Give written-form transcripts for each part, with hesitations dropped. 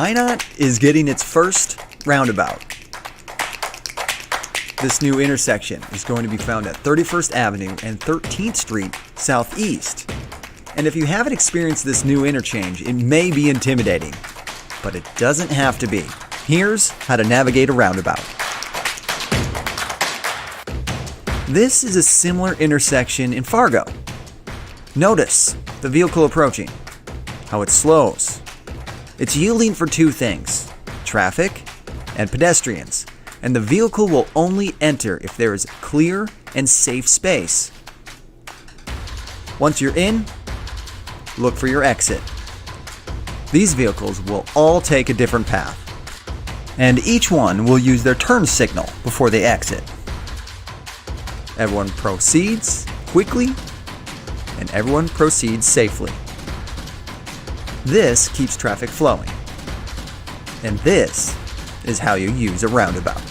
Minot is getting its first roundabout. This new intersection is going to be found at 31st Avenue and 13th Street Southeast. And if you haven't experienced this new interchange, it may be intimidating, but it doesn't have to be. Here's how to navigate a roundabout. This is a similar intersection in Fargo. Notice the vehicle approaching, how it slows. It's yielding for two things, traffic and pedestrians, and the vehicle will only enter if there is clear and safe space. Once you're in, look for your exit. These vehicles will all take a different path, and each one will use their turn signal before they exit. Everyone proceeds quickly, and everyone proceeds safely. This keeps traffic flowing, and this is how you use a roundabout.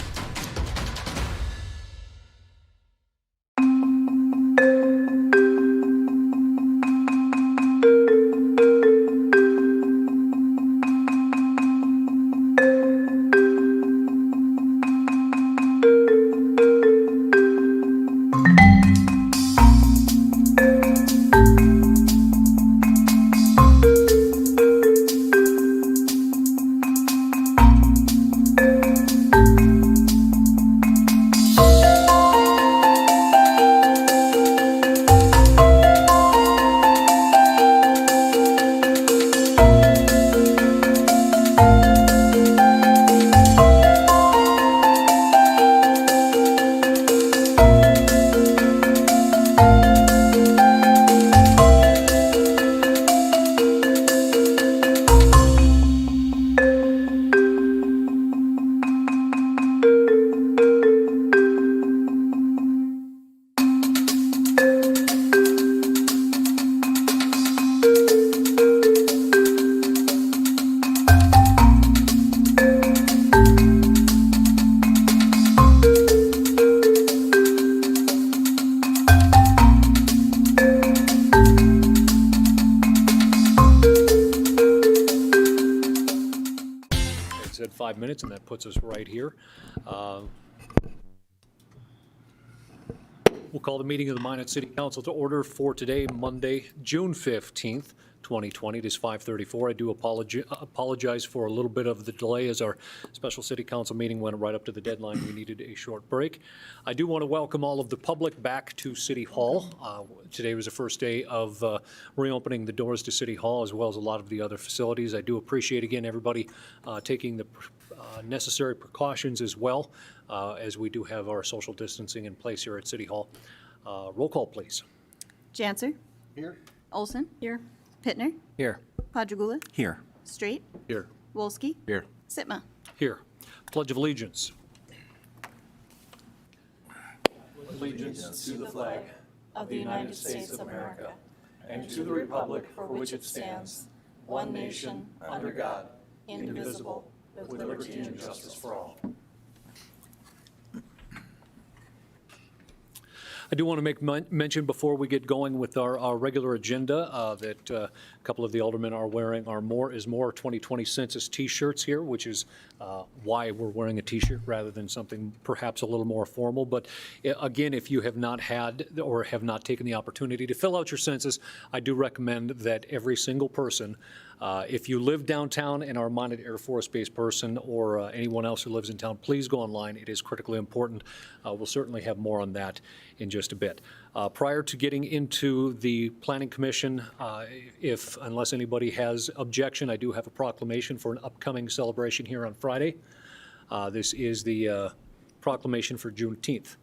Said 5 minutes, and that puts us right here. We'll call the meeting of the Minot City Council to order for today, Monday, June 15th, 2020. It is 5:34. I do apologize for a little bit of the delay as our special city council meeting went right up to the deadline. We needed a short break. I do want to welcome all of the public back to City Hall. Today was the first day of reopening the doors to City Hall as well as a lot of the other facilities. I do appreciate, again, everybody taking the necessary precautions as well as we do have our social distancing in place here at City Hall. Roll call, please. Janser. Here. Olson. Here. Pittner. Here. Padragula. Here. Straight. Here. Wolski. Here. Sitma. Here. Pledge of Allegiance. Allegiance to the flag Of the United States of America and to the republic for which it stands, one nation, under God, indivisible, with liberty and justice for all. I do want to make mention before we get going with our regular agenda that a couple of the aldermen are wearing our More is More 2020 Census T-shirts here, which is why we're wearing a T-shirt rather than something perhaps a little more formal. But again, if you have not had or have not taken the opportunity to fill out your census, I do recommend that every single person, if you live downtown and are a Minot Air Force Base person or anyone else who lives in town, please go online. It is critically important. We'll certainly have more on that in just a bit. Prior to getting into the Planning Commission, unless anybody has objection, I do have a proclamation for an upcoming celebration here on Friday. This is the proclamation for Juneteenth.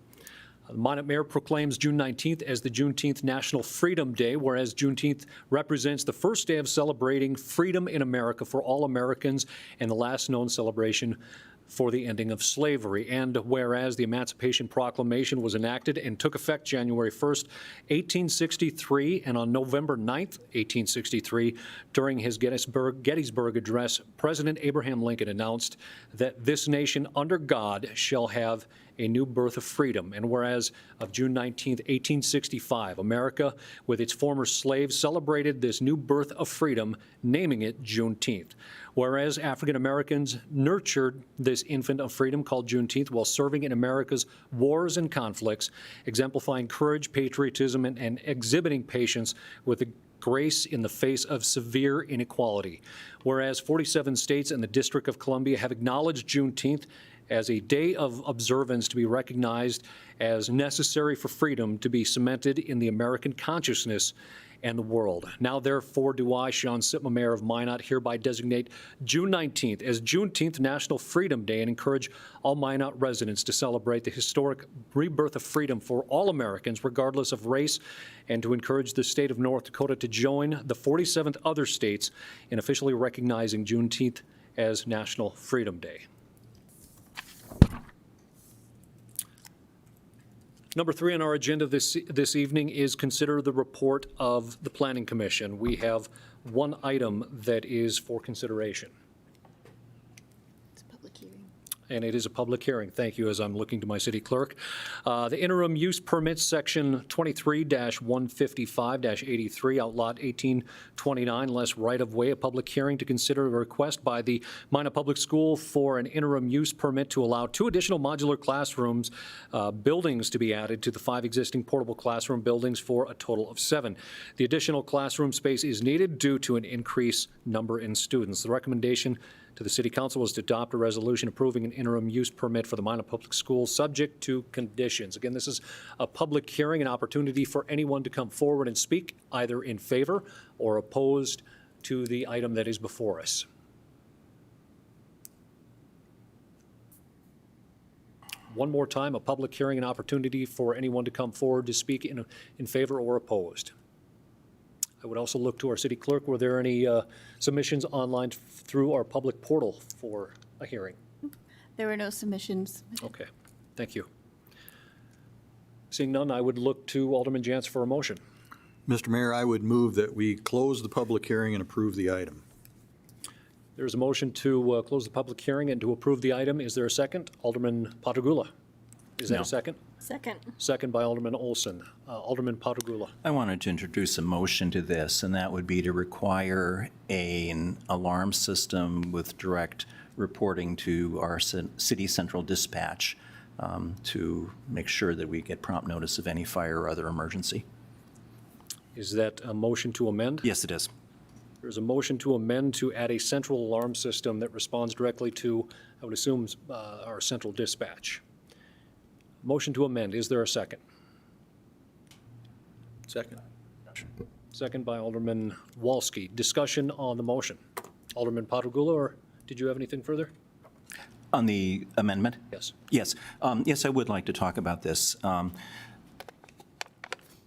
The Minot Mayor proclaims June 19th as the Juneteenth National Freedom Day, whereas Juneteenth represents the first day of celebrating freedom in America for all Americans and the last known celebration for the ending of slavery. And whereas the Emancipation Proclamation was enacted and took effect January 1st, 1863, and on November 9th, 1863, during his Gettysburg Address, President Abraham Lincoln announced that this nation under God shall have a new birth of freedom. And whereas of June 19, 1865, America, with its former slaves, celebrated this new birth of freedom, naming it Juneteenth. Whereas African Americans nurtured this infant of freedom called Juneteenth while serving in America's wars and conflicts, exemplifying courage, patriotism, and exhibiting patience with the grace in the face of severe inequality. Whereas 47 states and the District of Columbia have acknowledged Juneteenth as a day of observance to be recognized as necessary for freedom to be cemented in the American consciousness and the world. Now, therefore, do I, Sean Sitma, Mayor of Minot, hereby designate June 19th as Juneteenth National Freedom Day and encourage all Minot residents to celebrate the historic rebirth of freedom for all Americans, regardless of race, and to encourage the state of North Dakota to join the 47 other states in officially recognizing Juneteenth as National Freedom Day. Number 3 on our agenda this evening is consider the report of the Planning Commission. We have one item that is for consideration. It's a public hearing. And it is a public hearing. Thank you, as I'm looking to my city clerk. The interim use permits, section 23-155-83, outlot 1829, less right-of-way, a public hearing to consider a request by the Minot Public School for an interim use permit to allow 2 additional modular classrooms buildings to be added to the 5 existing portable classroom buildings for a total of 7. The additional classroom space is needed due to an increased number in students. The recommendation to the City Council was to adopt a resolution approving an interim use permit for the Minot Public Schools, subject to conditions. Again, this is a public hearing, an opportunity for anyone to come forward and speak, either in favor or opposed to the item that is before us. One more time, a public hearing, an opportunity for anyone to come forward to speak in favor or opposed. I would also look to our city clerk. Were there any submissions online through our public portal for a hearing? There were no submissions. Okay, thank you. Seeing none, I would look to Alderman Jantz for a motion. Mr. Mayor, I would move that we close the public hearing and approve the item. There's a motion to close the public hearing and to approve the item. Is there a second? Alderman Patagula. Is that No. a second? Second. Second by Alderman Olson. Alderman Patagula. I wanted to introduce a motion to this, and that would be to require an alarm system with direct reporting to our city central dispatch to make sure that we get prompt notice of any fire or other emergency. Is that a motion to amend? Yes, it is. There's a motion to amend to add a central alarm system that responds directly to, I would assume, our central dispatch. Motion to amend. Is there a second? Second. Second by Alderman Walski. Discussion on the motion. Alderman Patagula, or did you have anything further? On the amendment? Yes. Yes. Yes, I would like to talk about this.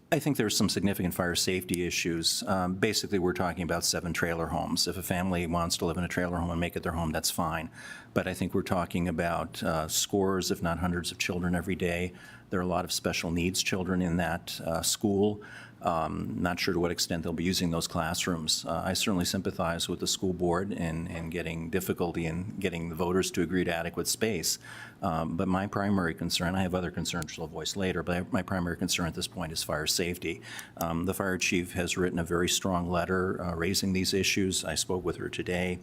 I think there's some significant fire safety issues. Basically, we're talking about 7 trailer homes. If a family wants to live in a trailer home and make it their home, that's fine. But I think we're talking about scores, if not hundreds, of children every day. There are a lot of special needs children in that school. Not sure to what extent they'll be using those classrooms. I certainly sympathize with the school board in getting difficulty in getting the voters to agree to adequate space. But my primary concern, I have other concerns I'll voice later, but my primary concern at this point is fire safety. The fire chief has written a very strong letter raising these issues. I spoke with her today.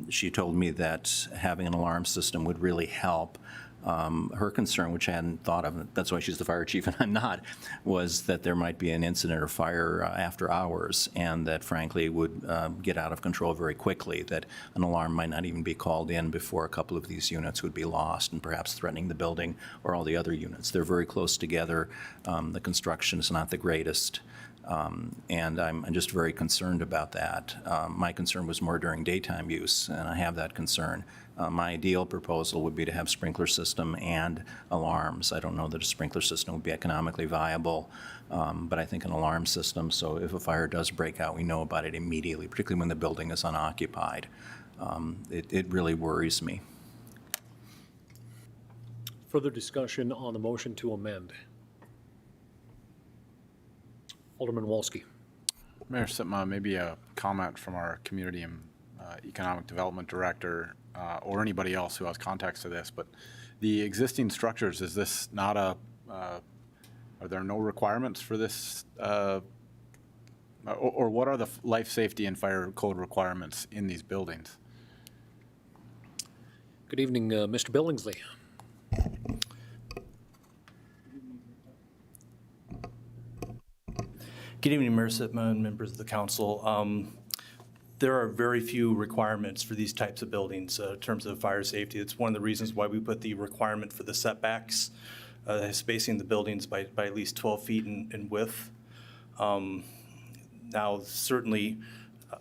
She told me that having an alarm system would really help. Her concern, which I hadn't thought of, that's why she's the fire chief and I'm not, was that there might be an incident or fire after hours, and that frankly would get out of control very quickly, that an alarm might not even be called in before a couple of these units would be lost and perhaps threatening the building or all the other units. They're very close together. The construction is not the greatest. And I'm just very concerned about that. My concern was more during daytime use, and I have that concern. My ideal proposal would be to have sprinkler system and alarms. I don't know that a sprinkler system would be economically viable, but I think an alarm system, so if a fire does break out, we know about it immediately, particularly when the building is unoccupied. It really worries me. Further discussion on the motion to amend. Alderman Walski. Mayor Sitma, maybe a comment from our Community and Economic Development Director or anybody else who has context to this, but The existing structures, is this not a, are there no requirements for this? Or what are the life safety and fire code requirements in these buildings? Good evening, Mr. Billingsley. Good evening, Mayor Sitma and members of the council. There are very few requirements for these types of buildings in terms of fire safety. It's one of the reasons why we put the requirement for the setbacks, spacing the buildings by at least 12 feet in width. Now, certainly,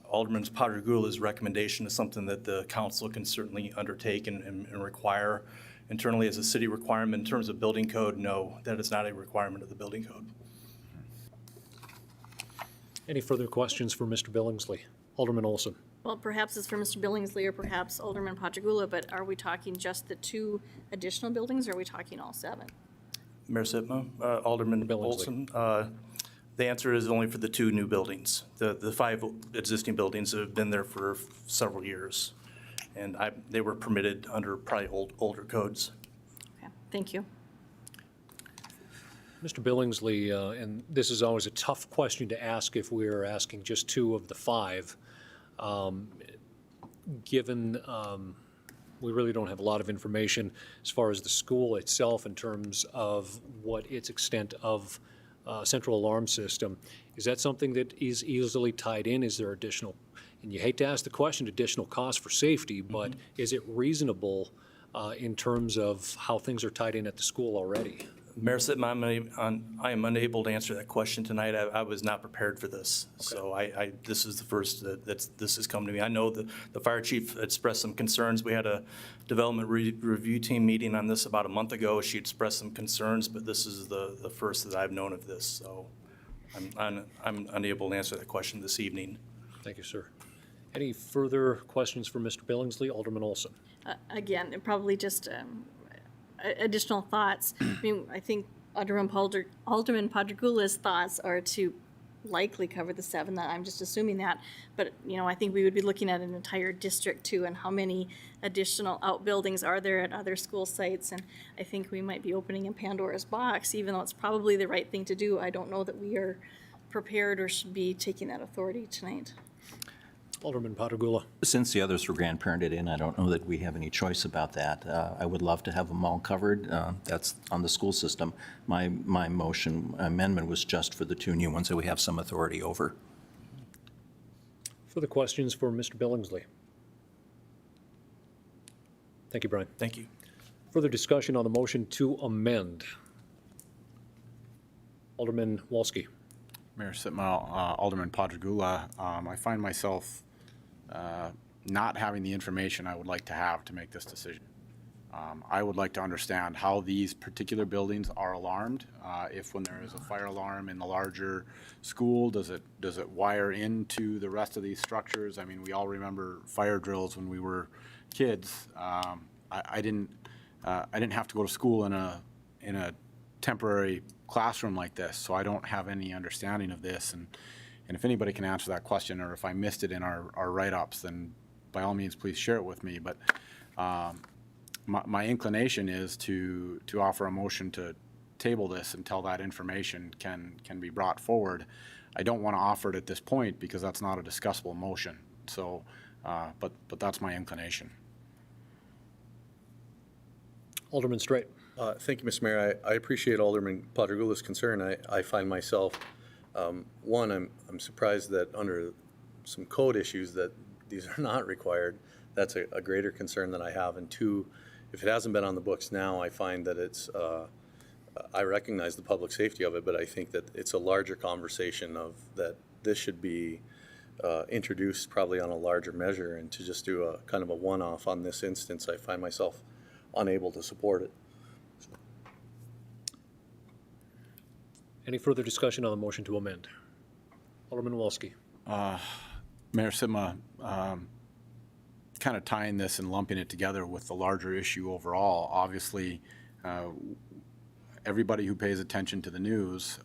Alderman Padragula's recommendation is something that the council can certainly undertake and require internally as a city requirement. In terms of building code, no, that is not a requirement of the building code. Any further questions for Mr. Billingsley? Alderman Olson. Well, perhaps it's for Mr. Billingsley or perhaps Alderman Padragula, but are we talking just the 2 additional buildings, or are we talking all 7? Mayor Sitma, Alderman Billingsley. Olson, the answer is only for the 2 new buildings. The 5 existing buildings have been there for several years, and they were permitted under probably older codes. Okay, thank you. Mr. Billingsley, and this is always a tough question to ask if we're asking just 2 of the 5. Given we really don't have a lot of information as far as the school itself in terms of what its extent of central alarm system, is that something that is easily tied in? Is there additional, and you hate to ask the question, additional cost for safety, but is it reasonable in terms of how things are tied in at the school already? Mayor Sitma, I am unable to answer that question tonight. I was not prepared for this. Okay. So this is the first that this has come to me. I know the fire chief expressed some concerns. We had a development review team meeting on this about a month ago. She expressed some concerns, but this is the first that I've known of this. So I'm unable to answer that question this evening. Thank you, sir. Any further questions for Mr. Billingsley? Alderman Olson. Again, probably just additional thoughts. I mean, I think Alderman Padragula's thoughts are to likely cover the 7. That I'm just assuming that, but I think we would be looking at an entire district too, and how many additional outbuildings are there at other school sites. And I think we might be opening a Pandora's box, even though it's probably the right thing to do. I don't know that we are prepared or should be taking that authority tonight. Alderman Padragula. Since the others were grandparented in, I don't know that we have any choice about that. I would love to have them all covered. That's on the school system. My motion amendment was just for the 2 new ones that we have some authority over. Further questions for Mr. Billingsley? Thank you, Brian. Thank you. Further discussion on the motion to amend. Alderman Wolski. Mayor Sitma, Alderman Padragula, I find myself not having the information I would like to have to make this decision. I would like to understand how these particular buildings are alarmed. If when there is a fire alarm in the larger school, does it wire into the rest of these structures? I mean, we all remember fire drills when we were kids. I didn't have to go to school in a temporary classroom like this, so I don't have any understanding of this. And if anybody can answer that question, or if I missed it in our write-ups, then by all means, please share it with me. But my inclination is to offer a motion to table this until that information can be brought forward. I don't want to offer it at this point because that's not a discussable motion. So, but that's my inclination. Alderman Straight. Thank you, Mr. Mayor. I appreciate Alderman Padragula's concern. I find myself, one, I'm surprised that under some code issues that these are not required. That's a greater concern that I have. And 2, if it hasn't been on the books now, I find that it's, I recognize the public safety of it, but I think that it's a larger conversation of that this should be introduced probably on a larger measure, and to just do a kind of a one-off on this instance, I find myself unable to support it. Any further discussion on the motion to amend? Alderman Wolski. Mayor Sitma, kind of tying this and lumping it together with the larger issue overall, obviously everybody who pays attention to the news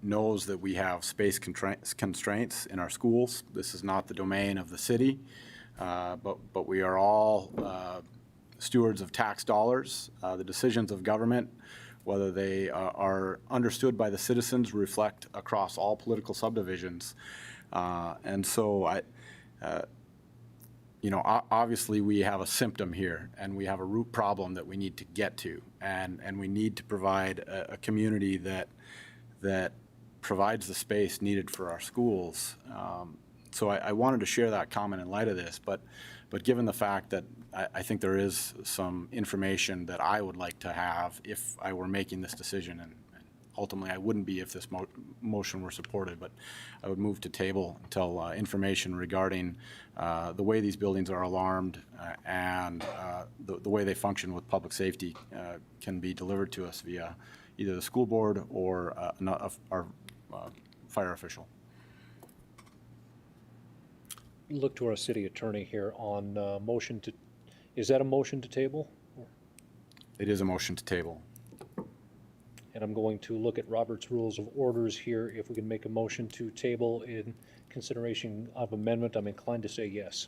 knows that we have space constraints in our schools. This is not the domain of the city, but we are all stewards of tax dollars. The decisions of government, whether they are understood by the citizens, reflect across all political subdivisions. And so obviously we have a symptom here, and we have a root problem that we need to get to, and we need to provide a community that provides the space needed for our schools. So I wanted to share that comment in light of this, but given the fact that I think there is some information that I would like to have if I were making this decision, and ultimately I wouldn't be if this motion were supported, but I would move to table until information regarding the way these buildings are alarmed and the way they function with public safety can be delivered to us via either the school board or our fire official. Look to our city attorney here on motion to, is that a motion to table? It is a motion to table. And I'm going to look at Robert's Rules of Orders here. If we can make a motion to table in consideration of amendment, I'm inclined to say yes.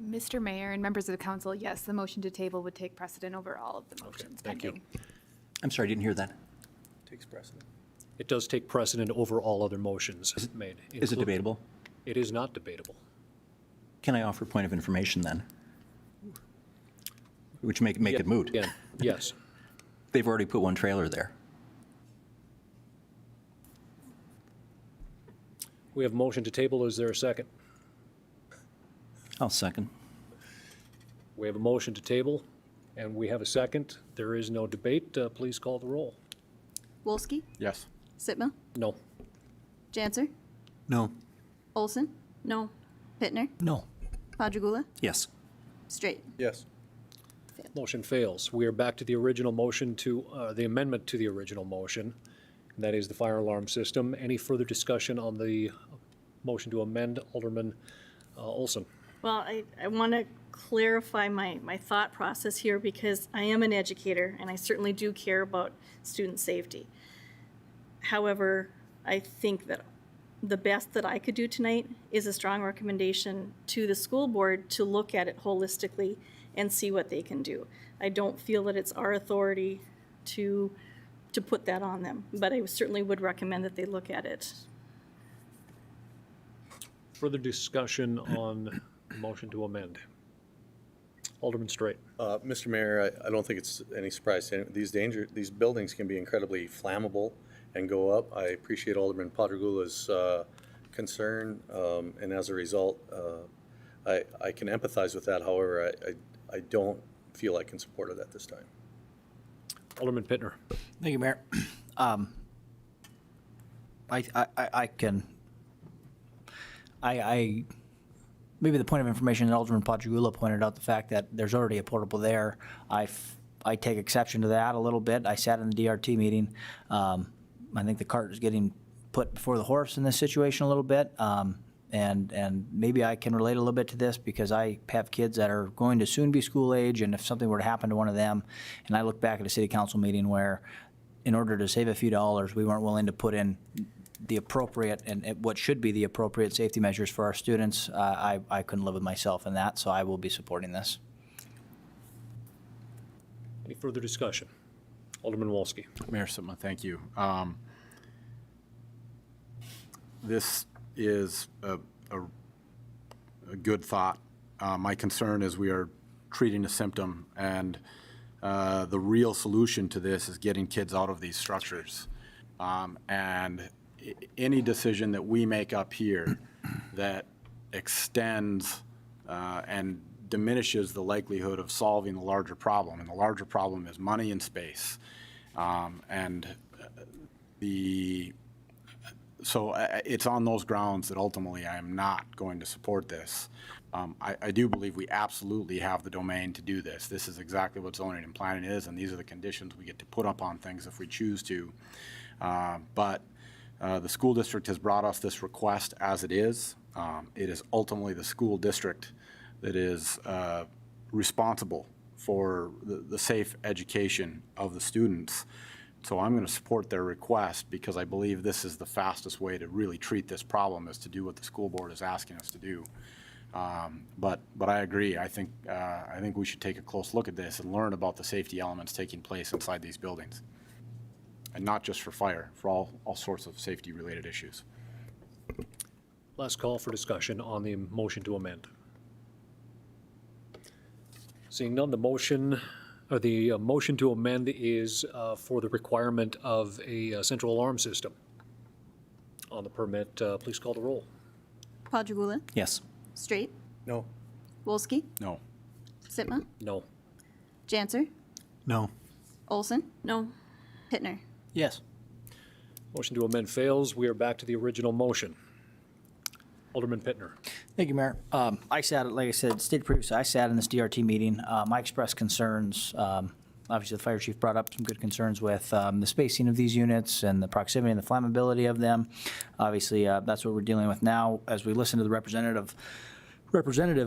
Mr. Mayor and members of the council, yes, the motion to table would take precedent over all of the motions thank you. pending. I'm sorry, I didn't hear that. Takes precedent. It does take precedent over all other motions made. Is it debatable? It is not debatable. Can I offer a point of information then? Which make it moot. Again, yes. They've already put one trailer there. We have a motion to table. Is there a second? I'll second. We have a motion to table, and we have a second. There is no debate. Please call the roll. Wolski, Yes. Sitma, No. Janser, No. Olson, no, Pittner, No. Padragula, Yes. Straight. Yes. Motion fails. We are back to the original motion to, the amendment to the original motion, and that is the fire alarm system. Any further discussion on the motion to amend? Alderman Olson? Well, I want to clarify my thought process here because I am an educator and I certainly do care about student safety. However, I think that the best that I could do tonight is a strong recommendation to the school board to look at it holistically and see what they can do. I don't feel that it's our authority to put that on them, but I certainly would recommend that they look at it. Further discussion on the motion to amend? Alderman Straight. Mr. Mayor, I don't think it's any surprise to anyone. These buildings can be incredibly flammable and go up. I appreciate Alderman Padragula's concern, and as a result, I can empathize with that. However, I don't feel I can support it at this time. Alderman Pittner. Thank you, Mayor. Maybe the point of information that Alderman Padragula pointed out, the fact that there's already a portable there, I take exception to that a little bit. I sat in the DRT meeting. I think the cart is getting put before the horse in this situation a little bit. And maybe I can relate a little bit to this because I have kids that are going to soon be school age, and if something were to happen to one of them, and I look back at a city council meeting where in order to save a few dollars, we weren't willing to put in the appropriate and what should be the appropriate safety measures for our students, I couldn't live with myself in that, so I will be supporting this. Any further discussion? Alderman Wolski. Mayor Sitma, thank you. This is a good thought. My concern is we are treating a symptom, and the real solution to this is getting kids out of these structures. And any decision that we make up here that extends and diminishes the likelihood of solving the larger problem, and the larger problem is money and space. So it's on those grounds that ultimately I am not going to support this. I do believe we absolutely have the domain to do this. This is exactly what zoning and planning is, and these are the conditions we get to put up on things if we choose to. But the school district has brought us this request as it is. It is ultimately the school district that is responsible for the safe education of the students. So I'm going to support their request because I believe this is the fastest way to really treat this problem, is to do what the school board is asking us to do. But I agree. I think we should take a close look at this and learn about the safety elements taking place inside these buildings. And not just for fire, for all sorts of safety-related issues. Last call for discussion on the motion to amend. Seeing none, the motion to amend is for the requirement of a central alarm system. On the permit, please call the roll. Padragula, Yes. Straight, No. Wolski, No. Sitma, No. Janser, No. Olson, No, Pittner. Yes. Motion to amend fails. We are back to the original motion. Alderman Pittner. Thank you, Mayor. I sat, like I said, stated previously, I sat in this DRT meeting. I expressed concerns. Obviously, the fire chief brought up some good concerns with the spacing of these units and the proximity and the flammability of them. Obviously, that's what we're dealing with now. As we listen to the representative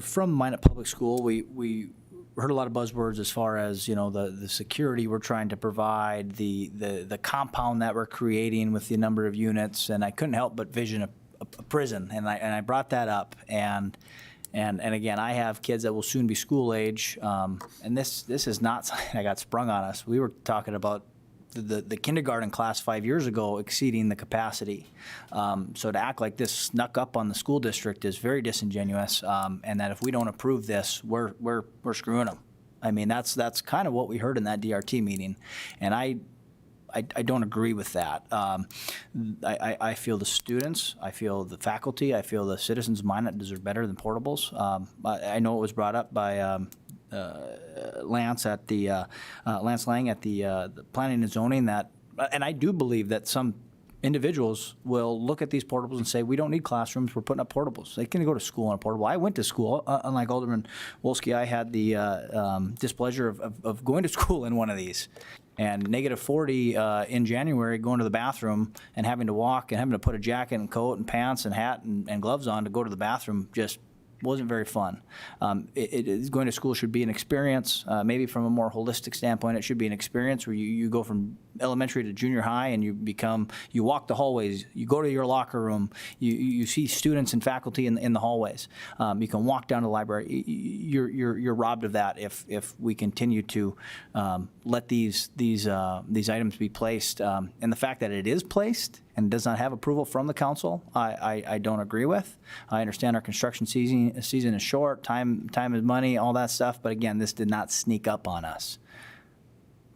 from Minot Public School, we heard a lot of buzzwords as far as, you know, the security we're trying to provide, the compound that we're creating with the number of units, and I couldn't help but vision a prison, and I brought that up, and again, I have kids that will soon be school age, and this is not something that got sprung on us. We were talking about the kindergarten class 5 years ago exceeding the capacity. So to act like this snuck up on the school district is very disingenuous, and that if we don't approve this, we're screwing them. I mean, that's kind of what we heard in that DRT meeting, and I don't agree with that. I feel the students, I feel the faculty, I feel the citizens of Minot deserve better than portables. I know it was brought up by Lance at Lance Lang at the Planning and Zoning that, and I do believe that some individuals will look at these portables and say, we don't need classrooms, we're putting up portables. They can go to school on a portable. I went to school, unlike Alderman Wolski, I had the displeasure of going to school in one of these. And -40 in January, going to the bathroom and having to walk and having to put a jacket and coat and pants and hat and gloves on to go to the bathroom just wasn't very fun. Going to school should be an experience. Maybe from a more holistic standpoint, it should be an experience where you go from elementary to junior high and you walk the hallways, you go to your locker room, you see students and faculty in the hallways. You can walk down to the library. You're robbed of that if we continue to let these items be placed. And the fact that it is placed and does not have approval from the council, I don't agree with. I understand our construction season is short, time is money, all that stuff, but again, this did not sneak up on us.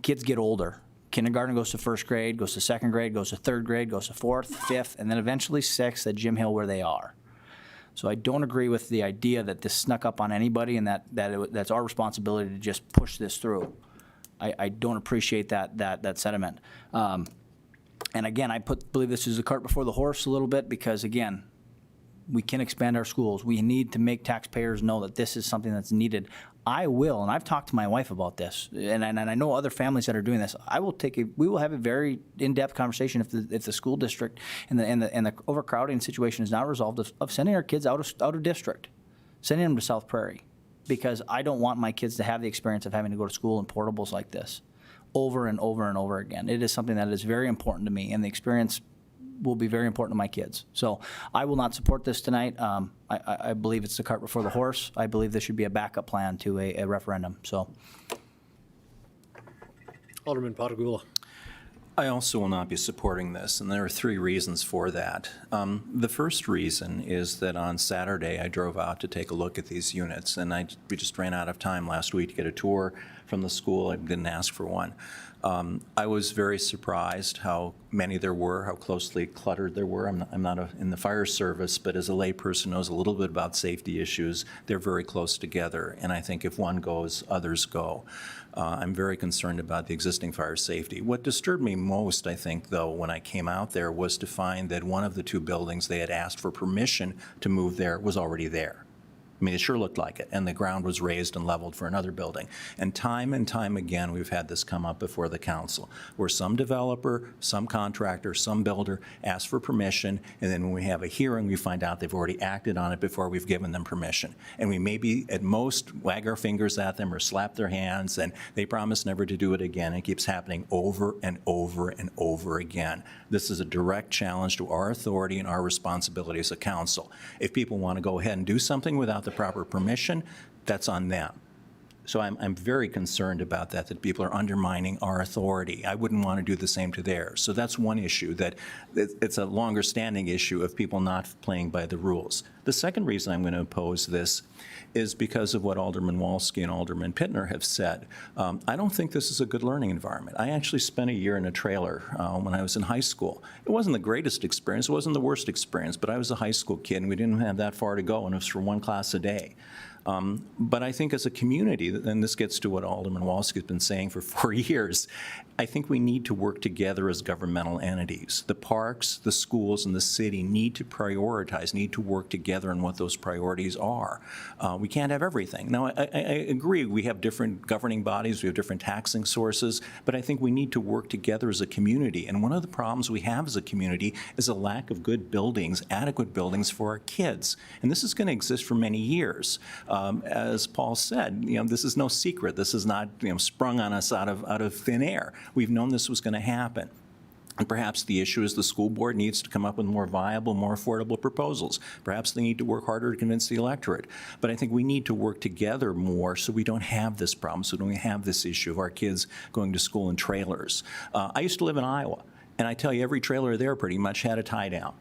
Kids get older. Kindergarten goes to first grade, goes to second grade, goes to third grade, goes to fourth, fifth, and then eventually sixth at Jim Hill where they are. So I don't agree with the idea that this snuck up on anybody and that's our responsibility to just push this through. I don't appreciate that sentiment. And again, I believe this is the cart before the horse a little bit because, again, we can expand our schools. We need to make taxpayers know that this is something that's needed. I will, and I've talked to my wife about this, and I know other families that are doing this. We will have a very in-depth conversation if the school district and the overcrowding situation is not resolved of sending our kids out of district, sending them to South Prairie, because I don't want my kids to have the experience of having to go to school in portables like this over and over and over again. It is something that is very important to me, and the experience will be very important to my kids. So I will not support this tonight. I believe it's the cart before the horse. I believe this should be a backup plan to a referendum. So, Alderman Padragula. I also will not be supporting this, and there are 3 reasons for that. The first reason is that on Saturday I drove out to take a look at these units, and we just ran out of time last week to get a tour from the school. I didn't ask for one. I was very surprised how many there were, how closely cluttered there were. I'm not in the fire service, but as a layperson knows a little bit about safety issues, they're very close together. And I think if one goes, others go. I'm very concerned about the existing fire safety. What disturbed me most, I think, though, when I came out there was to find that one of the 2 buildings they had asked for permission to move there was already there. I mean, it sure looked like it, and the ground was raised and leveled for another building. And time again, we've had this come up before the council, where some developer, some contractor, some builder asks for permission, and then when we have a hearing, we find out they've already acted on it before we've given them permission. And we maybe, at most, wag our fingers at them or slap their hands, and they promise never to do it again. It keeps happening over and over and over again. This is a direct challenge to our authority and our responsibility as a council. If people want to go ahead and do something without the proper permission, that's on them. So I'm very concerned about that people are undermining our authority. I wouldn't want to do the same to theirs. So that's one issue, that it's a longer standing issue of people not playing by the rules. The second reason I'm going to oppose this is because of what Alderman Walski and Alderman Pittner have said. I don't think this is a good learning environment. I actually spent a year in a trailer when I was in high school. It wasn't the greatest experience, it wasn't the worst experience, but I was a high school kid and we didn't have that far to go, and it was for one class a day. But I think as a community, and this gets to what Alderman Walski has been saying for 4 years, I think we need to work together as governmental entities. The parks, the schools, and the city need to prioritize, need to work together on what those priorities are. We can't have everything. Now, I agree, we have different governing bodies, we have different taxing sources, but I think we need to work together as a community. And one of the problems we have as a community is a lack of good buildings, adequate buildings for our kids. And this is going to exist for many years. As Paul said, this is no secret. This is not sprung on us out of thin air. We've known this was going to happen. And perhaps the issue is the school board needs to come up with more viable, more affordable proposals. Perhaps they need to work harder to convince the electorate. But I think we need to work together more so we don't have this problem, so we don't have this issue of our kids going to school in trailers. I used to live in Iowa, and I tell you, every trailer there pretty much had a tie down.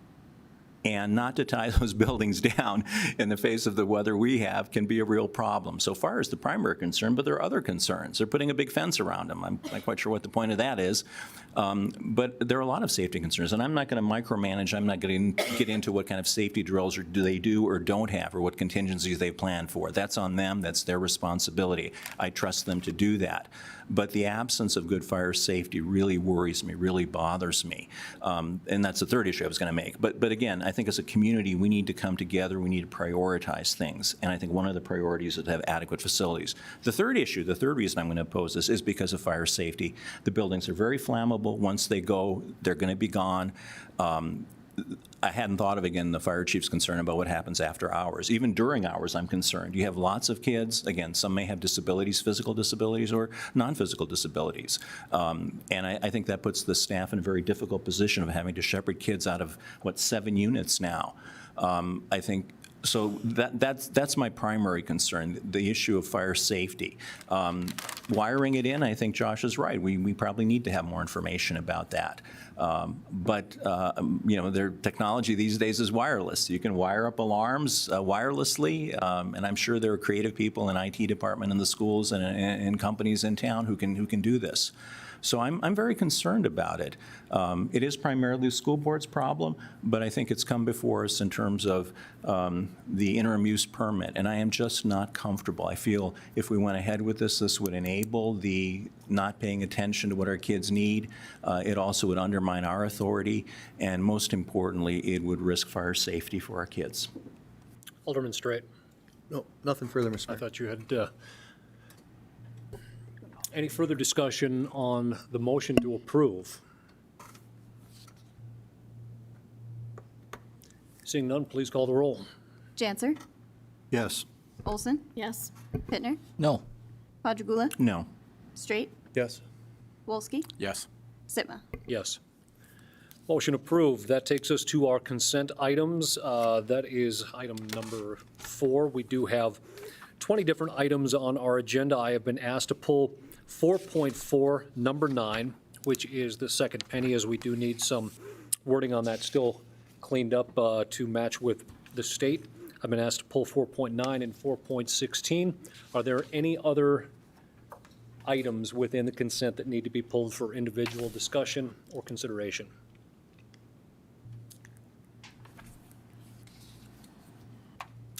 And not to tie those buildings down in the face of the weather we have can be a real problem. So far as the primary concern, but there are other concerns. They're putting a big fence around them. I'm not quite sure what the point of that is. But there are a lot of safety concerns. And I'm not going to micromanage. I'm not going to get into what kind of safety drills do they do or don't have, or what contingencies they plan for. That's on them. That's their responsibility. I trust them to do that. But the absence of good fire safety really worries me, really bothers me. And that's the third issue I was going to make. But again, I think as a community, we need to come together. We need to prioritize things. And I think one of the priorities is to have adequate facilities. The third issue, the third reason I'm going to oppose this is because of fire safety. The buildings are very flammable. Once they go, they're going to be gone. I hadn't thought of, again, the fire chief's concern about what happens after hours. Even during hours, I'm concerned. You have lots of kids. Again, some may have disabilities, physical disabilities or non-physical disabilities. And I think that puts the staff in a very difficult position of having to shepherd kids out of, 7 units now. I think so that's my primary concern, the issue of fire safety. Wiring it in, I think Josh is right. We probably need to have more information about that. But their technology these days is wireless. You can wire up alarms wirelessly, and I'm sure there are creative people in IT department in the schools and in companies in town who can do this. So I'm very concerned about it. It is primarily the school board's problem, but I think it's come before us in terms of the interim use permit, and I am just not comfortable. I feel if we went ahead with this would enable the not paying attention to what our kids need. It also would undermine our authority, and most importantly, it would risk fire safety for our kids. Alderman Straight, No, nothing further, Mr. I Mayor. thought you had any further discussion on the motion to approve? Seeing none, please call the roll. Janser, Yes. Olson, Yes. Pittner, No. Padragula, No. Straight, Yes. Wolski, Yes. Sitma. Yes. Motion approved. That takes us to our consent items. That is item number 4. We do have 20 different items on our agenda. I have been asked to pull 4.4, number 9, which is the second penny, as we do need some wording on that still cleaned up to match with the state. I've been asked to pull 4.9 and 4.16. Are there any other items within the consent that need to be pulled for individual discussion or consideration?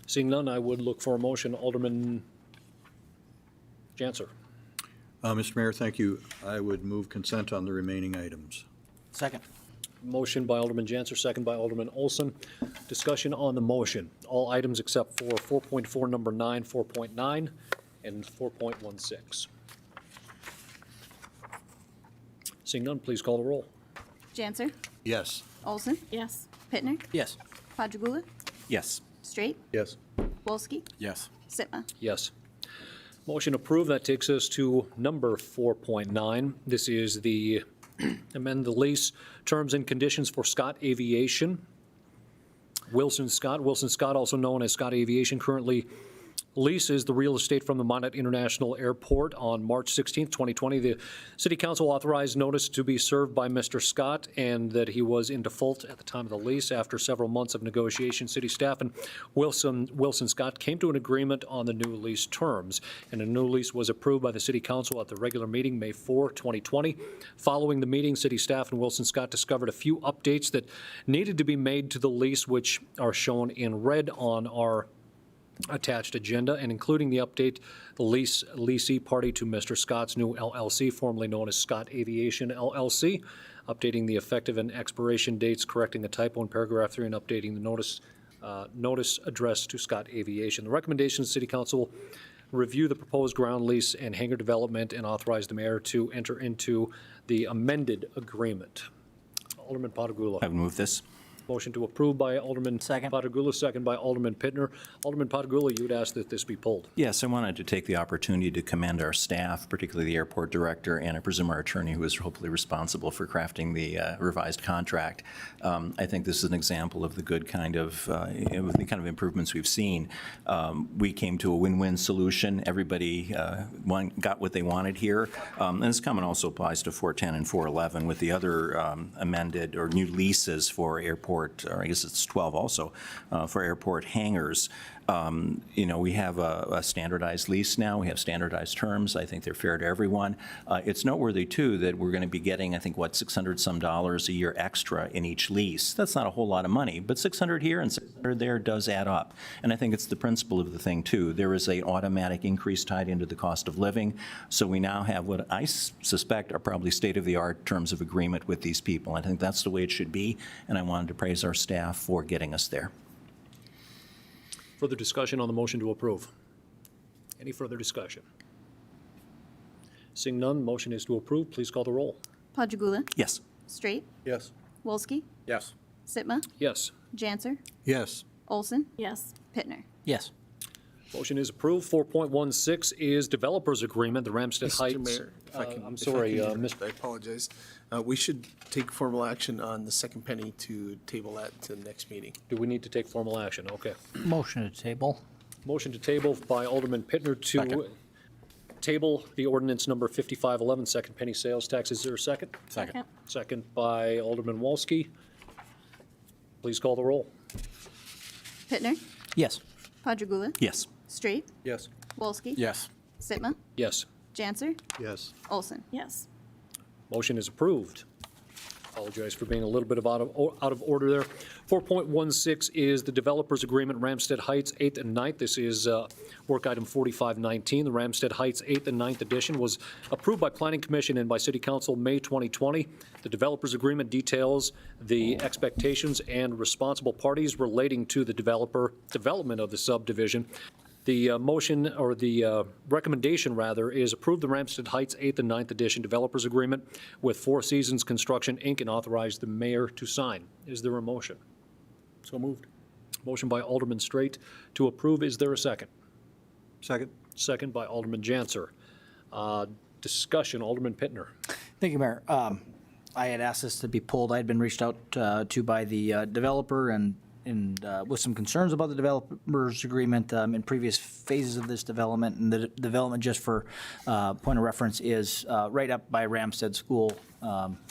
Seeing none, I would look for a motion. Alderman Janser. Mr. Mayor, thank you. I would move consent on the remaining items. Second. Motion by Alderman Janser, second by Alderman Olson. Discussion on the motion. All items except for 4.4, number 9, 4.9, and 4.16. Seeing none, please call the roll. Janser, Yes. Olson, Yes. Pittner, Yes. Padragula, Yes. Straight, Yes. Wolski, Yes. Sitma. Yes. Motion approved. That takes us to number 4.9. This is the amend the lease terms and conditions for Scott Aviation. Wilson Scott. Wilson Scott, also known as Scott Aviation, currently leases the real estate from the Minot International Airport. On March 16th, 2020, the City Council authorized notice to be served by Mr. Scott and that he was in default at the time of the lease. After several months of negotiation, city staff and Wilson Scott came to an agreement on the new lease terms, and a new lease was approved by the City Council at the regular meeting May 4, 2020. Following the meeting, city staff and Wilson Scott discovered a few updates that needed to be made to the lease, which are shown in red on our attached agenda, and including the update, the leasee party to Mr. Scott's new LLC, formerly known as Scott Aviation LLC, updating the effective and expiration dates, correcting the typo in paragraph 3, and updating the notice addressed to Scott Aviation. The recommendation, City Council review the proposed ground lease and hangar development and authorize the mayor to enter into the amended agreement. Alderman Patagula. I would move this. Motion to approve by Alderman Patagula, second by Alderman Pittner. Alderman Patagula, you would ask that this be pulled. Yes, I wanted to take the opportunity to commend our staff, particularly the airport director, and I presume our attorney, who is hopefully responsible for crafting the revised contract. I think this is an example of the good kind of, the kind of improvements we've seen. We came to a win-win solution. Everybody got what they wanted here. And this comment also applies to 410 and 411 with the other amended or new leases for airport, or I guess it's 12 also, for airport hangars. We have a standardized lease now. We have standardized terms. I think they're fair to everyone. It's noteworthy, too, that we're going to be getting, I think, $600 some a year extra in each lease. That's not a whole lot of money, but 600 here and 600 there does add up. And I think it's the principle of the thing, too. There is a automatic increase tied into the cost of living. So we now have what I suspect are probably state-of-the-art terms of agreement with these people. I think that's the way it should be, and I wanted to praise our staff for getting us there. Further discussion on the motion to approve? Any further discussion? Seeing none, motion is to approve. Please call the roll. Padragula. Yes. Straight. Yes. Wolski. Yes. Sitma. Yes. Janser. Yes. Olson. Yes. Pittner. Yes. Motion is approved. 4.16 is developers agreement, the Ramstead Heights. Mr. Mayor, if I can. I'm sorry, I apologize. We should take formal action on the second penny to table that to the next meeting. Do we need to take formal action? Okay. Motion to table. Motion to table by Alderman Pittner to table the ordinance number 5511, second penny sales tax. Is there a second? Second. Second by Alderman Wolski. Please call the roll. Pittner. Yes. Padragula. Yes. Straight. Yes. Wolski. Yes. Sitma. Yes. Janser. Yes. Olson. Yes. Motion is approved. Apologize for being a little bit out of order there. 4.16 is the developers agreement, Ramstead Heights 8th and 9th. This is work item 4519. The Ramstead Heights 8th and 9th edition was approved by Planning Commission and by City Council May 2020. The developers agreement details the expectations and responsible parties relating to the development of the subdivision. The motion, or the recommendation rather, is approve the Ramstead Heights 8th and 9th edition developers agreement with Four Seasons Construction, Inc., and authorize the mayor to sign. Is there a motion? So moved. Motion by Alderman Straight to approve. Is there a second? Second. Second by Alderman Janser. Discussion, Alderman Pittner. Thank you, Mayor. I had asked this to be pulled. I had been reached out to by the developer and with some concerns about the developers agreement in previous phases of this development. And the development, just for point of reference, is right up by Ramstead School,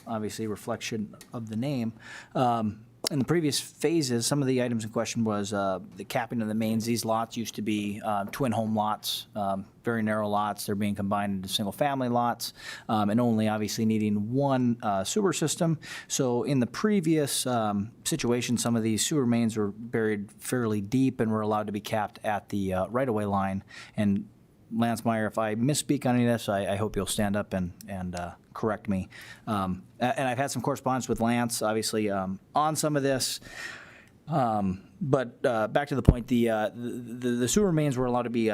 obviously reflection of the name. In the previous phases, some of the items in question was the capping of the mains. These lots used to be twin home lots, very narrow lots. They're being combined into single-family lots, and only obviously needing one sewer system. So in the previous situation, some of these sewer mains were buried fairly deep and were allowed to be capped at the right-of-way line. And Lance Meyer, if I misspeak on any of this, I hope you'll stand up and correct me. And I've had some correspondence with Lance, obviously, on some of this. But back to the point, the sewer mains were allowed to be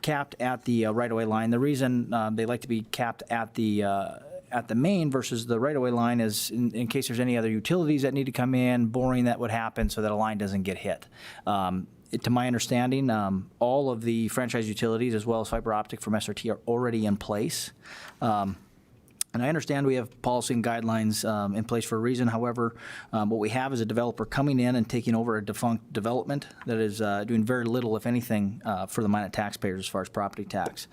capped at the right-of-way line. The reason they like to be capped at the main versus the right-of-way line is in case there's any other utilities that need to come in, boring that would happen so that a line doesn't get hit. To my understanding, all of the franchise utilities as well as fiber optic from SRT are already in place. And I understand we have policy and guidelines in place for a reason. However, what we have is a developer coming in and taking over a defunct development that is doing very little, if anything, for the Minot taxpayers as far as property tax.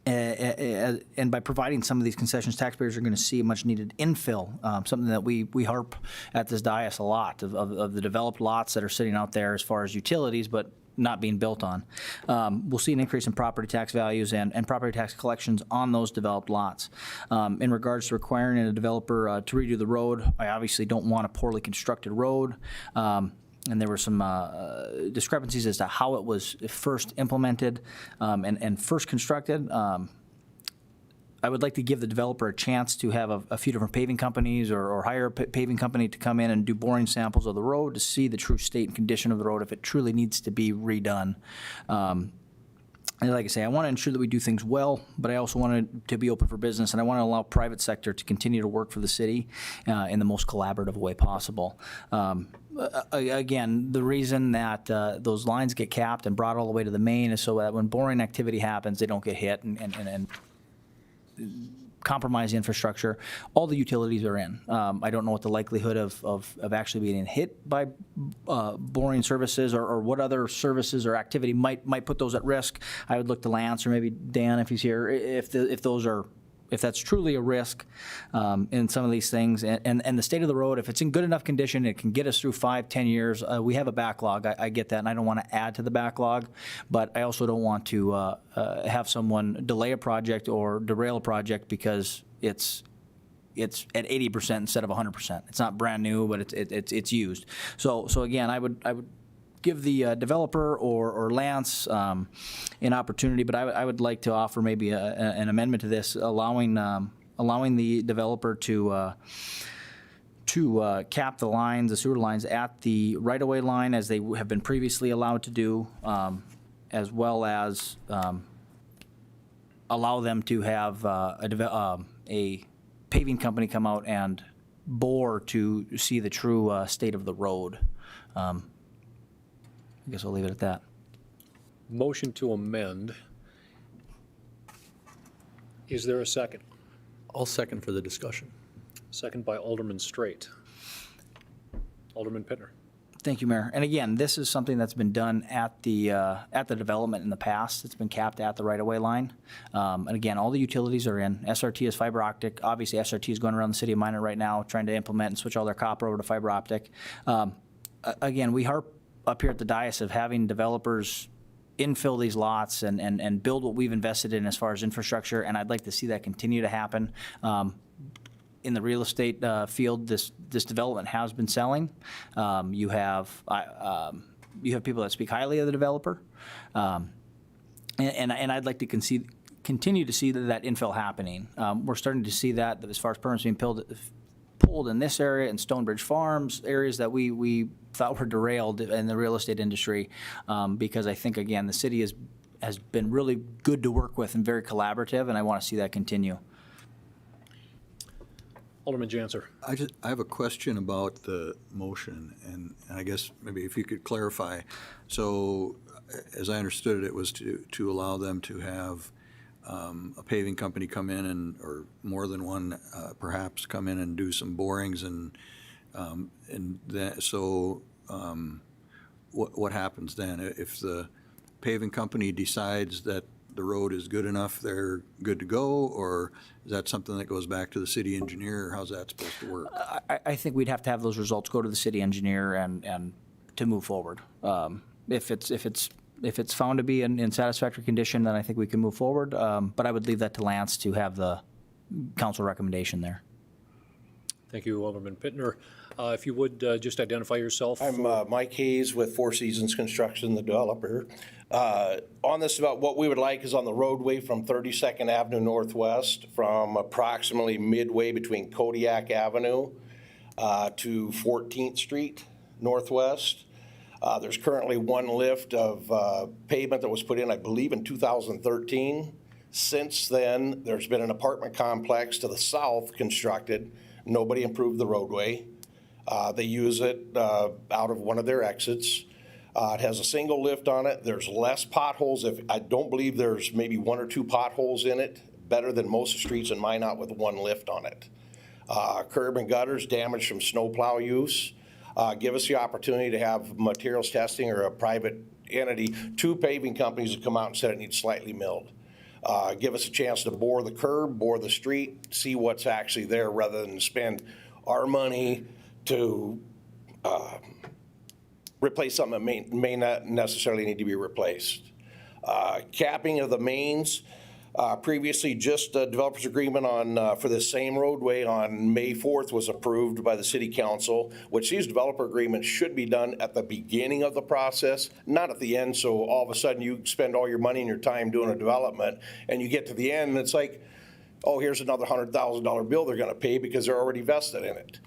And by providing some of these concessions, taxpayers are going to see much needed infill, something that we harp at this dais a lot of the developed lots that are sitting out there as far as utilities, but not being built on. We'll see an increase in property tax values and property tax collections on those developed lots. In regards to requiring a developer to redo the road, I obviously don't want a poorly constructed road. And there were some discrepancies as to how it was first implemented and first constructed. I would like to give the developer a chance to have a few different paving companies or hire a paving company to come in and do boring samples of the road to see the true state and condition of the road if it truly needs to be redone. And like I say, I want to ensure that we do things well, but I also want it to be open for business, and I want to allow private sector to continue to work for the city in the most collaborative way possible. Again, the reason that those lines get capped and brought all the way to the main is so that when boring activity happens, they don't get hit and compromise the infrastructure. All the utilities are in. I don't know what the likelihood of actually being hit by boring services or what other services or activity might put those at risk. I would look to Lance or maybe Dan if he's here, if that's truly a risk in some of these things. And the state of the road, if it's in good enough condition, it can get us through 5-10 years. We have a backlog. I get that, and I don't want to add to the backlog, but I also don't want to have someone delay a project or derail a project because it's at 80% instead of 100%. It's not brand new, but it's used. So again, I would give the developer or Lance an opportunity, but I would like to offer maybe an amendment to this, allowing the developer to cap the lines, the sewer lines at the right-of-way line as they have been previously allowed to do, as well as allow them to have a paving company come out and bore to see the true state of the road. I guess I'll leave it at that. Motion to amend. Is there a second? I'll second for the discussion. Second by Alderman Straight. Alderman Pittner. Thank you, Mayor. And again, this is something that's been done at the development in the past. It's been capped at the right-of-way line. And again, all the utilities are in. SRT is fiber optic. Obviously, SRT is going around the city of Minot right now trying to implement and switch all their copper over to fiber optic. Again, we harp up here at the dais of having developers infill these lots and build what we've invested in as far as infrastructure, and I'd like to see that continue to happen. In the real estate field, this development has been selling. You have people that speak highly of the developer, and I'd like to continue to see that infill happening. We're starting to see that as far as permits being pulled in this area and Stonebridge Farms, areas that we thought were derailed in the real estate industry, because I think, again, the city has been really good to work with and very collaborative, and I want to see that continue. Alderman Janser. I have a question about the motion, and I guess maybe if you could clarify. So, as I understood it, it was to allow them to have a paving company come in or more than one, perhaps come in and do some borings what happens then if the paving company decides that the road is good enough, they're good to go, or is that something that goes back to the city engineer, or how's that supposed to work? I think we'd have to have those results go to the city engineer and to move forward. If it's found to be in satisfactory condition, then I think we can move forward. But I would leave that to Lance to have the council recommendation there. Thank you, Alderman Pittner. If you would just identify yourself. I'm Mike Hayes with Four Seasons Construction, the developer. On this, about what we would like is on the roadway from 32nd Avenue Northwest, from approximately midway between Kodiak Avenue to 14th Street Northwest. There's currently one lift of pavement that was put in, I believe, in 2013. Since then, there's been an apartment complex to the south constructed. Nobody improved the roadway. They use it out of one of their exits. It has a single lift on it. There's less potholes. I don't believe there's maybe 1 or 2 potholes in it, better than most of the streets in Minot with one lift on it. Curb and gutters damaged from snowplow use. Give us the opportunity to have materials testing or a private entity. 2 paving companies have come out and said it needs slightly milled. Give us a chance to bore the curb, bore the street, see what's actually there rather than spend our money to replace something that may not necessarily need to be replaced. Capping of the mains, previously just a developer's agreement on, for the same roadway on May 4th was approved by the city council, which these developer agreements should be done at the beginning of the process, not at the end, so all of a sudden you spend all your money and your time doing a development, and you get to the end and it's like, oh, here's another $100,000 bill they're gonna pay because they're already vested in it.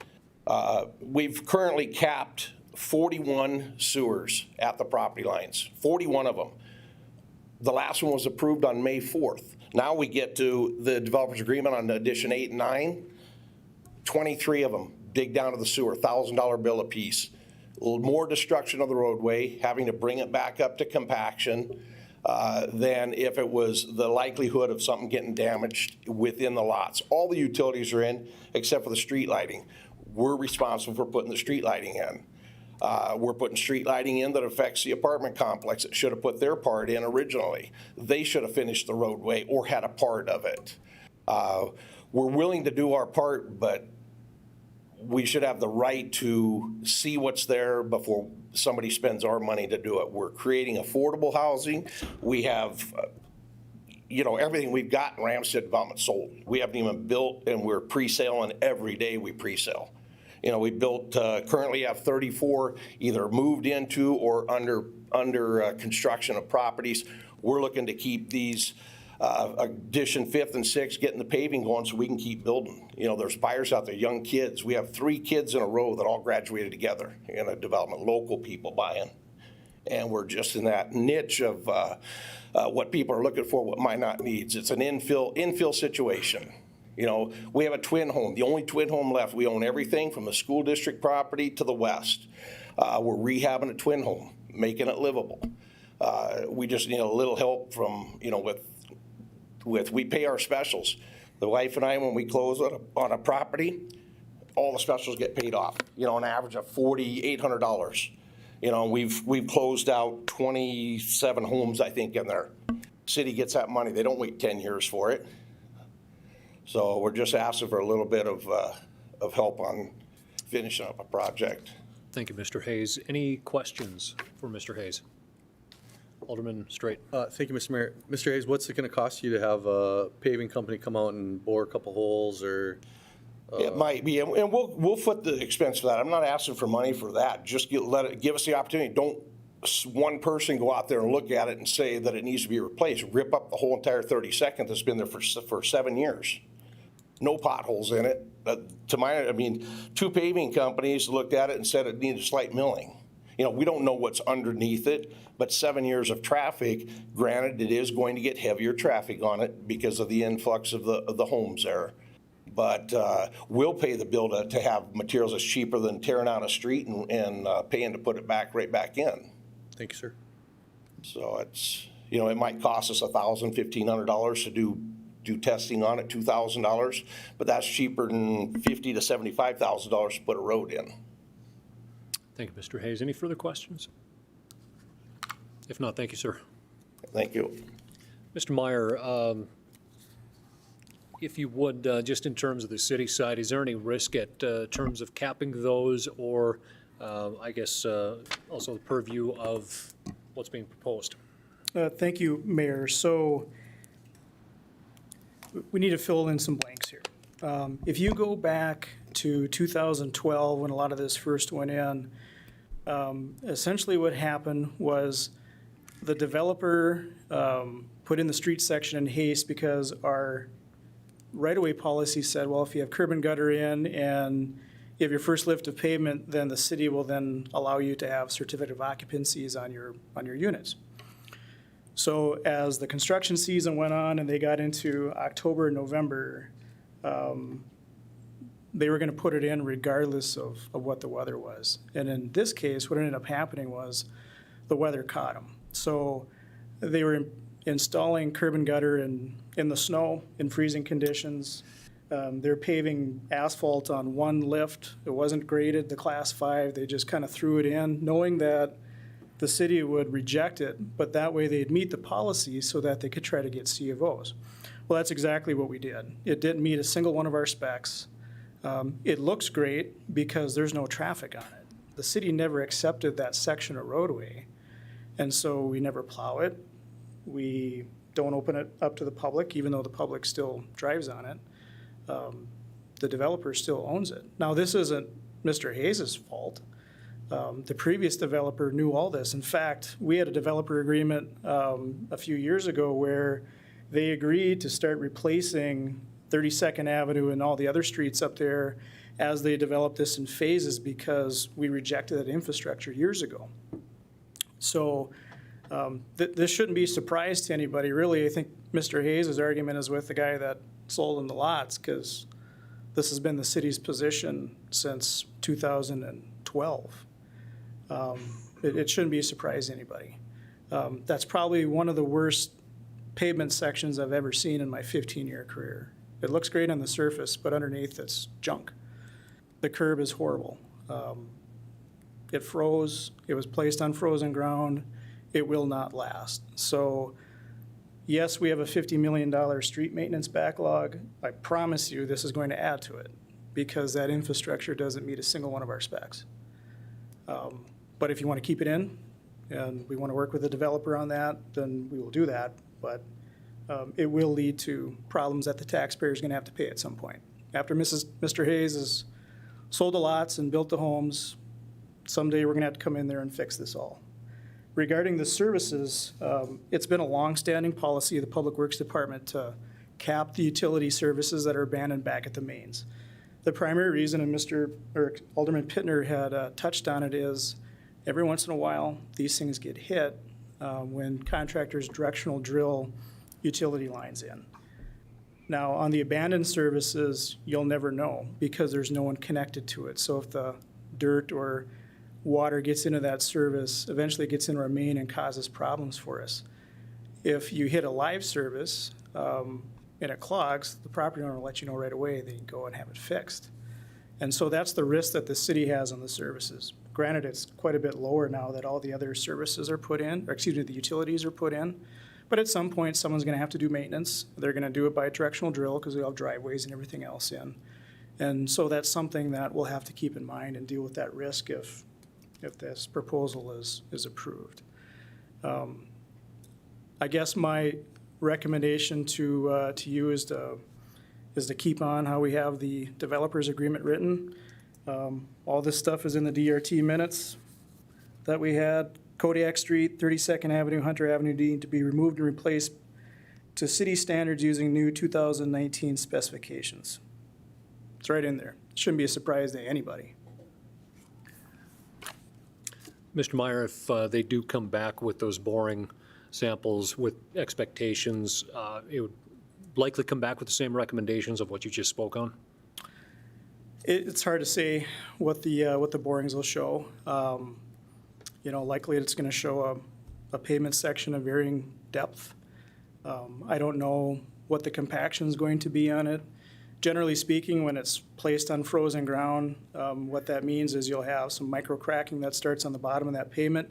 We've currently capped 41 sewers at the property lines, 41 of them. The last one was approved on May 4th. Now we get to the developer's agreement on addition 8 and 9, 23 of them dig down to the sewer, $1,000 bill apiece. A little more destruction of the roadway, having to bring it back up to compaction than if it was the likelihood of something getting damaged within the lots. All the utilities are in except for the street lighting. We're responsible for putting the street lighting in. We're putting street lighting in that affects the apartment complex that should have put their part in originally. They should have finished the roadway or had a part of it. We're willing to do our part, but we should have the right to see what's there before somebody spends our money to do it. We're creating affordable housing. We have, everything we've got in Ramstead Development sold. We haven't even built, and we're pre-selling every day we pre-sell. We built, currently have 34 either moved into or under construction of properties. We're looking to keep these addition 5th and 6th, getting the paving going so we can keep building. There's buyers out there, young kids. We have 3 kids in a row that all graduated together in a development, local people buying. And we're just in that niche of what people are looking for, what Minot needs. It's an infill situation. We have a twin home, the only twin home left. We own everything from the school district property to the west. We're rehabbing a twin home, making it livable. We just need a little help from, we pay our specials. The wife and I, when we close on a property, all the specials get paid off, an average of $4,800. We've closed out 27 homes, I think, in there. City gets that money. They don't wait 10 years for it. So we're just asking for a little bit of help on finishing up a project. Thank you, Mr. Hayes. Any questions for Mr. Hayes? Alderman Straight. Thank you, Mr. Mayor. Mr. Hayes, what's it going to cost you to have a paving company come out and bore a couple holes or? It might be, and we'll foot the expense for that. I'm not asking for money for that. Just give us the opportunity. Don't one person go out there and look at it and say that it needs to be replaced. Rip up the whole entire 32nd that's been there for 7 years. No potholes in it. To 2 paving companies looked at it and said it needed slight milling. We don't know what's underneath it, but 7 years of traffic, granted, it is going to get heavier traffic on it because of the influx of the homes there. But we'll pay the bill to have materials that's cheaper than tearing out a street and paying to put it right back in. Thank you, sir. So it's, it might cost us $1,000, $1,500 to do testing on it, $2,000, but that's cheaper than $50,000 to $75,000 to put a road in. Thank you, Mr. Hayes. Any further questions? If not, thank you, sir. Thank you. Mr. Meyer, if you would, just in terms of the city side, is there any risk at terms of capping those or also the purview of what's being proposed? Thank you, Mayor. So we need to fill in some blanks here. If you go back to 2012, when a lot of this first went in, essentially what happened was the developer put in the street section in haste because our right-of-way policy said, well, if you have curb and gutter in and you have your first lift of pavement, then the city will then allow you to have certificate of occupancies on your units. So as the construction season went on and they got into October, November, they were going to put it in regardless of what the weather was. And in this case, what ended up happening was the weather caught them. So they were installing curb and gutter in the snow, in freezing conditions. They're paving asphalt on one lift. It wasn't graded, the Class 5. They just kind of threw it in, knowing that the city would reject it, but that way they'd meet the policy so that they could try to get C of Os. Well, that's exactly what we did. It didn't meet a single one of our specs. It looks great because there's no traffic on it. The city never accepted that section of roadway, and so we never plow it. We don't open it up to the public, even though the public still drives on it. The developer still owns it. Now, this isn't Mr. Hayes' fault. The previous developer knew all this. In fact, we had a developer agreement a few years ago where they agreed to start replacing 32nd Avenue and all the other streets up there as they developed this in phases because we rejected that infrastructure years ago. So this shouldn't be a surprise to anybody. Really, I think Mr. Hayes' argument is with the guy that sold him the lots because this has been the city's position since 2012. It shouldn't be a surprise to anybody. That's probably one of the worst pavement sections I've ever seen in my 15-year career. It looks great on the surface, but underneath it's junk. The curb is horrible. It froze. It was placed on frozen ground. It will not last. So yes, we have a $50 million street maintenance backlog. I promise you this is going to add to it because that infrastructure doesn't meet a single one of our specs. But if you want to keep it in and we want to work with the developer on that, then we will do that. But it will lead to problems that the taxpayer is going to have to pay at some point. After Mr. Hayes has sold the lots and built the homes, someday we're going to have to come in there and fix this all. Regarding the services, it's been a long-standing policy of the Public Works Department to cap the utility services that are abandoned back at the mains. The primary reason, and Alderman Pittner had touched on it, is every once in a while these things get hit when contractors directional drill utility lines in. Now, on the abandoned services, you'll never know because there's no one connected to it. So if the dirt or water gets into that service, eventually it gets into our main and causes problems for us. If you hit a live service and it clogs, the property owner will let you know right away. They can go and have it fixed. And so that's the risk that the city has on the services. Granted, it's quite a bit lower now that all the other services are put in, or excuse me, the utilities are put in. But at some point, someone's going to have to do maintenance. They're going to do it by directional drill because we have driveways and everything else in. And so that's something that we'll have to keep in mind and deal with that risk if this proposal is approved. I guess my recommendation to you is to keep on how we have the developers agreement written. All this stuff is in the DRT minutes that we had. Kodiak Street, 32nd Avenue, Hunter Avenue D to be removed and replaced to city standards using new 2019 specifications. It's right in there. Shouldn't be a surprise to anybody. Mr. Meyer, if they do come back with those boring samples with expectations, it would likely come back with the same recommendations of what you just spoke on? It's hard to say what the borings will show. Likely it's going to show a pavement section of varying depth. I don't know what the compaction is going to be on it. Generally speaking, when it's placed on frozen ground, what that means is you'll have some micro cracking that starts on the bottom of that pavement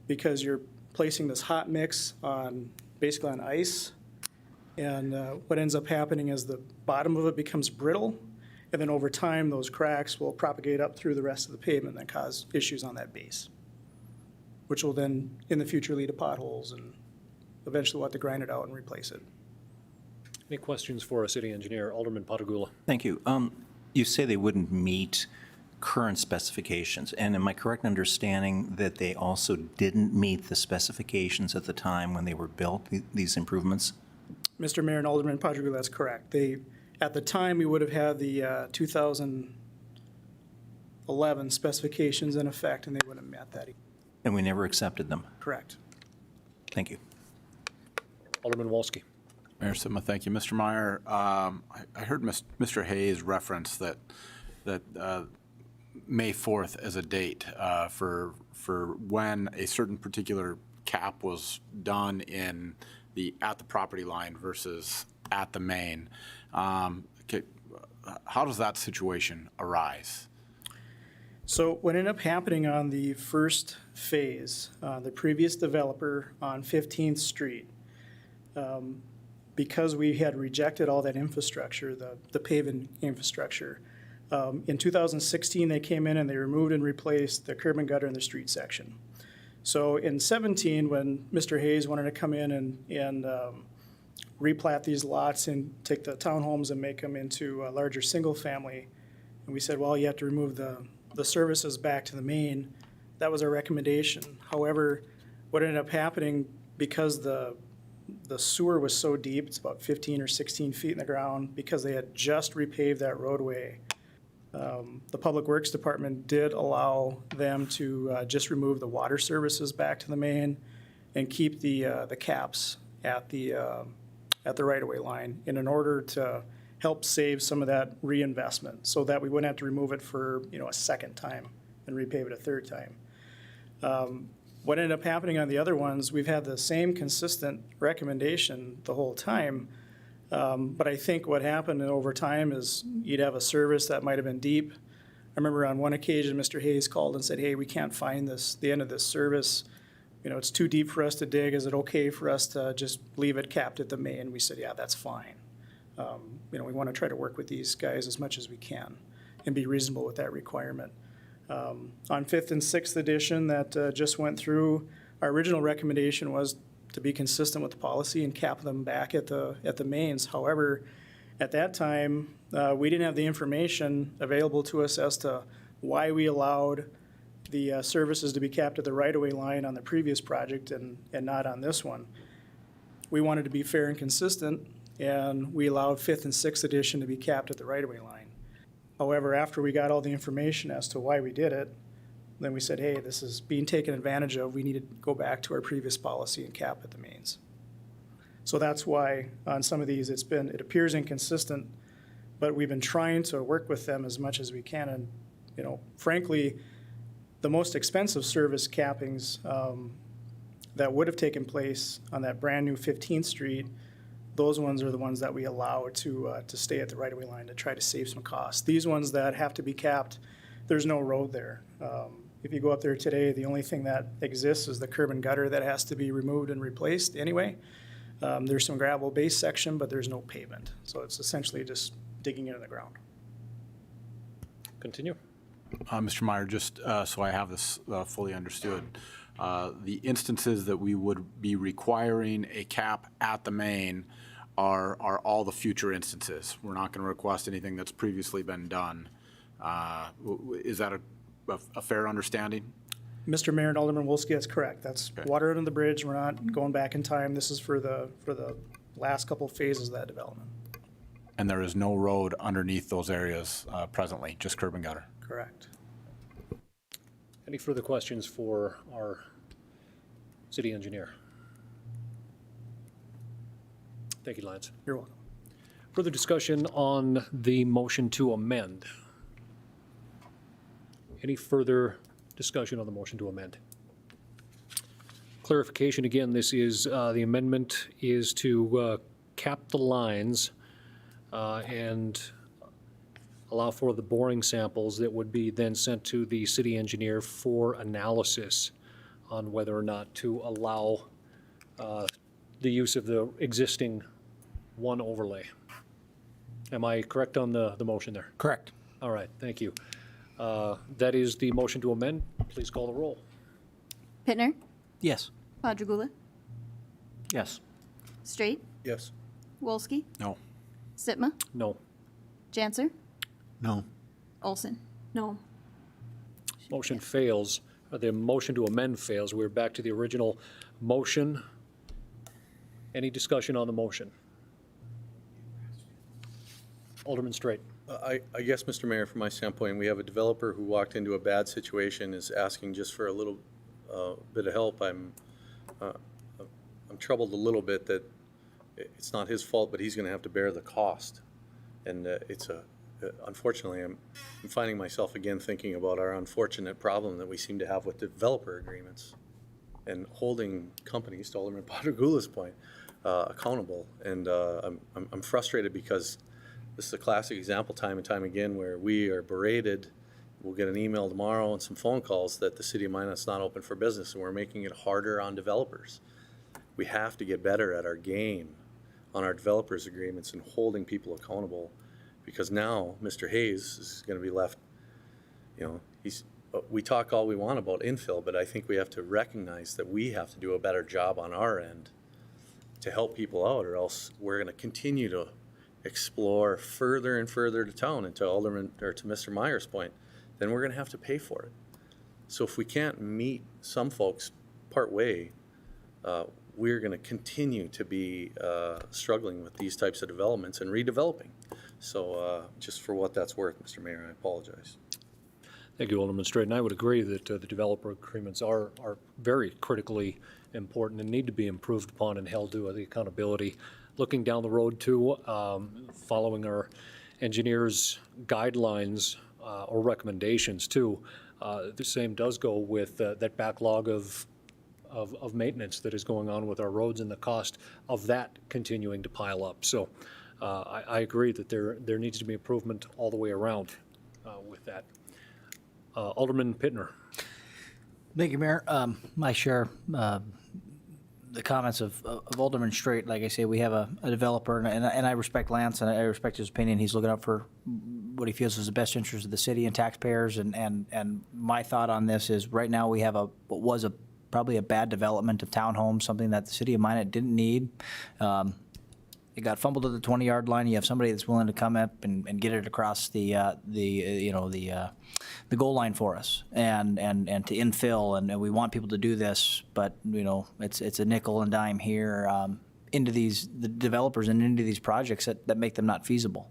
because you're placing this hot mix basically on ice. And what ends up happening is the bottom of it becomes brittle, and then over time those cracks will propagate up through the rest of the pavement and cause issues on that base, which will then in the future lead to potholes, and eventually we'll have to grind it out and replace it. Any questions for our city engineer, Alderman Patagula? Thank you. You say they wouldn't meet current specifications, and am I correct in understanding that they also didn't meet the specifications at the time when they were built, these improvements? Mr. Mayor and Alderman Patagula, that's correct. At the time, we would have had the 2011 specifications in effect, and they wouldn't have met that. And we never accepted them? Correct. Thank you. Alderman Wolski. Mayor Sima, thank you. Mr. Meyer, I heard Mr. Hayes reference that May 4th as a date for when a certain particular cap was done in at the property line versus at the main. How does that situation arise? So what ended up happening on the first phase, the previous developer on 15th Street, because we had rejected all that infrastructure, the paving infrastructure, in 2016, they came in and they removed and replaced the curb and gutter in the street section. So in 17, when Mr. Hayes wanted to come in and replat these lots and take the townhomes and make them into a larger single-family, and we said, well, you have to remove the services back to the main. That was our recommendation. However, what ended up happening, because the sewer was so deep, it's about 15 or 16 feet in the ground, because they had just repaved that roadway, the Public Works Department did allow them to just remove the water services back to the main and keep the caps at the right-of-way line in order to help save some of that reinvestment, so that we wouldn't have to remove it for, a second time and repave it a third time. What ended up happening on the other ones, we've had the same consistent recommendation the whole time, but I think what happened over time is you'd have a service that might have been deep. I remember on one occasion, Mr. Hayes called and said, hey, we can't find the end of this service. It's too deep for us to dig. Is it okay for us to just leave it capped at the main? We said, yeah, that's fine. We want to try to work with these guys as much as we can and be reasonable with that requirement. On 5th and 6th edition that just went through, our original recommendation was to be consistent with the policy and cap them back at the mains. However, at that time, we didn't have the information available to us as to why we allowed the services to be capped at the right-of-way line on the previous project and not on this one. We wanted to be fair and consistent, and we allowed 5th and 6th edition to be capped at the right-of-way line. However, after we got all the information as to why we did it, then we said, hey, this is being taken advantage of. We need to go back to our previous policy and cap at the mains. So that's why on some of these it appears inconsistent, but we've been trying to work with them as much as we can. And, frankly, the most expensive service cappings that would have taken place on that brand-new 15th Street, those ones are the ones that we allow to stay at the right-of-way line to try to save some costs. These ones that have to be capped, there's no road there. If you go up there today, the only thing that exists is the curb and gutter that has to be removed and replaced anyway. There's some gravel base section, but there's no pavement. So it's essentially just digging into the ground. Continue. Mr. Meyer, just so I have this fully understood, the instances that we would be requiring a cap at the main are all the future instances. We're not going to request anything that's previously been done. Is that a fair understanding? Mr. Mayor and Alderman Wolski, that's correct. That's Okay. water under the bridge. We're not going back in time. This is for the last couple phases of that development. And there is no road underneath those areas presently, just curb and gutter? Correct. Any further questions for our city engineer? Thank you, Lance. You're welcome. Further discussion on the motion to amend? Any further discussion on the motion to amend? Clarification again, this is, the amendment is to cap the lines and allow for the boring samples that would be then sent to the city engineer for analysis on whether or not to allow the use of the existing one overlay. Am I correct on the motion there? Correct. All right, thank you. That is the motion to amend. Please call the roll. Pittner, Yes. Padragula, Yes. Straight, Yes. Wolski, No. Sitma, No. Janser, No. Olson. No. Motion fails. The motion to amend fails. We're back to the original motion. Any discussion on the motion? Alderman Straight. I guess, Mr. Mayor, from my standpoint, we have a developer who walked into a bad situation, is asking just for a little bit of help. I'm troubled a little bit that it's not his fault, but he's going to have to bear the cost. And unfortunately, I'm finding myself again thinking about our unfortunate problem that we seem to have with developer agreements and holding companies, to Alderman Padragula's point, accountable. And I'm frustrated because this is a classic example time and time again where we are berated. We'll get an email tomorrow and some phone calls that the city of Minot's not open for business, and we're making it harder on developers. We have to get better at our game on our developers agreements and holding people accountable, because now Mr. Hayes is going to be left, we talk all we want about infill, but I think we have to recognize that we have to do a better job on our end to help people out, or else we're going to continue to explore further and further to town. And to Alderman, or to Mr. Meyer's point, then we're going to have to pay for it. So if we can't meet some folks part way, we're going to continue to be struggling with these types of developments and redeveloping. So just for what that's worth, Mr. Mayor, I apologize. Thank you, Alderman Straight. And I would agree that the developer agreements are very critically important and need to be improved upon and held to the accountability. Looking down the road too, following our engineers' guidelines or recommendations too, the same does go with that backlog of maintenance that is going on with our roads and the cost of that continuing to pile up. So I agree that there needs to be improvement all the way around with that. Alderman Pittner. Thank you, Mayor. I share the comments of Alderman Straight. Like I say, we have a developer, and I respect Lance, and I respect his opinion. He's looking out for what he feels is the best interest of the city and taxpayers. And my thought on this is, right now we have what was probably a bad development of townhomes, something that the city of Minot didn't need. It got fumbled at the 20-yard line. You have somebody that's willing to come up and get it across the goal line for us, and to infill, and we want people to do this, but it's a nickel and dime here into the developers and into these projects that make them not feasible.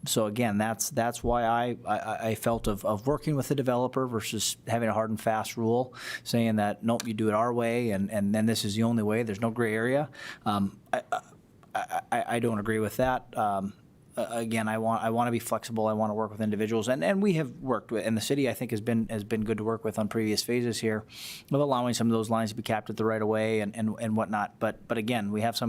So again, that's why I felt of working with the developer versus having a hard and fast rule, saying that nope, you do it our way, and then this is the only way. There's no gray area. I don't agree with that. Again, I want to be flexible. I want to work with individuals, and we have worked with, and the city I think has been good to work with on previous phases here, of allowing some of those lines to be capped at the right of way and whatnot. But again, we have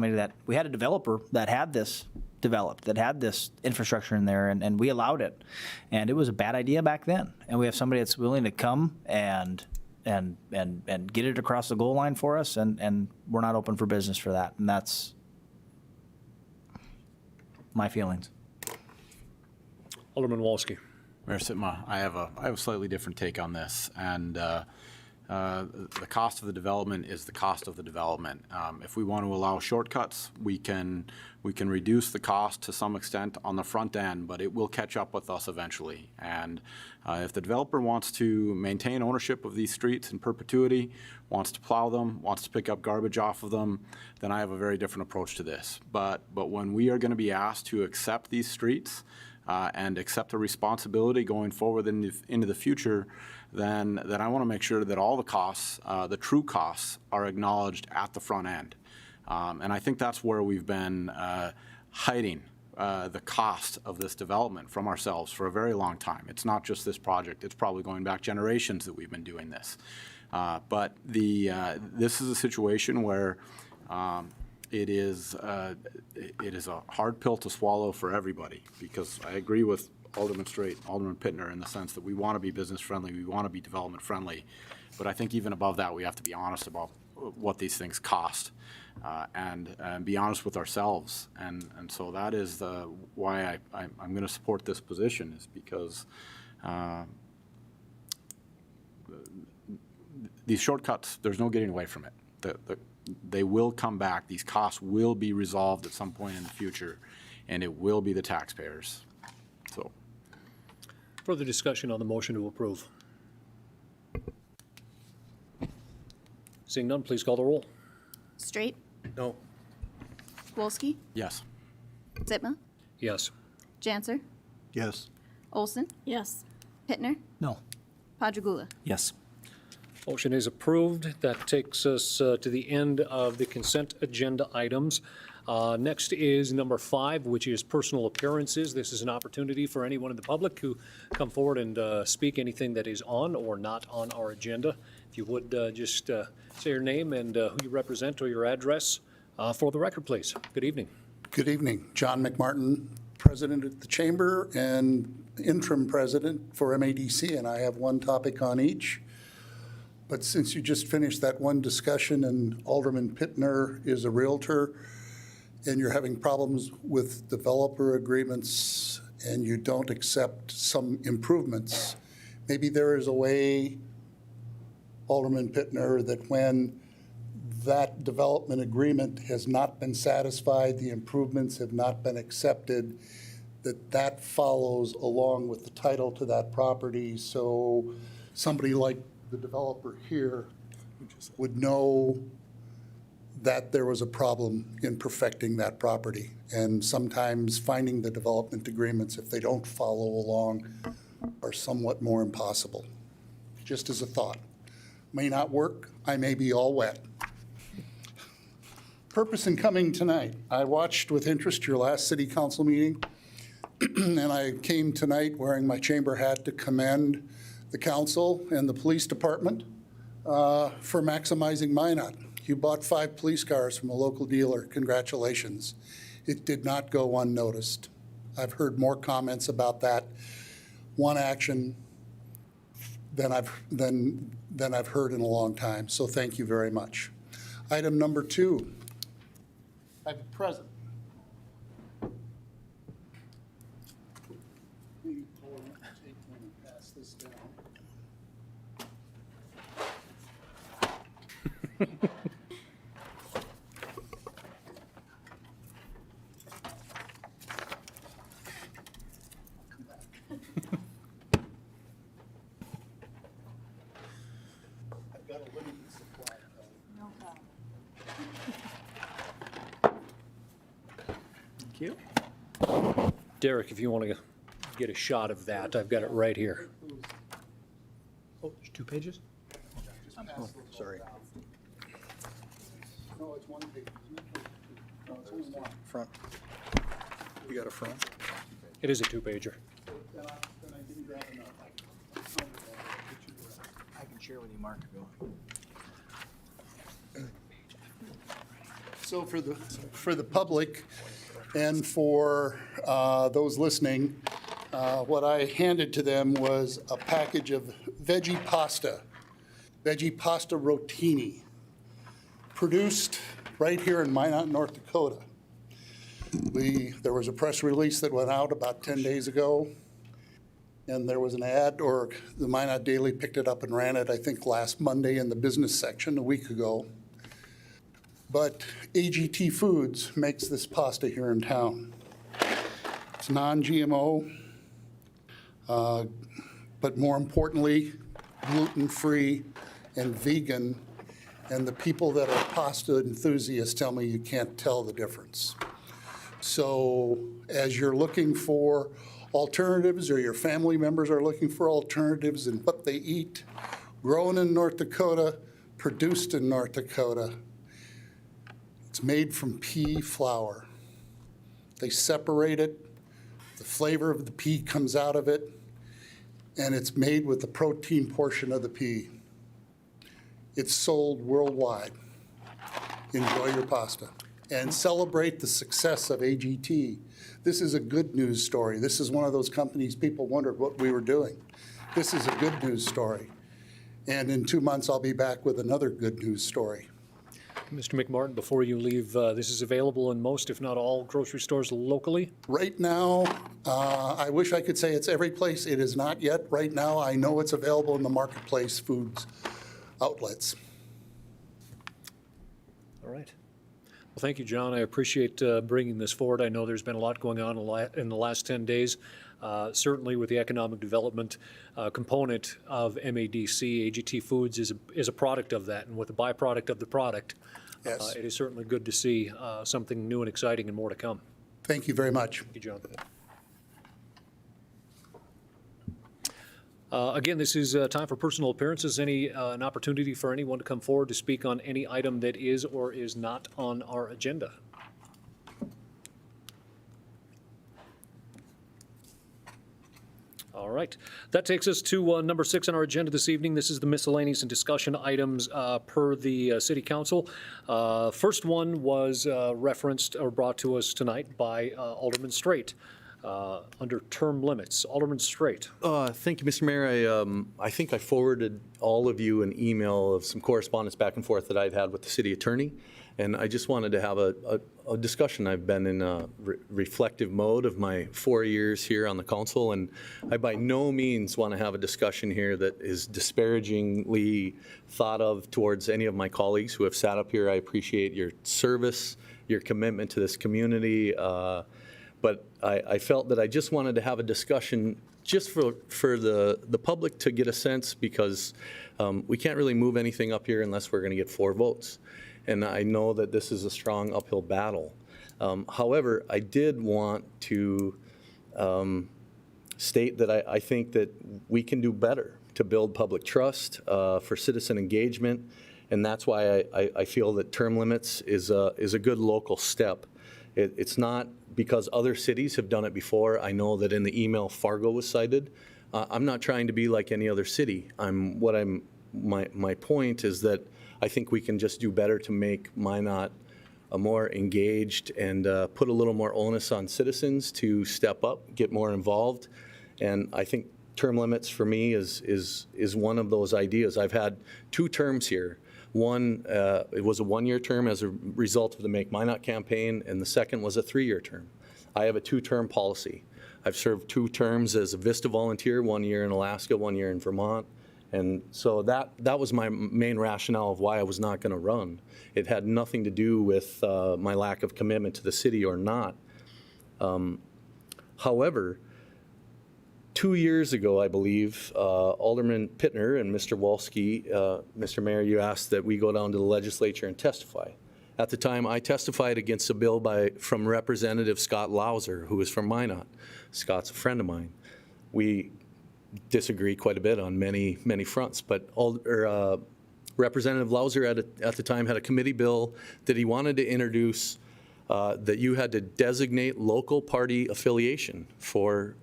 we had a developer that had this developed, that had this infrastructure in there, and we allowed it, and it was a bad idea back then. And we have somebody that's willing to come and get it across the goal line for us, and we're not open for business for that, and that's my feelings. Alderman Wolski. Mayor Sitma, I have a slightly different take on this, and the cost of the development is the cost of the development. If we want to allow shortcuts, we can reduce the cost to some extent on the front end, but it will catch up with us eventually. And if the developer wants to maintain ownership of these streets in perpetuity, wants to plow them, wants to pick up garbage off of them, then I have a very different approach to this. But when we are going to be asked to accept these streets and accept the responsibility going forward into the future, then I want to make sure that all the costs, the true costs, are acknowledged at the front end. And I think that's where we've been hiding the cost of this development from ourselves for a very long time. It's not just this project. It's probably going back generations that we've been doing this. But this is a situation where it is a hard pill to swallow for everybody, because I agree with Alderman Straight, Alderman Pittner, in the sense that we want to be business friendly, we want to be development friendly, but I think even above that, we have to be honest about what these things cost, and be honest with ourselves, and so that is why I'm going to support this position, is because these shortcuts, there's no getting away from it. They will come back. These costs will be resolved at some point in the future, and it will be the taxpayers. So, Further discussion on the motion to approve. Seeing none, please call the roll. Straight, No. Wolski, yes. Sitma, Yes. Janser, Yes. Olson, Yes. Pittner, No. Padragula. Yes. Motion is approved. That takes us to the end of the consent agenda items. Next is number 5, which is personal appearances. This is an opportunity for anyone in the public who come forward and speak anything that is on or not on our agenda. If you would just say your name and who you represent or your address For the record, please. Good evening. Good evening. John McMartin, President at the Chamber and Interim President for MADC, and I have one topic on each. But since you just finished that one discussion and Alderman Pittner is a Realtor and you're having problems with developer agreements and you don't accept some improvements, maybe there is a way, Alderman Pittner, that when that development agreement has not been satisfied, the improvements have not been accepted, that follows along with the title to that property. So somebody like the developer here would know that there was a problem in perfecting that property. And sometimes finding the development agreements, if they don't follow along, are somewhat more impossible. Just as a thought. May not work, I may be all wet. Purpose in coming tonight. I watched with interest your last city council meeting, and I came tonight wearing my chamber hat to commend the council and the police department for maximizing Minot. You bought 5 police cars from a local dealer. Congratulations. It did not go unnoticed. I've heard more comments about that one action than I've heard in a long time. So thank you very much. Item number 2. I have a present. Pass this down. I've got a limited supply. No problem. Thank you. Derek, if you want to get a shot of that, I've got it right here. Oh, there's 2 pages? Oh, sorry. No, it's one page. No, it's only one. Front. You got a front? It is a 2-pager. Then I didn't grab enough. I can share with you, Mark, if you want. So for the public and for those listening, what I handed to them was a package of veggie pasta rotini, produced right here in Minot, North Dakota. There was a press release that went out about 10 days ago, and there was an ad, or the Minot Daily picked it up and ran it, I think, last Monday in the business section a week ago. But AGT Foods makes this pasta here in town. It's non-GMO, but more importantly, gluten-free and vegan. And the people that are pasta enthusiasts tell me you can't tell the difference. So as you're looking for alternatives, or your family members are looking for alternatives in what they eat, grown in North Dakota, produced in North Dakota, it's made from pea flour. They separate it, the flavor of the pea comes out of it, and it's made with the protein portion of the pea. It's sold worldwide. Enjoy your pasta and celebrate the success of AGT. This is a good news story. This is one of those companies people wondered what we were doing. This is a good news story. And in 2 months, I'll be back with another good news story. Mr. McMartin, before you leave, this is available in most, if not all, grocery stores locally? Right now, I wish I could say it's every place. It is not yet. Right now, I know it's available in the marketplace foods outlets. All right. Well, thank you, John. I appreciate bringing this forward. I know there's been a lot going on in the last 10 days. Certainly with the economic development component of MADC, AGT Foods is a product of that. And with the byproduct of the product, Yes. it is certainly good to see something new and exciting and more to come. Thank you very much. Thank you, John. Again, this is time for personal appearances. An opportunity for anyone to come forward to speak on any item that is or is not on our agenda. All right. That takes us to number 6 on our agenda this evening. This is the miscellaneous and discussion items per the City Council. First one was referenced or brought to us tonight by Alderman Straight under term limits. Alderman Straight. Thank you, Mr. Mayor. I think I forwarded all of you an email of some correspondence back and forth that I've had with the city attorney, and I just wanted to have a discussion. I've been in a reflective mode of my 4 years here on the council, and I by no means want to have a discussion here that is disparagingly thought of towards any of my colleagues who have sat up here. I appreciate your service, your commitment to this community, but I felt that I just wanted to have a discussion just for the public to get a sense, because we can't really move anything up here unless we're going to get 4 votes. And I know that this is a strong uphill battle. However, I did want to state that I think that we can do better to build public trust for citizen engagement, and that's why I feel that term limits is a good local step. It's not because other cities have done it before. I know that in the email Fargo was cited. I'm not trying to be like any other city. My point is that I think we can just do better to make Minot a more engaged and put a little more onus on citizens to step up, get more involved. And I think term limits for me is one of those ideas. I've had 2 terms here. One, it was a 1-year term as a result of the Make Minot campaign, and the second was a 3-year term. I have a 2-term policy. I've served 2 terms as a Vista volunteer, 1 year in Alaska, 1 year in Vermont. And so that was my main rationale of why I was not going to run. It had nothing to do with my lack of commitment to the city or not. However, 2 years ago, I believe, Alderman Pittner and Mr. Wolski, Mr. Mayor, you asked that we go down to the legislature and testify. At the time, I testified against a bill from Representative Scott Lauser, who is from Minot. Scott's a friend of mine. We disagree quite a bit on many fronts, but Representative Lauser at the time had a committee bill that he wanted to introduce that you had to designate local party affiliation for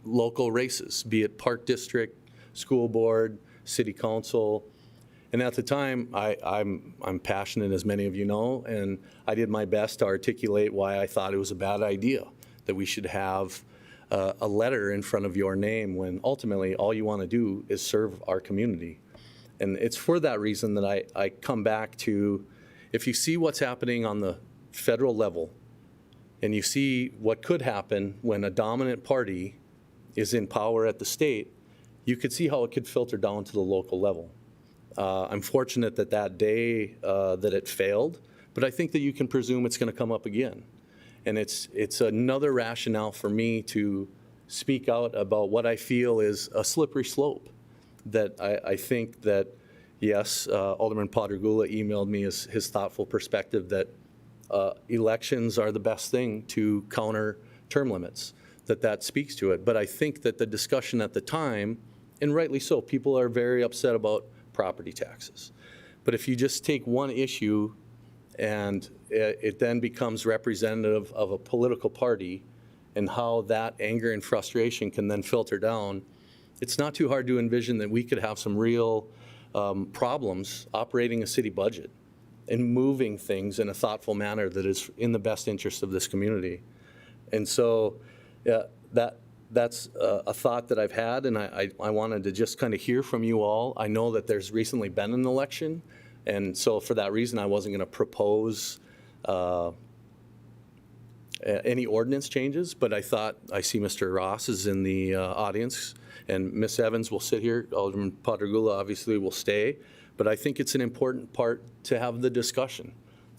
local races, be it park district, school board, city council. And at the time, I'm passionate, as many of you know, and I did my best to articulate why I thought it was a bad idea that we should have a letter in front of your name when ultimately all you want to do is serve our community. And it's for that reason that I come back to, if you see what's happening on the federal level and you see what could happen when a dominant party is in power at the state, you could see how it could filter down to the local level. I'm fortunate that day that it failed, but I think that you can presume it's going to come up again. And it's another rationale for me to speak out about what I feel is a slippery slope. That I think that, yes, Alderman Potter-Gula emailed me his thoughtful perspective that elections are the best thing to counter term limits, that speaks to it. But I think that the discussion at the time, and rightly so, people are very upset about property taxes. But if you just take one issue and it then becomes representative of a political party and how that anger and frustration can then filter down, it's not too hard to envision that we could have some real problems operating a city budget and moving things in a thoughtful manner that is in the best interest of this community. And so that's a thought that I've had, and I wanted to just kind of hear from you all. I know that there's recently been an election, and so for that reason, I wasn't going to propose any ordinance changes, but I thought, I see Mr. Ross is in the audience, and Ms. Evans will sit here. Alderman Potter-Gula obviously will stay, but I think it's an important part to have the discussion.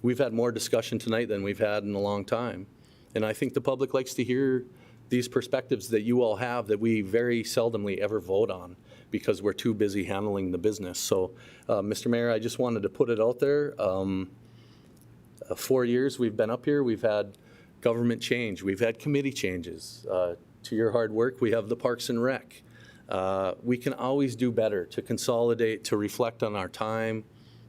We've had more discussion tonight than we've had in a long time, and I think the public likes to hear these perspectives that you all have that we very seldomly ever vote on because we're too busy handling the business. So, Mr. Mayor, I just wanted to put it out there. 4 years we've been up here. We've had government change. We've had committee changes. To your hard work, we have the Parks and Rec. We can always do better to consolidate, to reflect on our time.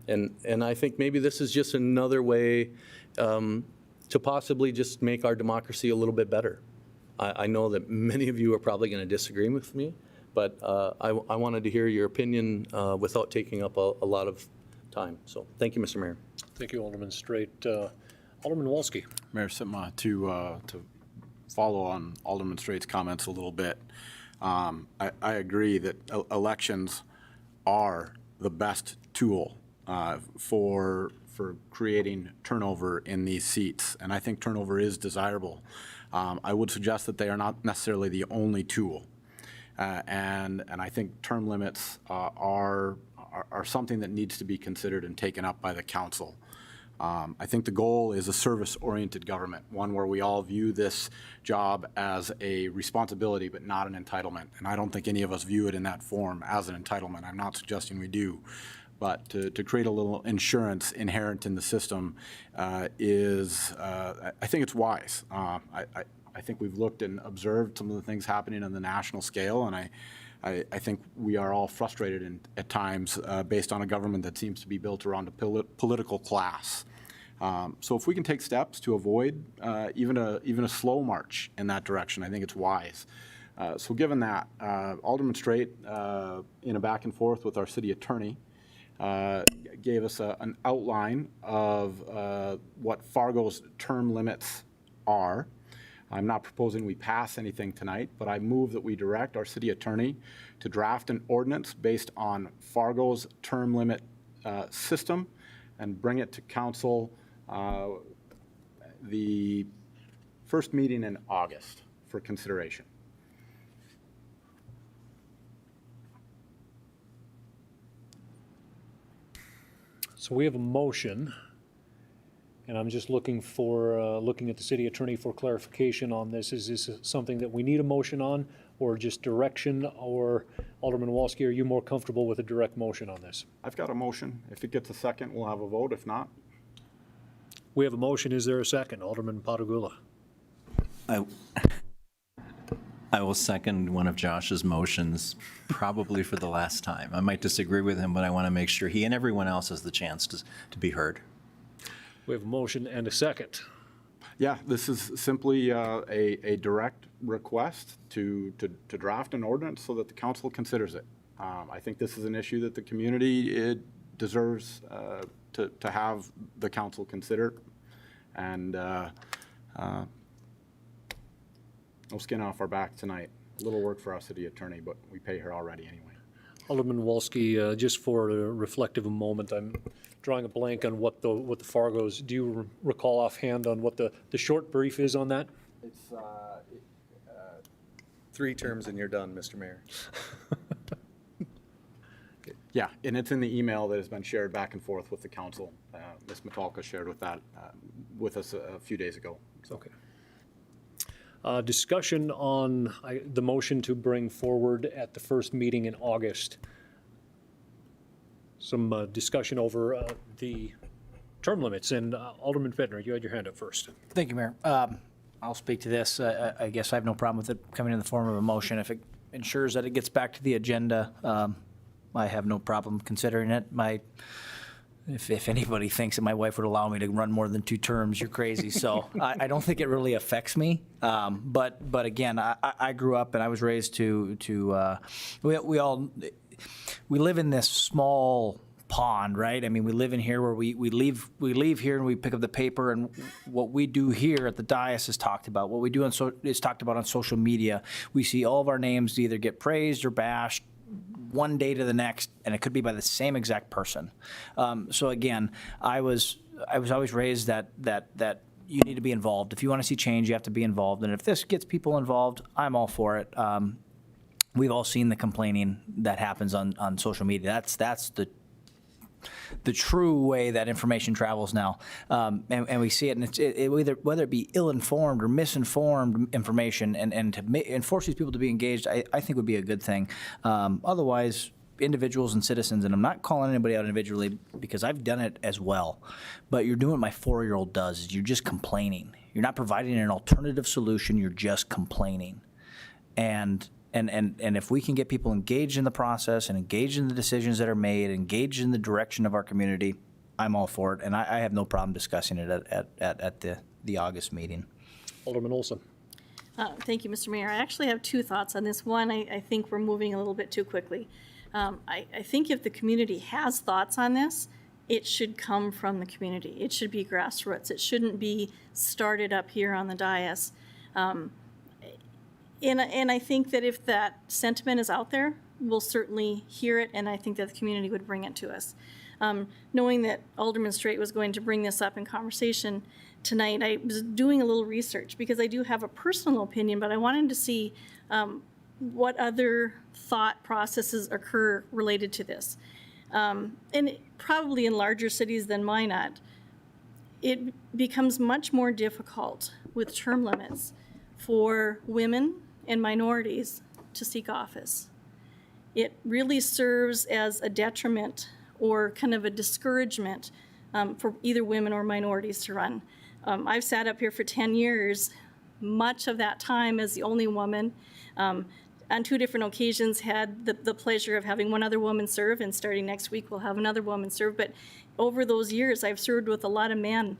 And I think maybe this is just another way to possibly just make our democracy a little bit better. I know that many of you are probably going to disagree with me, but I wanted to hear your opinion without taking up a lot of time. So thank you, Mr. Mayor. Thank you, Alderman Straight. Alderman Wolski. Mayor Sitma, to follow on Alderman Straight's comments a little bit, I agree that elections are the best tool for creating turnover in these seats, and I think turnover is desirable. I would suggest that they are not necessarily the only tool, and I think term limits are something that needs to be considered and taken up by the council. I think the goal is a service-oriented government, one where we all view this job as a responsibility but not an entitlement. And I don't think any of us view it in that form as an entitlement. I'm not suggesting we do. But to create a little insurance inherent in the system I think it's wise. I think we've looked and observed some of the things happening on the national scale, and I think we are all frustrated at times based on a government that seems to be built around a political class. So if we can take steps to avoid even a slow march in that direction, I think it's wise. So given that, Alderman Straight, in a back and forth with our city attorney, gave us an outline of what Fargo's term limits are. I'm not proposing we pass anything tonight, but I move that we direct our city attorney to draft an ordinance based on Fargo's term limit system and bring it to council the first meeting in August for consideration. So we have a motion, and I'm just looking at the city attorney for clarification on this. Is this something that we need a motion on, or just direction? Or Alderman Wolski, are you more comfortable with a direct motion on this? I've got a motion. If it gets a second, we'll have a vote. If not, We have a motion. Is there a second? Alderman Patagula. I will second one of Josh's motions, probably for the last time. I might disagree with him, but I want to make sure he and everyone else has the chance to be heard. We have a motion and a second. yeah, this is simply a direct request to draft an ordinance so that the council considers it. I think this is an issue that the community deserves to have the council consider. And no skin off our back tonight. A little work for our city attorney, but we pay her already anyway. Alderman Wolski, just for a reflective moment, I'm drawing a blank on what the Fargo's. Do you recall offhand on what the short brief is on that? It's 3 terms and you're done, Mr. Mayor. yeah, and it's in the email that has been shared back and forth with the council. Ms. Metalka shared with us a few days ago. So. Okay. Discussion on the motion to bring forward at the first meeting in August. Some discussion over the term limits. And Alderman Fedner, you had your hand up first. Thank you, Mayor. I'll speak to this. I guess I have no problem with it coming in the form of a motion. If it ensures that it gets back to the agenda, I have no problem considering it. If anybody thinks that my wife would allow me to run more than 2 terms, you're crazy. So I don't think it really affects me. But again, I grew up and I was raised we live in this small pond, right? I mean, we live in here where we leave here and we pick up the paper, and what we do here at the dais is talked about. What we do is talked about on social media. We see all of our names either get praised or bashed one day to the next, and it could be by the same exact person. So again, I was always raised that you need to be involved. If you want to see change, you have to be involved. And if this gets people involved, I'm all for it. We've all seen the complaining that happens on social media. That's the true way that information travels now, and we see it, and whether it be ill-informed or misinformed information, and to force these people to be engaged, I think would be a good thing. Otherwise, individuals and citizens, and I'm not calling anybody out individually because I've done it as well, but you're doing what my 4-year-old does, is you're just complaining. You're not providing an alternative solution, you're just complaining. And if we can get people engaged in the process and engaged in the decisions that are made, engaged in the direction of our community, I'm all for it. And I have no problem discussing it at the August meeting. Alderman Olson. Thank you, Mr. Mayor. I actually have two thoughts on this. One, I think we're moving a little bit too quickly. I think if the community has thoughts on this, it should come from the community. It should be grassroots. It shouldn't be started up here on the dais. And I think that if that sentiment is out there, we'll certainly hear it, and I think that the community would bring it to us. Knowing that Alderman Straight was going to bring this up in conversation tonight, I was doing a little research because I do have a personal opinion, but I wanted to see what other thought processes occur related to this. And probably in larger cities than Minot, it becomes much more difficult with term limits for women and minorities to seek office. It really serves as a detriment or kind of a discouragement for either women or minorities to run. I've sat up here for 10 years, much of that time as the only woman. On two different occasions had the pleasure of having one other woman serve, and starting next week we'll have another woman serve. But over those years I've served with a lot of men,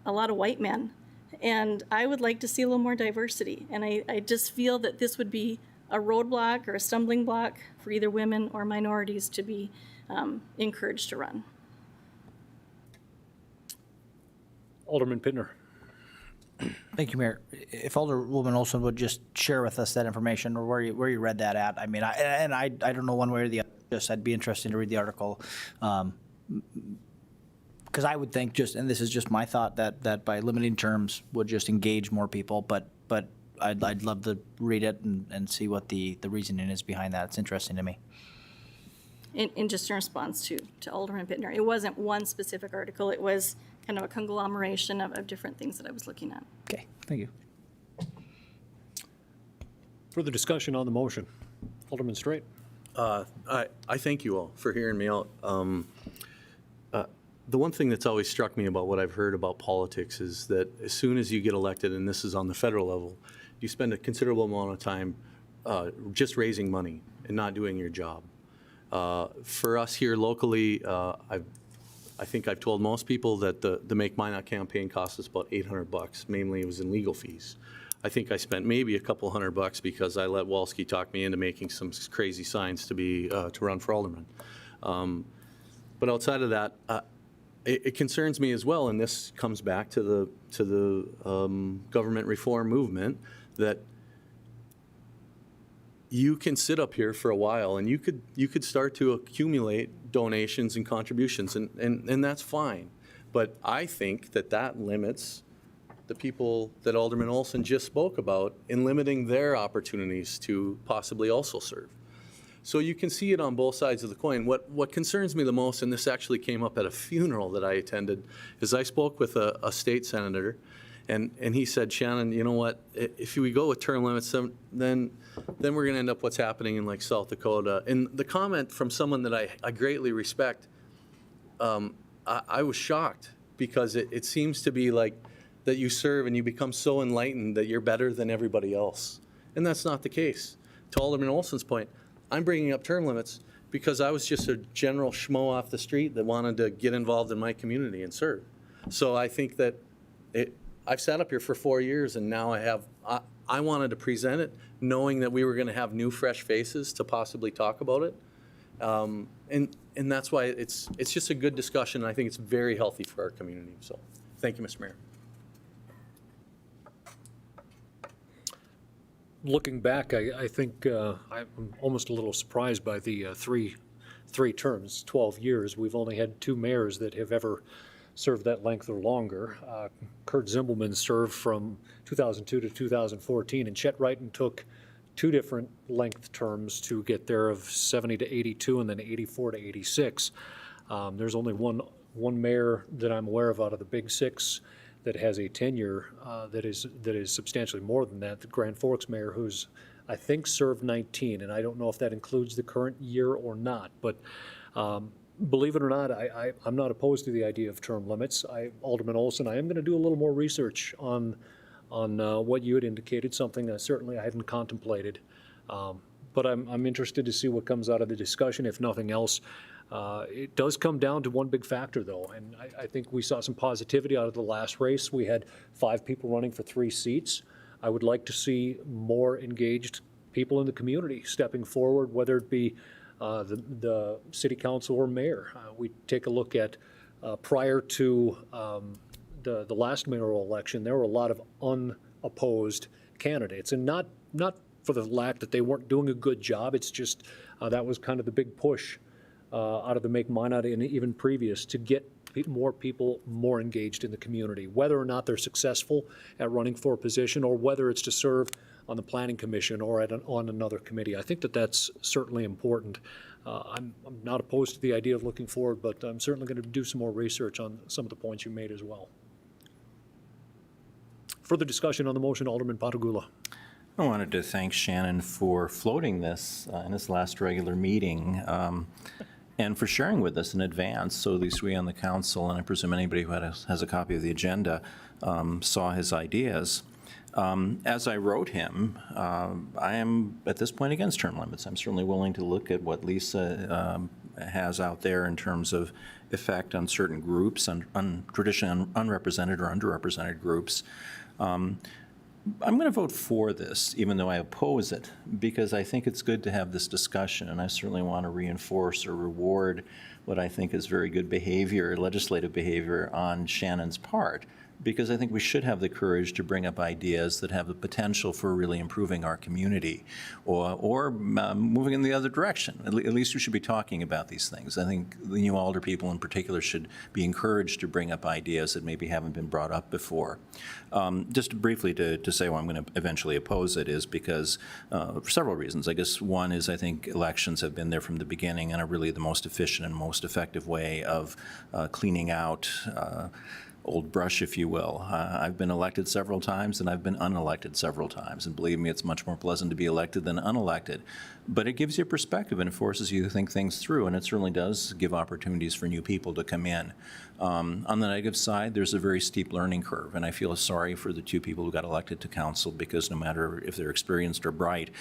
a lot of white men, and I would like to see a little more diversity. And I just feel that this would be a roadblock or a stumbling block for either women or minorities to be encouraged to run. Alderman Pittner. Thank you, Mayor. If Alderwoman Olson would just share with us that information or where you read that at. I mean, I don't know one way or the other. Just I'd be interested to read the article. Because I would think and this is just my thought, that by limiting terms would just engage more people, but I'd love to read it and see what the reasoning is behind that. It's interesting to me. In just in response to Alderman Pittner, it wasn't one specific article. It was kind of a conglomeration of different things that I was looking at. Okay, thank you. Further discussion on the motion. Alderman Straight. I thank you all for hearing me out. The one thing that's always struck me about what I've heard about politics is that as soon as you get elected, and this is on the federal level, you spend a considerable amount of time just raising money and not doing your job. For us here locally, I think I've told most people that the Make Minot campaign cost us about $800. Mainly it was in legal fees. I think I spent maybe a couple $100 because I let Walski talk me into making some crazy signs to run for alderman. But outside of that, it concerns me as well, and this comes back to the government reform movement, that you can sit up here for a while and you could start to accumulate donations and contributions, and that's fine. But I think that limits the people that Alderman Olson just spoke about in limiting their opportunities to possibly also serve. So you can see it on both sides of the coin. What concerns me the most, and this actually came up at a funeral that I attended, is I spoke with a state senator, and he said, Shannon, you know what, if we go with term limits, then we're going to end up what's happening in like South Dakota. And the comment from someone that I greatly respect, I was shocked, because it seems to be like that you serve and you become so enlightened that you're better than everybody else. And that's not the case. To Alderman Olson's point, I'm bringing up term limits because I was just a general schmo off the street that wanted to get involved in my community and serve. So I think that I've sat up here for 4 years, and now I wanted to present it knowing that we were going to have new, fresh faces to possibly talk about it. And that's why it's just a good discussion, and I think it's very healthy for our community. So thank you, Mr. Mayor. Looking back, I think I'm almost a little surprised by the three terms, 12 years. We've only had 2 mayors that have ever served that length or longer. Kurt Zimbelman served from 2002 to 2014, and Chet Wrighton took 2 different length terms to get there, of 70 to 82 and then 84 to 86. There's only one mayor that I'm aware of out of the big 6 that has a tenure that is substantially more than that, the Grand Forks mayor, who's, I think, served 19, and I don't know if that includes the current year or not, but believe it or not, I'm not opposed to the idea of term limits. Alderman Olson, I am going to do a little more research on what you had indicated, something that certainly I hadn't contemplated, but I'm interested to see what comes out of the discussion, if nothing else. It does come down to one big factor, though, and I think we saw some positivity out of the last race. We had 5 people running for 3 seats. I would like to see more engaged people in the community stepping forward, whether it be the city council or mayor. We take a look at prior to the last mayoral election, there were a lot of unopposed candidates, and not for the lack that they weren't doing a good job. It's just that was kind of the big push out of the Make Minot and even previous to get more people more engaged in the community, whether or not they're successful at running for a position or whether it's to serve on the planning commission or on another committee. I think that that's certainly important. I'm not opposed to the idea of looking forward, but I'm certainly going to do some more research on some of the points you made as well. Further discussion on the motion, Alderman Patagula. I wanted to thank Shannon for floating this in his last regular meeting and for sharing with us in advance, so at least we on the council, and I presume anybody who has a copy of the agenda, saw his ideas. As I wrote him, I am at this point against term limits. I'm certainly willing to look at what Lisa has out there in terms of effect on certain groups, on traditionally unrepresented or underrepresented groups. I'm going to vote for this, even though I oppose it, because I think it's good to have this discussion, and I certainly want to reinforce or reward what I think is very good behavior, legislative behavior on Shannon's part, because I think we should have the courage to bring up ideas that have the potential for really improving our community or moving in the other direction. At least we should be talking about these things. I think the new alder people in particular should be encouraged to bring up ideas that maybe haven't been brought up before. Just briefly to say why I'm going to eventually oppose it is because for several reasons. I guess one is I think elections have been there from the beginning and are really the most efficient and most effective way of cleaning out old brush, if you will. I've been elected several times and I've been unelected several times. And believe me, it's much more pleasant to be elected than unelected. But it gives you perspective and it forces you to think things through. And it certainly does give opportunities for new people to come in. On the negative side, there's a very steep learning curve. And I feel sorry for the two people who got elected to council because no matter if they're experienced or bright,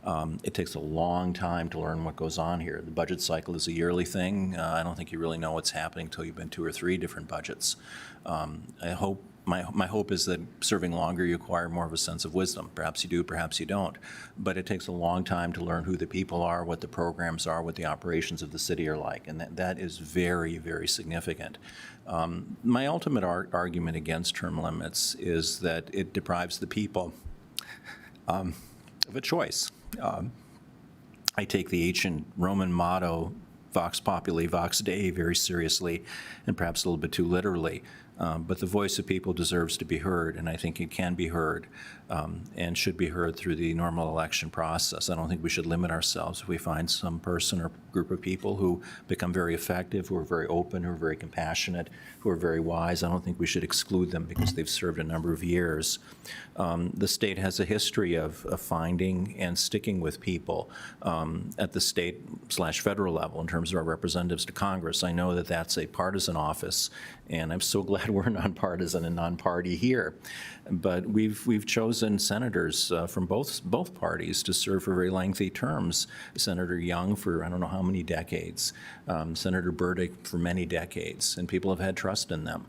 it takes a long time to learn what goes on here. The budget cycle is a yearly thing. I don't think you really know what's happening until you've been 2 or 3 different budgets. I hope my hope is that serving longer you acquire more of a sense of wisdom. Perhaps you do, perhaps you don't. But it takes a long time to learn who the people are, what the programs are, what the operations of the city are like, and that is very, very significant. My ultimate argument against term limits is that it deprives the people of a choice. I take the ancient Roman motto, Vox Populi, Vox Dei, very seriously, and perhaps a little bit too literally. But the voice of people deserves to be heard, and I think it can be heard and should be heard through the normal election process. I don't think we should limit ourselves. If we find some person or group of people who become very effective, who are very open, who are very compassionate, who are very wise, I don't think we should exclude them because they've served a number of years. The state has a history of finding and sticking with people at the state/federal level in terms of our representatives to Congress. I know that that's a partisan office, and I'm so glad we're nonpartisan and non-party here. But we've chosen senators from both parties to serve for very lengthy terms. Senator Young for I don't know how many decades, Senator Burdick for many decades, and people have had trust in them.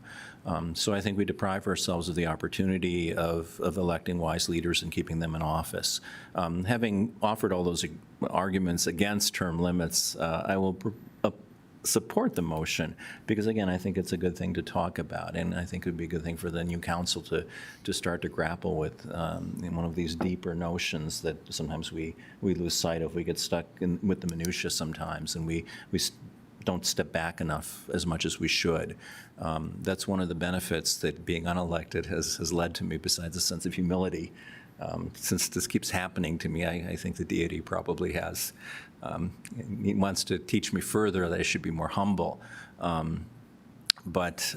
So I think we deprive ourselves of the opportunity of electing wise leaders and keeping them in office. Having offered all those arguments against term limits, I will support the motion because, again, I think it's a good thing to talk about, and I think it would be a good thing for the new council to start to grapple with one of these deeper notions that sometimes we lose sight of. We get stuck with the minutia sometimes, and we don't step back enough as much as we should. That's one of the benefits that being unelected has led to me, besides a sense of humility. Since this keeps happening to me, I think the deity probably has. He wants to teach me further that I should be more humble. But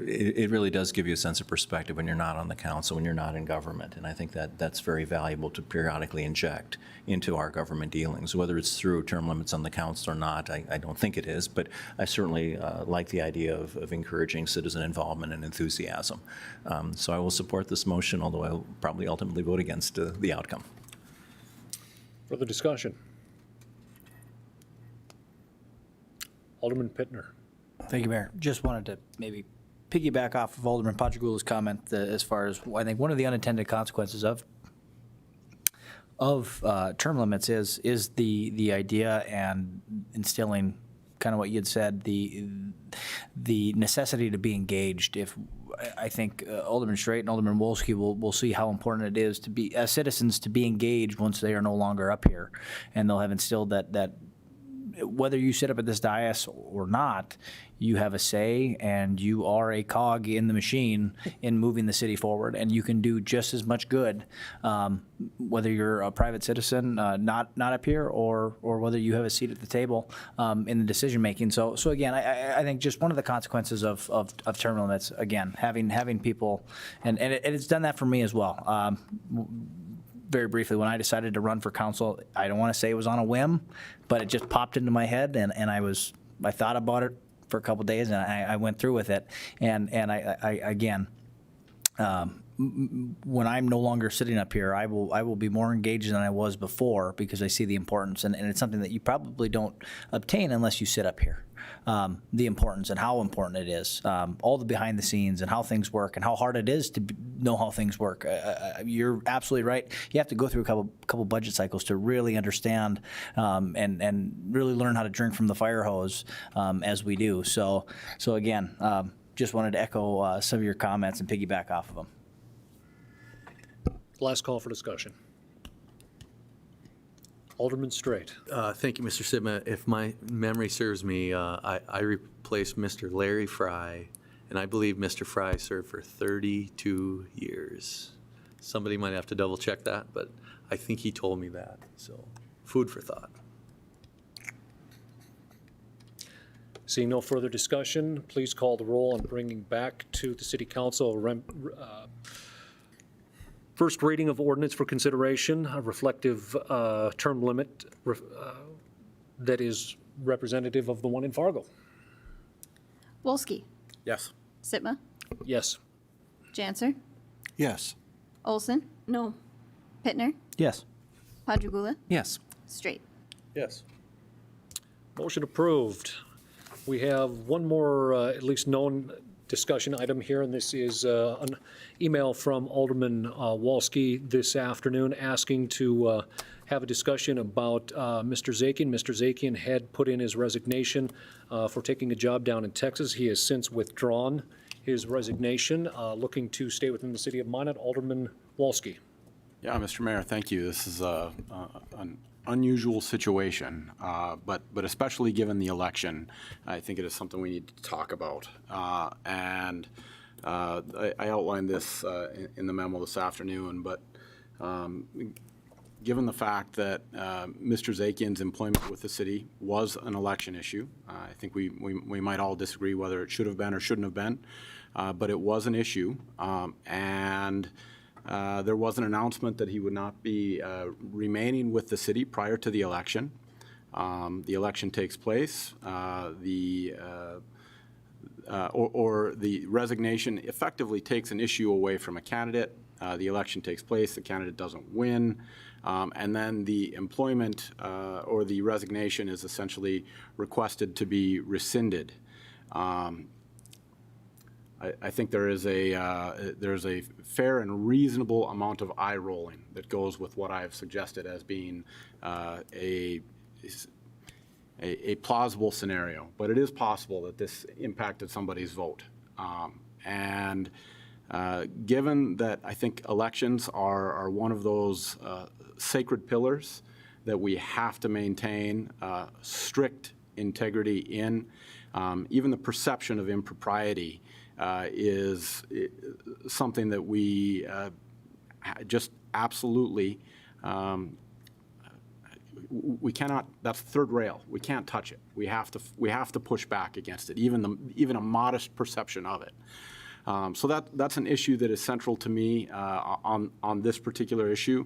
it really does give you a sense of perspective when you're not on the council, when you're not in government. And I think that that's very valuable to periodically inject into our government dealings, whether it's through term limits on the council or not. I don't think it is, but I certainly like the idea of encouraging citizen involvement and enthusiasm. So I will support this motion, although I'll probably ultimately vote against the outcome. Further discussion? Alderman Pittner. Thank you, Mayor. Just wanted to maybe piggyback off of Alderman Patriggula's comment as far as, I think one of the unintended consequences of term limits is the idea and instilling kind of what you had said, the necessity to be engaged. If I think Alderman Straight and Alderman Wolski will see how important it is to be, as citizens, to be engaged once they are no longer up here, and they'll have instilled that whether you sit up at this dais or not, you have a say and you are a cog in the machine in moving the city forward, and you can do just as much good, whether you're a private citizen not up here or whether you have a seat at the table in the decision making. So again, I think just one of the consequences of term limits, again, having people, and it's done that for me as well. Very briefly, when I decided to run for council, I don't want to say it was on a whim, but it just popped into my head, and I thought about it for a couple days, and I went through with it. And I again, when I'm no longer sitting up here, I will be more engaged than I was before, because I see the importance, and it's something that you probably don't obtain unless you sit up here. The importance and how important it is, all the behind the scenes and how things work and how hard it is to know how things work. You're absolutely right. You have to go through a couple budget cycles to really understand and really learn how to drink from the fire hose as we do. So again, just wanted to echo some of your comments and piggyback off of them. Last call for discussion. Alderman Straight. Thank you, Mr. Sidma. If my memory serves me, I replaced Mr. Larry Fry, and I believe Mr. Fry served for 32 years. Somebody might have to double check that, but I think he told me that. So, food for thought. Seeing no further discussion, please call the roll on bringing back to the City Council first reading of ordinance for consideration, a reflective term limit that is representative of the one in Fargo. Wolski, Yes. Sitma, Yes. Janser, Yes. Olson, No. Pittner, Yes. Padragula, Yes. Straight. Yes. Motion approved. We have one more, at least known discussion item here, and this is an email from Alderman Wolski this afternoon asking to have a discussion about Mr. Zakian. Mr. Zakian had put in his resignation for taking a job down in Texas. He has since withdrawn his resignation, looking to stay within the city of Minot. Alderman Wolski. Yeah, Mr. Mayor, thank you. This is an unusual situation, but especially given the election, I think it is something we need to talk about. And I outlined this in the memo this afternoon, but given the fact that Mr. Zakian's employment with the city was an election issue, I think we might all disagree whether it should have been or shouldn't have been, but it was an issue, and there was an announcement that he would not be remaining with the city prior to the election. The election takes place. The resignation effectively takes an issue away from a candidate. The election takes place. The candidate doesn't win. And then the employment or the resignation is essentially requested to be rescinded. I think there's a fair and reasonable amount of eye rolling that goes with what I've suggested as being a plausible scenario, but it is possible that this impacted somebody's vote. Given that I think elections are one of those sacred pillars that we have to maintain strict integrity in, even the perception of impropriety is something that we just absolutely, we cannot, that's the third rail. We can't touch it. We have to push back against it, even a modest perception of it. So that's an issue that is central to me on this particular issue.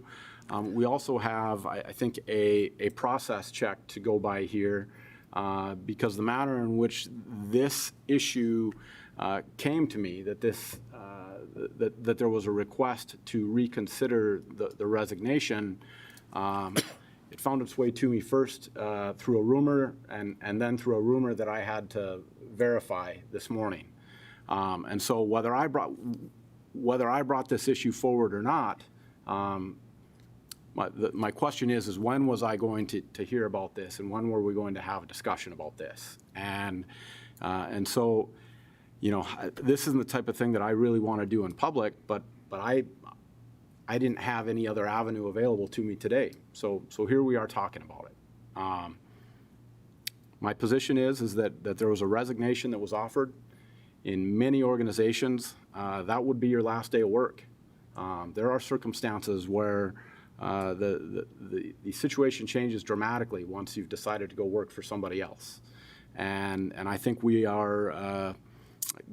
We also have, I think, a process check to go by here because the manner in which this issue came to me, that there was a request to reconsider the resignation. It found its way to me first through a rumor and then through a rumor that I had to verify this morning. And so whether I brought this issue forward or not, my question is when was I going to hear about this, and when were we going to have a discussion about this? And so, you know, this isn't the type of thing that I really want to do in public, but I didn't have any other avenue available to me today. So here we are talking about it. My position is that there was a resignation that was offered in many organizations. That would be your last day of work. There are circumstances where the situation changes dramatically once you've decided to go work for somebody else. And I think we are,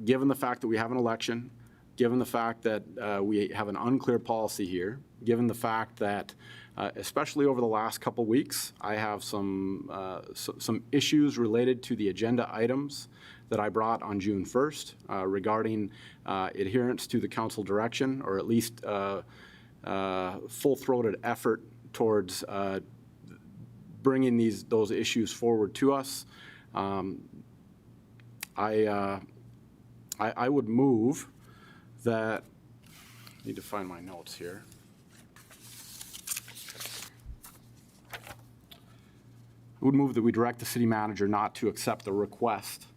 given the fact that we have an election, given the fact that we have an unclear policy here, given the fact that, especially over the last couple weeks, I have some issues related to the agenda items that I brought on June 1st regarding adherence to the council direction, or at least full-throated effort towards bringing those issues forward to us. I would move that, I need to find my notes here. I would move that we direct the city manager not to accept the request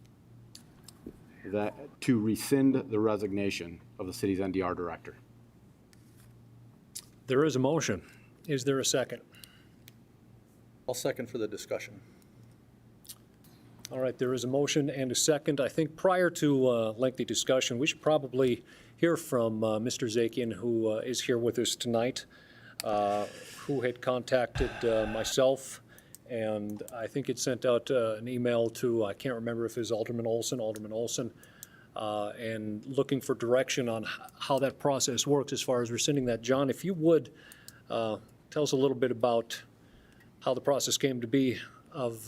to rescind the resignation of the city's NDR director. There is a motion. Is there a second? I'll second for the discussion. All right, there is a motion and a second. I think prior to lengthy discussion, we should probably hear from Mr. Zakian, who is here with us tonight, who had contacted myself, and I think it sent out an email to, I can't remember if it was Alderman Olson, and looking for direction on how that process works as far as rescinding that. John, if you would, tell us a little bit about how the process came to be of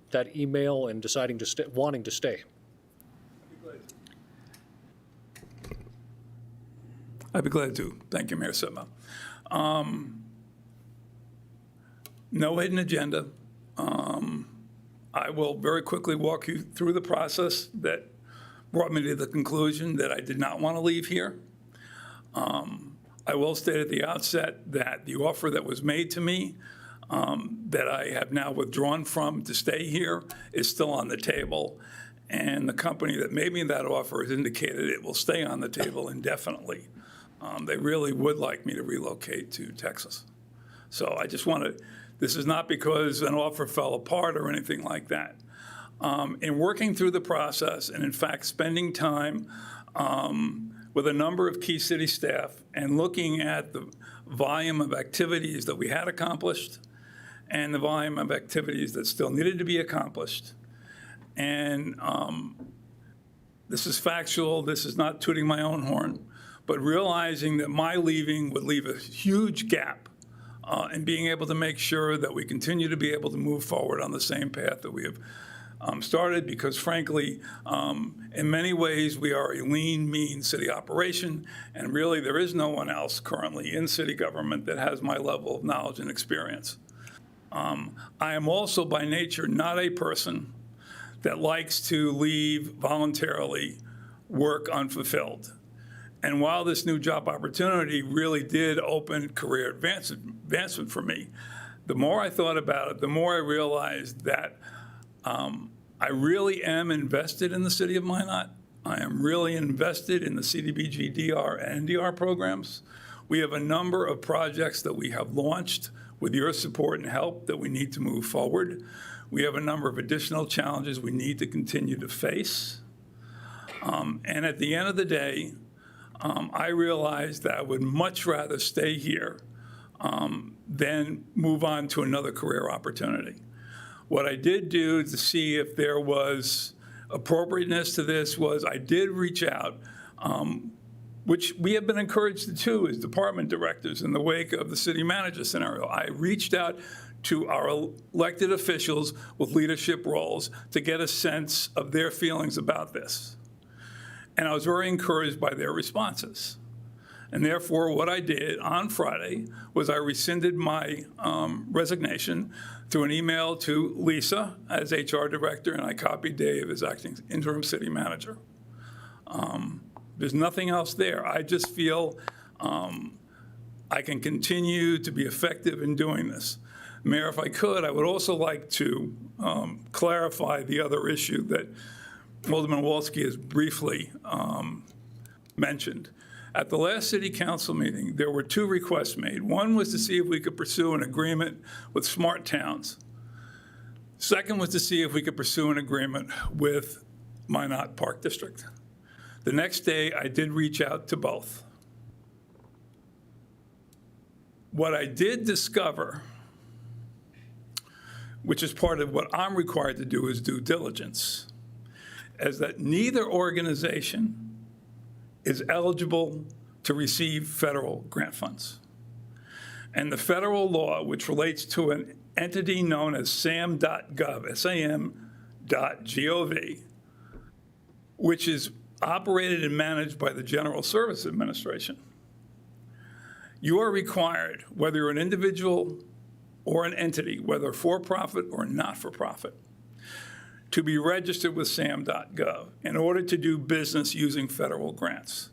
that email and deciding to wanting to stay. I'd be glad to. Thank you, Mayor Sitma. No hidden agenda. I will very quickly walk you through the process that brought me to the conclusion that I did not want to leave here. I will state at the outset that the offer that was made to me, that I have now withdrawn from to stay here, is still on the table. And the company that made me that offer has indicated it will stay on the table indefinitely. They really would like me to relocate to Texas. So I just want to, this is not because an offer fell apart or anything like that. In working through the process and in fact spending time with a number of key city staff and looking at the volume of activities that we had accomplished and the volume of activities that still needed to be accomplished. And this is factual, this is not tooting my own horn, but realizing that my leaving would leave a huge gap in being able to make sure that we continue to be able to move forward on the same path that we have started, because frankly, in many ways, we are a lean, mean city operation, and really there is no one else currently in city government that has my level of knowledge and experience. I am also by nature not a person that likes to leave voluntarily work unfulfilled. And while this new job opportunity really did open career advancement for me, the more I thought about it, the more I realized that I really am invested in the city of Minot. I am really invested in the CDBG DR and NDR programs. We have a number of projects that we have launched with your support and help that we need to move forward. We have a number of additional challenges we need to continue to face. And at the end of the day, I realized that I would much rather stay here than move on to another career opportunity. What I did do to see if there was appropriateness to this was I did reach out, which we have been encouraged to do as department directors in the wake of the city manager scenario. I reached out to our elected officials with leadership roles to get a sense of their feelings about this. And I was very encouraged by their responses. And therefore, what I did on Friday was I rescinded my resignation through an email to Lisa as HR director, and I copied Dave as acting interim city manager. There's nothing else there. I just feel I can continue to be effective in doing this. Mayor, if I could, I would also like to clarify the other issue that Alderman Walski has briefly mentioned. At the last city council meeting, there were 2 requests made. One was to see if we could pursue an agreement with Smart Towns. Second was to see if we could pursue an agreement with Minot Park District. The next day, I did reach out to both. What I did discover, which is part of what I'm required to do as due diligence, is that neither organization is eligible to receive federal grant funds. And the federal law, which relates to an entity known as SAM.gov, SAM.gov, which is operated and managed by the General Services Administration, you are required, whether you're an individual or an entity, whether for-profit or not-for-profit, to be registered with SAM.gov in order to do business using federal grants.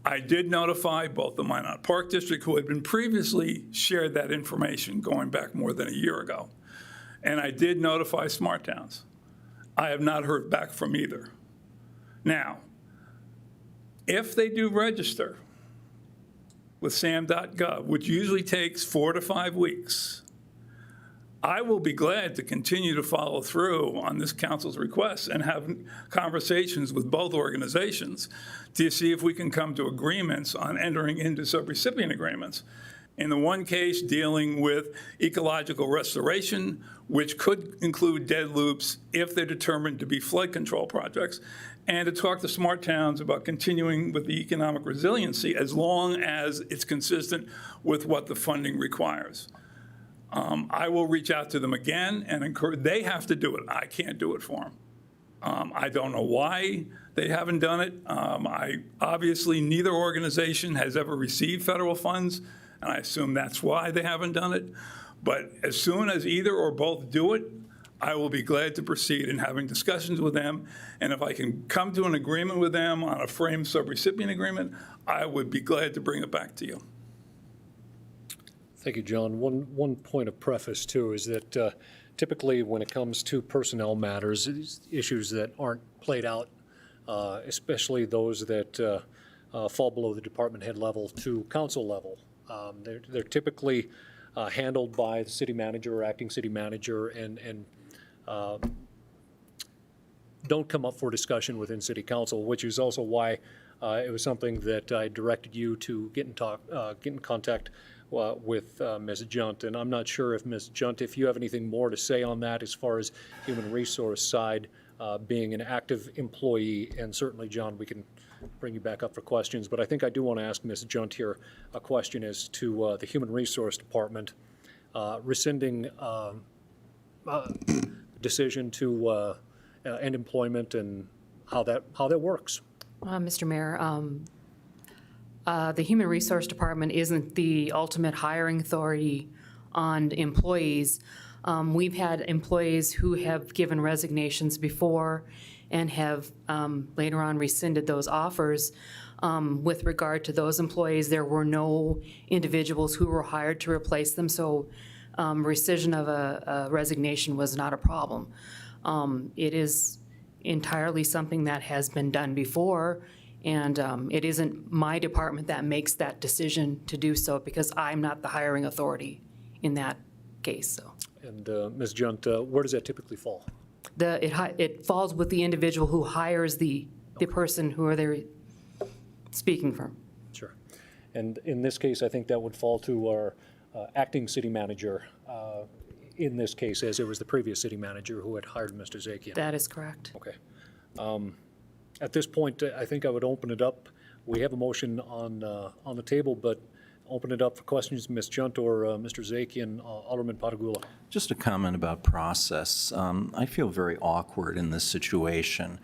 I did notify both the Minot Park District, who had been previously shared that information going back more than a year ago, and I did notify Smart Towns. I have not heard back from either. Now, if they do register with SAM.gov, which usually takes 4 to 5 weeks, I will be glad to continue to follow through on this council's request and have conversations with both organizations to see if we can come to agreements on entering into subrecipient agreements. In the one case, dealing with ecological restoration, which could include dead loops if they're determined to be flood control projects, and to talk to Smart Towns about continuing with the economic resiliency as long as it's consistent with what the funding requires. I will reach out to them again and encourage, they have to do it. I can't do it for them. I don't know why they haven't done it. Obviously, neither organization has ever received federal funds, and I assume that's why they haven't done it. But as soon as either or both do it, I will be glad to proceed in having discussions with them. And if I can come to an agreement with them on a framed subrecipient agreement, I would be glad to bring it back to you. Thank you, John. One point of preface, too, is that typically when it comes to personnel matters, issues that aren't played out, especially those that fall below the department head level to council level, they're typically handled by the city manager or acting city manager and don't come up for discussion within city council, which is also why it was something that I directed you to get in contact with Ms. Junt. And I'm not sure if Ms. Junt, if you have anything more to say on that as far as human resource side, being an active employee, and certainly, John, we can bring you back up for questions, but I think I do want to ask Ms. Junt here a question as to the Human Resource Department rescinding decision to end employment and how that works. Mr. Mayor, the Human Resource Department isn't the ultimate hiring authority on employees. We've had employees who have given resignations before and have later on rescinded those offers. With regard to those employees, there were no individuals who were hired to replace them, so rescission of a resignation was not a problem. It is entirely something that has been done before, and it isn't my department that makes that decision to do so, because I'm not the hiring authority in that case. So. And Ms. Junt, where does that typically fall? It falls with the individual who hires the person who are they speaking from. Sure. And in this case, I think that would fall to our acting city manager in this case, as it was the previous city manager who had hired Mr. Zakian. That is correct. Okay. At this point, I think I would open it up. We have a motion on the table, but open it up for questions, Ms. Junt or Mr. Zakian, Alderman Patagula. Just a comment about process. I feel very awkward in this situation.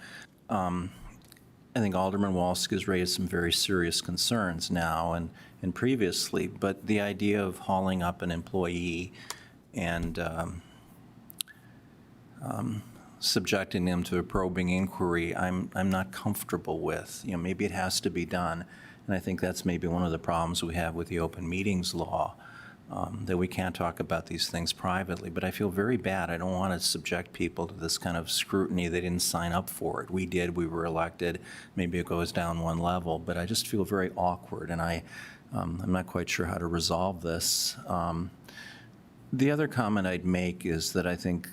I think Alderman Walsk has raised some very serious concerns now and previously, but the idea of hauling up an employee and subjecting them to a probing inquiry, I'm not comfortable with. You know, maybe it has to be done, and I think that's maybe one of the problems we have with the open meetings law, that we can't talk about these things privately. But I feel very bad. I don't want to subject people to this kind of scrutiny. They didn't sign up for it. We did. We were elected. Maybe it goes down one level, but I just feel very awkward, and I'm not quite sure how to resolve this. The other comment I'd make is that I think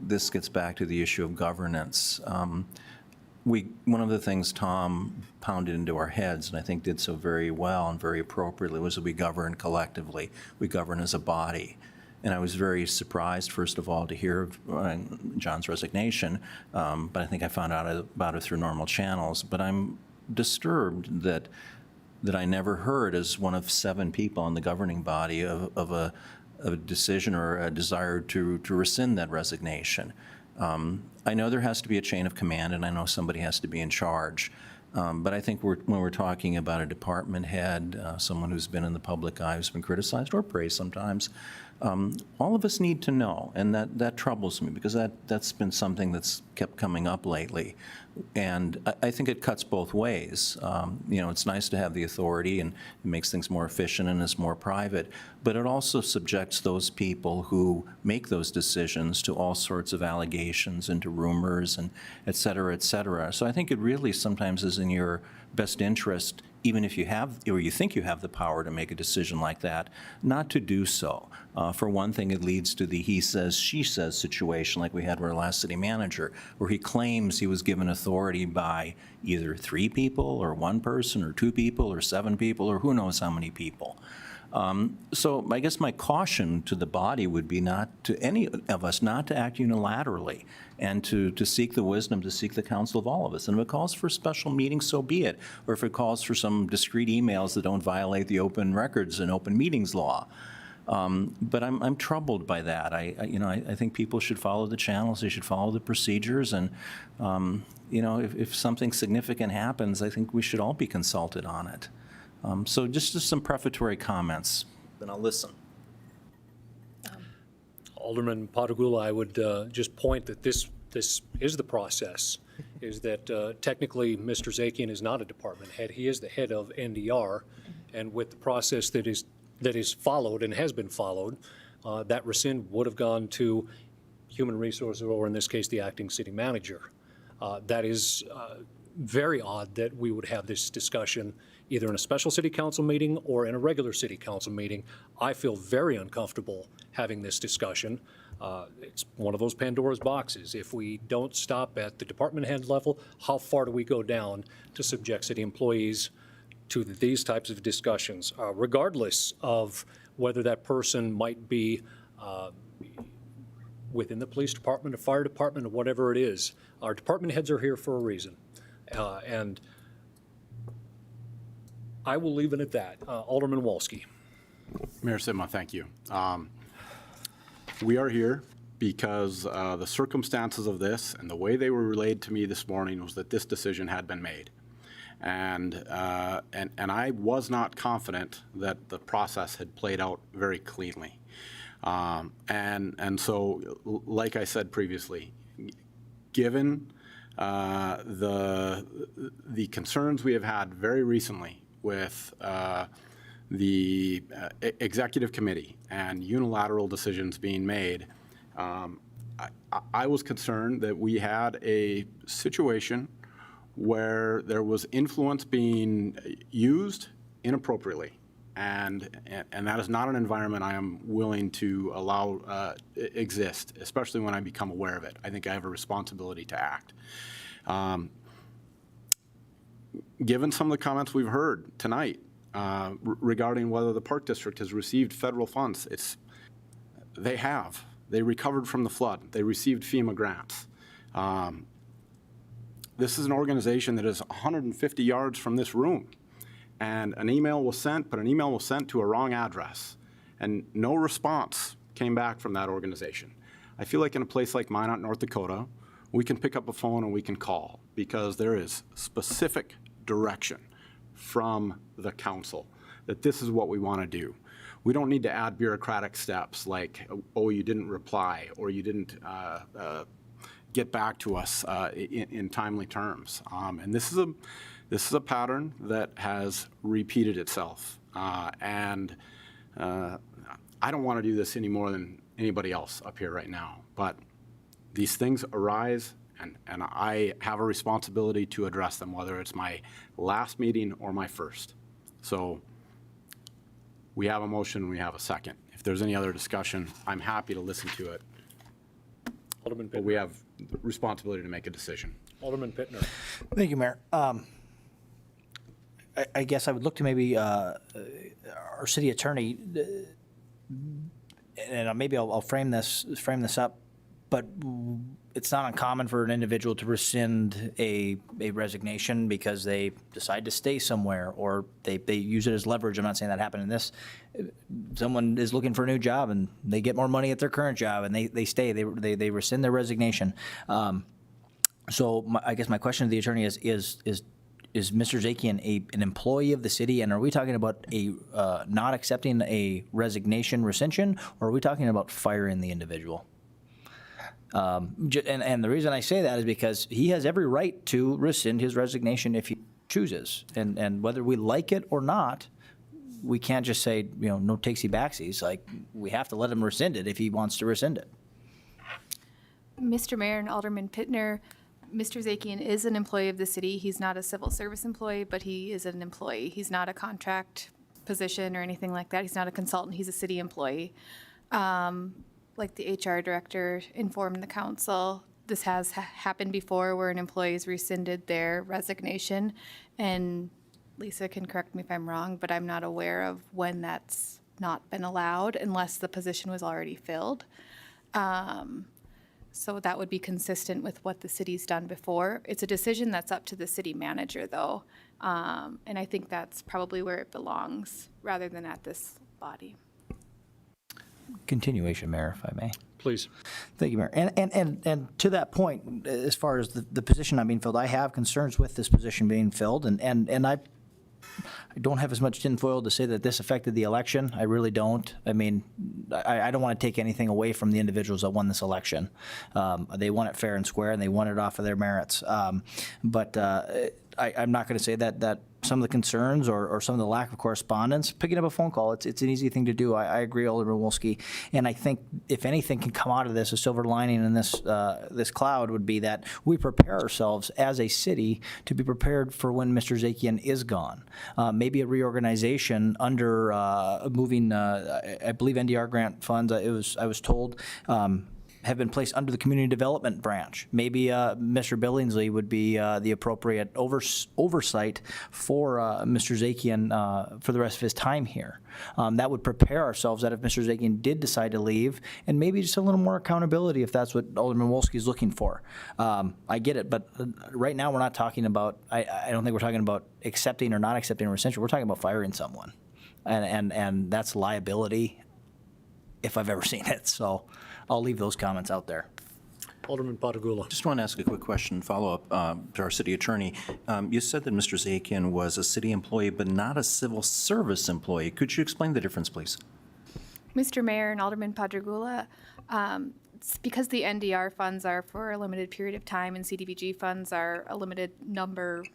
this gets back to the issue of governance. One of the things Tom pounded into our heads, and I think did so very well and very appropriately, was that we govern collectively. We govern as a body. And I was very surprised, first of all, to hear of John's resignation, but I think I found out about it through normal channels. But I'm disturbed that I never heard, as one of 7 people on the governing body, of a decision or a desire to rescind that resignation. I know there has to be a chain of command, and I know somebody has to be in charge. But I think when we're talking about a department head, someone who's been in the public eye, who's been criticized or praised sometimes, all of us need to know, and that troubles me, because that's been something that's kept coming up lately. And I think it cuts both ways. It's nice to have the authority, and it makes things more efficient and is more private, but it also subjects those people who make those decisions to all sorts of allegations and to rumors and et cetera, et cetera. So I think it really sometimes is in your best interest, even if you have, or you think you have the power to make a decision like that, not to do so. For one thing, it leads to the he says, she says situation like we had with our last city manager, where he claims he was given authority by either 3 people or 1 person or 2 people or 7 people or who knows how many people. So I guess my caution to the body would be not to any of us not to act unilaterally, and to seek the wisdom, to seek the counsel of all of us. And if it calls for a special meeting, so be it. Or if it calls for some discrete emails that don't violate the open records and open meetings law. But I'm troubled by that. I think people should follow the channels, they should follow the procedures, and if something significant happens, I think we should all be consulted on it. So just some prefatory comments, then I'll listen. Alderman Padagula, I would just point that this is the process, is that technically Mr. Zakian is not a department head. He is the head of NDR, and with the process that is followed and has been followed, that rescind would have gone to Human Resources, or in this case, the acting city manager. That is very odd that we would have this discussion either in a special city council meeting or in a regular city council meeting. I feel very uncomfortable having this discussion. It's one of those Pandora's boxes. If we don't stop at the department head level, how far do we go down to subject city employees to these types of discussions, regardless of whether that person might be within the police department, or fire department, or whatever it is. Our department heads are here for a reason. And I will leave it at that. Alderman Wolski. Mayor Sima, thank you. We are here because the circumstances of this and the way they were relayed to me this morning was that this decision had been made. And I was not confident that the process had played out very cleanly. And so, like I said previously, given the concerns we have had very recently with the executive committee and unilateral decisions being made, I was concerned that we had a situation where there was influence being used inappropriately. And that is not an environment I am willing to allow exist, especially when I become aware of it. I think I have a responsibility to act. Given some of the comments we've heard tonight regarding whether the Park District has received federal funds, they have. They recovered from the flood. They received FEMA grants. This is an organization that is 150 yards from this room. And an email was sent, but an email was sent to a wrong address. And no response came back from that organization. I feel like in a place like Minot, North Dakota, we can pick up a phone and we can call, because there is specific direction from the council that this is what we want to do. We don't need to add bureaucratic steps like, oh, you didn't reply, or you didn't get back to us in timely terms. And this is a pattern that has repeated itself. And I don't want to do this any more than anybody else up here right now. But these things arise, and I have a responsibility to address them, whether it's my last meeting or my first. So we have a motion, we have a second. If there's any other discussion, I'm happy to listen to it. Alderman But Pittner. we have the responsibility to make a decision. Alderman Pittner. Thank you, Mayor. I guess I would look to maybe our city attorney, and maybe I'll frame this up, but it's not uncommon for an individual to rescind a resignation because they decide to stay somewhere, or they use it as leverage. I'm not saying that happened in this. Someone is looking for a new job and they get more money at their current job and they stay. They rescind their resignation. I guess my question to the attorney is Mr. Zakian an employee of the city, and are we talking about a not accepting a resignation rescission, or are we talking about firing the individual? And the reason I say that is because he has every right to rescind his resignation if he chooses, and whether we like it or not, we can't just say, no takesy backsies. Like, we have to let him rescind it if he wants to rescind it. Mr. Mayor and Alderman Pittner, Mr. Zakian is an employee of the city. He's not a civil service employee, but he is an employee. He's not a contract position or anything like that. He's not a consultant. He's a city employee. Like the HR director informed the council, this has happened before where an employee has rescinded their resignation. And Lisa can correct me if I'm wrong, but I'm not aware of when that's not been allowed unless the position was already filled. So that would be consistent with what the city's done before. It's a decision that's up to the city manager, though. And I think that's probably where it belongs rather than at this body. Continuation, Mayor, if I may. Please. Thank you, Mayor. And to that point, as far as the position not being filled, I have concerns with this position being filled, and I don't have as much tinfoil to say that this affected the election. I really don't. I mean, I don't want to take anything away from the individuals that won this election. They won it fair and square, and they won it off of their merits. But I'm not going to say that some of the concerns or some of the lack of correspondence, picking up a phone call, it's an easy thing to do. I agree, Alderman Wolski. And I think if anything can come out of this, a silver lining in this cloud would be that we prepare ourselves as a city to be prepared for when Mr. Zakian is gone. Maybe a reorganization under moving, I believe NDR grant funds, I was told, have been placed under the community development branch. Maybe Mr. Billingsley would be the appropriate oversight for Mr. Zakian for the rest of his time here. That would prepare ourselves that if Mr. Zakian did decide to leave, and maybe just a little more accountability if that's what Alderman Wolski is looking for. I get it, but right now we're not talking about, I don't think we're talking about accepting or not accepting a rescission. We're talking about firing someone. And that's liability if I've ever seen it. So I'll leave those comments out there. Alderman Patagula. Just want to ask a quick question, follow-up to our city attorney. You said that Mr. Zakian was a city employee but not a civil service employee. Could you explain the difference, please? Mr. Mayor and Alderman Padragula, because the NDR funds are for a limited period of time and CDBG funds are a limited number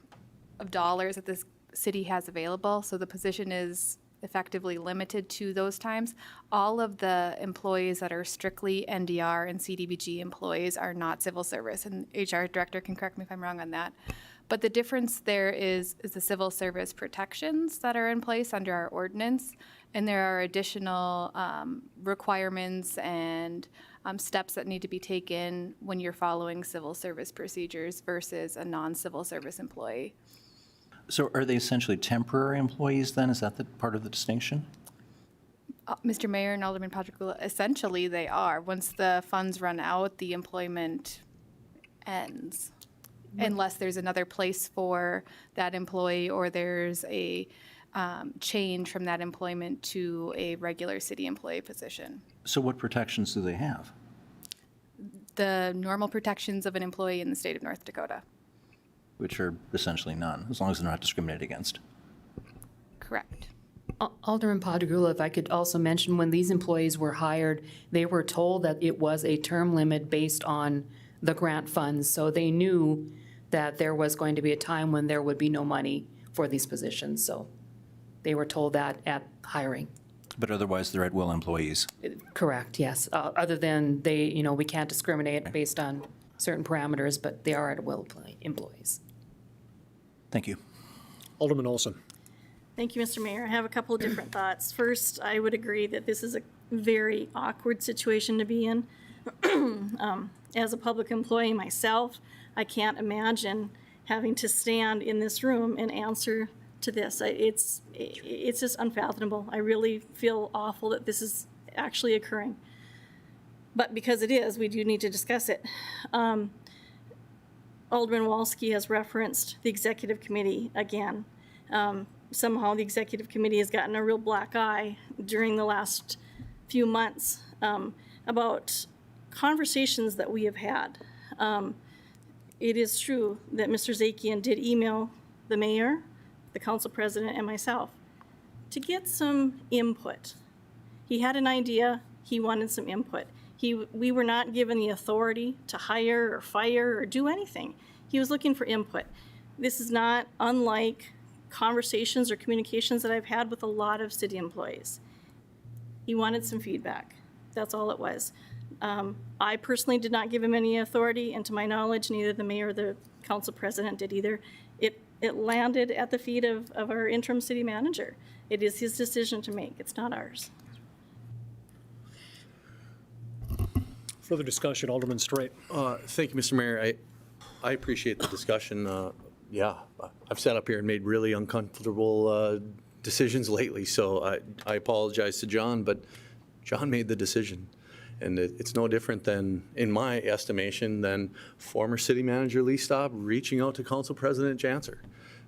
of dollars that this city has available, so the position is effectively limited to those times. All of the employees that are strictly NDR and CDBG employees are not civil service, and HR director can correct me if I'm wrong on that. But the difference there is the civil service protections that are in place under our ordinance, and there are additional requirements and steps that need to be taken when you're following civil service procedures versus a non-civil service employee. So are they essentially temporary employees then? Is that the part of the distinction? Mr. Mayor and Alderman Patrick, essentially they are. Once the funds run out, the employment ends. Unless there's another place for that employee or there's a change from that employment to a regular city employee position. So what protections do they have? The normal protections of an employee in the state of North Dakota. Which are essentially none, as long as they're not discriminated against. Correct. Alderman Padragula, if I could also mention, when these employees were hired, they were told that it was a term limit based on the grant funds, so they knew that there was going to be a time when there would be no money for these positions, so they were told that at hiring. But otherwise, they're at-will employees. Correct, yes. Other than they, we can't discriminate based on certain parameters, but they are at-will employees. Thank you. Alderman Olson. Thank you, Mr. Mayor. I have a couple of different thoughts. First, I would agree that this is a very awkward situation to be in. As a public employee myself, I can't imagine having to stand in this room and answer to this. It's just unfathomable. I really feel awful that this is actually occurring. But because it is, we do need to discuss it. Alderman Walski has referenced the executive committee again. Somehow the executive committee has gotten a real black eye during the last few months about conversations that we have had. It is true that Mr. Zakian did email the mayor, the council president, and myself to get some input. He had an idea, he wanted some input. We were not given the authority to hire or fire or do anything. He was looking for input. This is not unlike conversations or communications that I've had with a lot of city employees. He wanted some feedback. That's all it was. I personally did not give him any authority, and to my knowledge, neither the mayor or the council president did either. It landed at the feet of our interim city manager. It is his decision to make. It's not ours. Further discussion, Alderman Straight. Thank you, Mr. Mayor. I appreciate the discussion. Yeah, I've sat up here and made really uncomfortable decisions lately, so I apologize to John, but John made the decision. And it's no different than, in my estimation, than former city manager Lee Staub reaching out to Council President Janser,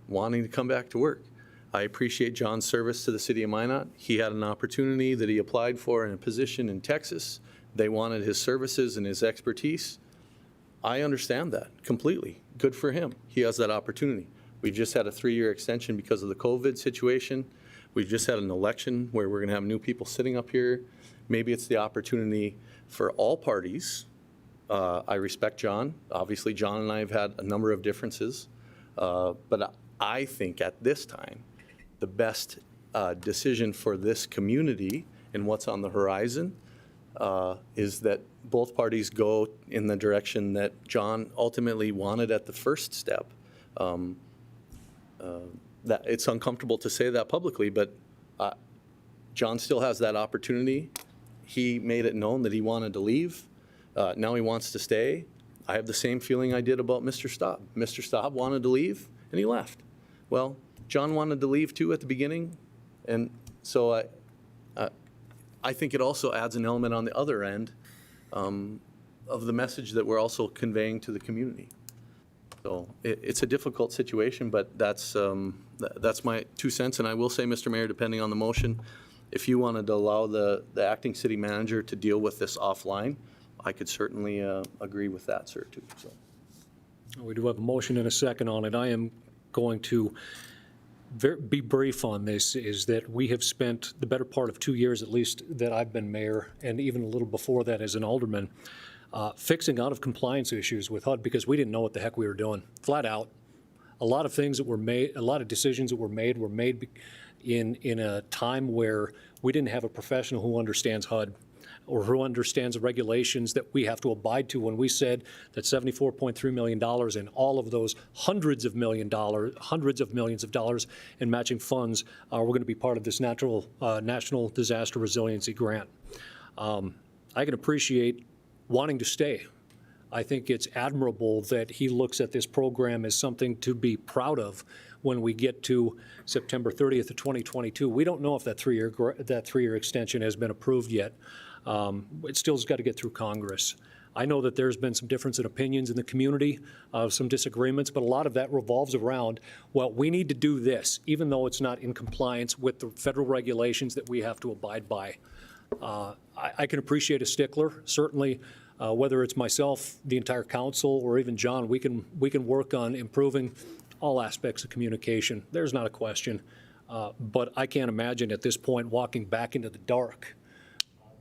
wanting to come back to work. I appreciate John's service to the city of Minot. He had an opportunity that he applied for in a position in Texas. They wanted his services and his expertise. I understand that completely. Good for him. He has that opportunity. We just had a 3-year extension because of the COVID situation. We just had an election where we're going to have new people sitting up here. Maybe it's the opportunity for all parties. I respect John. Obviously, John and I have had a number of differences. But I think at this time, the best decision for this community and what's on the horizon is that both parties go in the direction that John ultimately wanted at the first step. That it's uncomfortable to say that publicly, but John still has that opportunity. He made it known that he wanted to leave. Now he wants to stay. I have the same feeling I did about Mr. Staub. Mr. Staub wanted to leave, and he left. Well, John wanted to leave too at the beginning, and so I think it also adds an element on the other end of the message that we're also conveying to the community. So it's a difficult situation, but that's my 2 cents. And I will say, Mr. Mayor, depending on the motion, if you wanted to allow the acting city manager to deal with this offline, I could certainly agree with that, sir, too. So. We do have a motion and a second on it. I am going to be brief on this, is that we have spent the better part of 2 years, at least, that I've been mayor, and even a little before that as an alderman, fixing out of compliance issues with HUD because we didn't know what the heck we were doing, flat out. A lot of things that were made, a lot of decisions that were made in a time where we didn't have a professional who understands HUD or who understands the regulations that we have to abide to. When we said that $74.3 million and all of those hundreds of millions of dollars in matching funds were going to be part of this National Disaster Resiliency Grant. I can appreciate wanting to stay. I think it's admirable that he looks at this program as something to be proud of when we get to September 30th of 2022. We don't know if that three-year extension has been approved yet. It still's got to get through Congress. I know that there's been some difference in opinions in the community, some disagreements, but a lot of that revolves around, well, we need to do this, even though it's not in compliance with the federal regulations that we have to abide by. I can appreciate a stickler, certainly. Whether it's myself, the entire council, or even John, we can work on improving all aspects of communication. There's not a question. But I can't imagine at this point walking back into the dark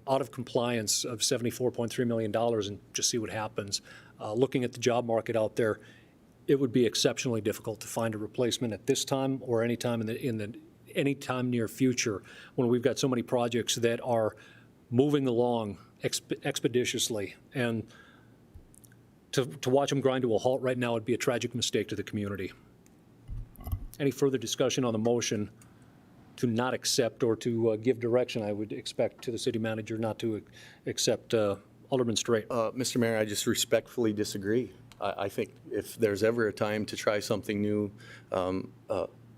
out of compliance of $74.3 million and just see what happens. Looking at the job market out there, it would be exceptionally difficult to find a replacement at this time or any time in the anytime near future when we've got so many projects that are moving along expeditiously. And to watch them grind to a halt right now would be a tragic mistake to the community. Any further discussion on the motion to not accept or to give direction, I would expect to the city manager not to accept Alderman Straight. Mr. Mayor, I just respectfully disagree. I think if there's ever a time to try something new,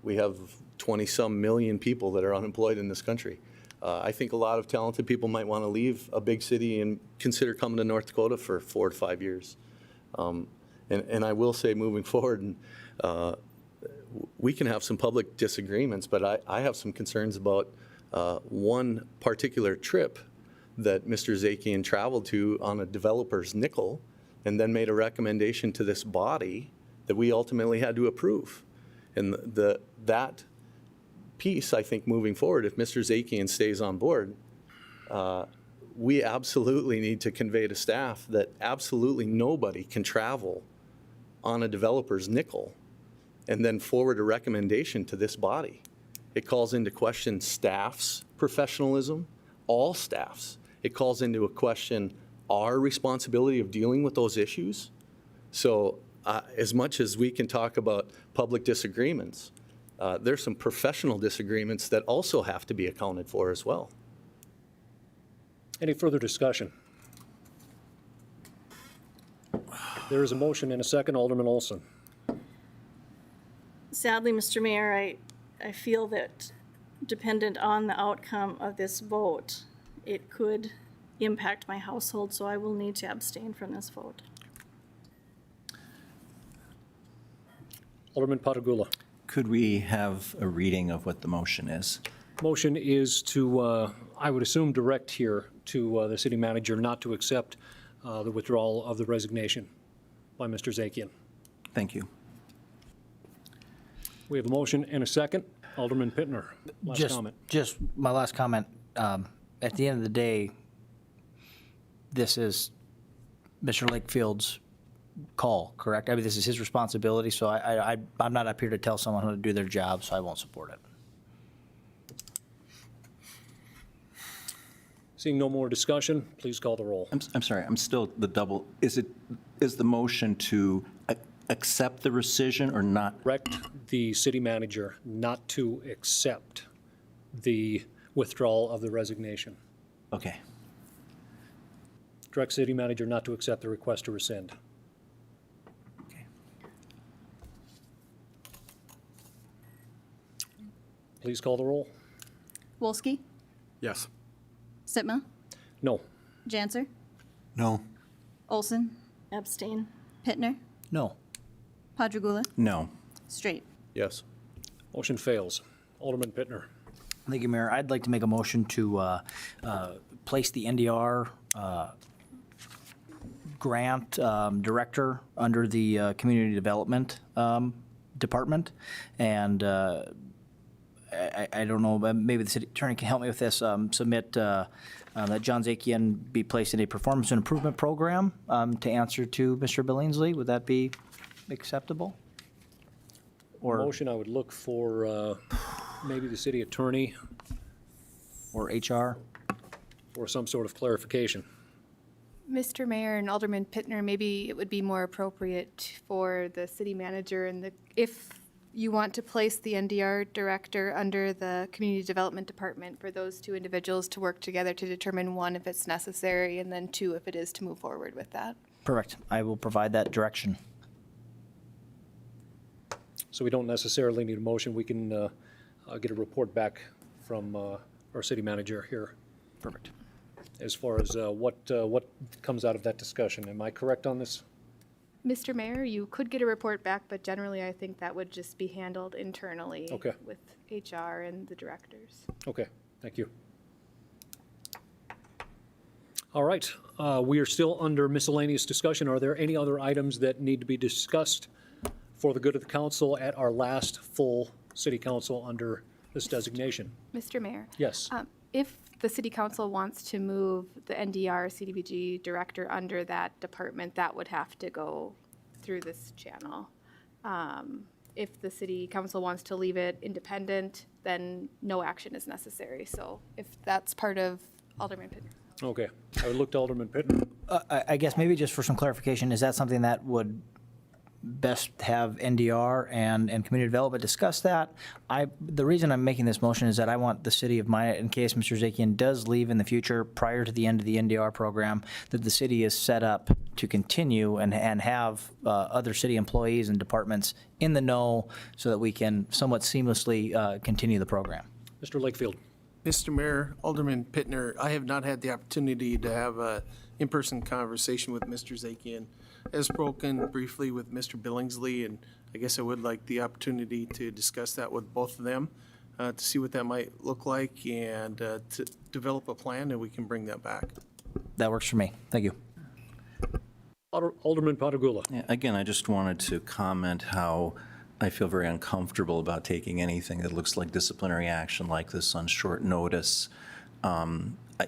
we have 20-some million people that are unemployed in this country. I think a lot of talented people might want to leave a big city and consider coming to North Dakota for 4 to 5 years. And I will say, moving forward, we can have some public disagreements, but I have some concerns about one particular trip that Mr. Zakian traveled to on a developer's nickel and then made a recommendation to this body that we ultimately had to approve. And that piece, I think, moving forward, if Mr. Zakian stays on board, we absolutely need to convey to staff that absolutely nobody can travel on a developer's nickel and then forward a recommendation to this body. It calls into question staff's professionalism, all staffs. It calls into a question our responsibility of dealing with those issues. So as much as we can talk about public disagreements, there's some professional disagreements that also have to be accounted for as well. Any further discussion? There is a motion and a second. Alderman Olson. Sadly, Mr. Mayor, I feel that dependent on the outcome of this vote, it could impact my household, so I will need to abstain from this vote. Alderman Patagula. Could we have a reading of what the motion is? Motion is to, I would assume, direct here to the city manager not to accept the withdrawal of the resignation by Mr. Zakian. Thank you. We have a motion and a second. Alderman Pittner, last comment. Just my last comment. At the end of the day, this is Mr. Lakefield's call, correct? I mean, this is his responsibility, so I'm not up here to tell someone how to do their job, so I won't support it. Seeing no more discussion, please call the roll. I'm sorry, I'm still the double. Is the motion to accept the rescission or not? Direct the city manager not to accept the withdrawal of the resignation. Okay. Direct city manager not to accept the request to rescind. Okay. Please call the roll. Wolski? Yes. Sitma? No. Janser? No. Olson? Abstain. Pittner? No. Padragula? No. Straight? Yes. Motion fails. Alderman Pittner. Thank you, Mayor. I'd like to make a motion to place the NDR grant director under the Community Development Department. And I don't know, maybe the city attorney can help me with this, submit that John Zakian be placed in a performance and improvement program to answer to Mr. Billingsley. Would that be acceptable? Or Motion, I would look for maybe the city attorney or HR? or some sort of clarification. Mr. Mayor and Alderman Pittner, maybe it would be more appropriate for the city manager and if you want to place the NDR director under the Community Development Department for those two individuals to work together to determine, one, if it's necessary, and then two, if it is to move forward with that. Perfect. I will provide that direction. So we don't necessarily need a motion. We can get a report back from our city manager here. Perfect. As far as what comes out of that discussion. Am I correct on this? Mr. Mayor, you could get a report back, but generally I think that would just be handled internally Okay. with HR and the directors. Okay, thank you. All right, we are still under miscellaneous discussion. Are there any other items that need to be discussed for the good of the council at our last full city council under this designation? Mr. Mayor? Yes. If the city council wants to move the NDR CDBG director under that department, that would have to go through this channel. If the city council wants to leave it independent, then no action is necessary. So if that's part of Alderman Pittner. Okay, I would look to Alderman Pittner. I guess maybe just for some clarification, is that something that would best have NDR and community development discuss that? The reason I'm making this motion is that I want the city of Minot, in case Mr. Zakian does leave in the future prior to the end of the NDR program, that the city is set up to continue and have other city employees and departments in the know so that we can somewhat seamlessly continue the program. Mr. Lakefield. Mr. Mayor, Alderman Pittner, I have not had the opportunity to have a in-person conversation with Mr. Zakian. As spoken briefly with Mr. Billingsley, and I guess I would like the opportunity to discuss that with both of them, to see what that might look like and to develop a plan, and we can bring that back. That works for me. Thank you. Alderman Patagula. Yeah, again, I just wanted to comment how I feel very uncomfortable about taking anything that looks like disciplinary action like this on short notice.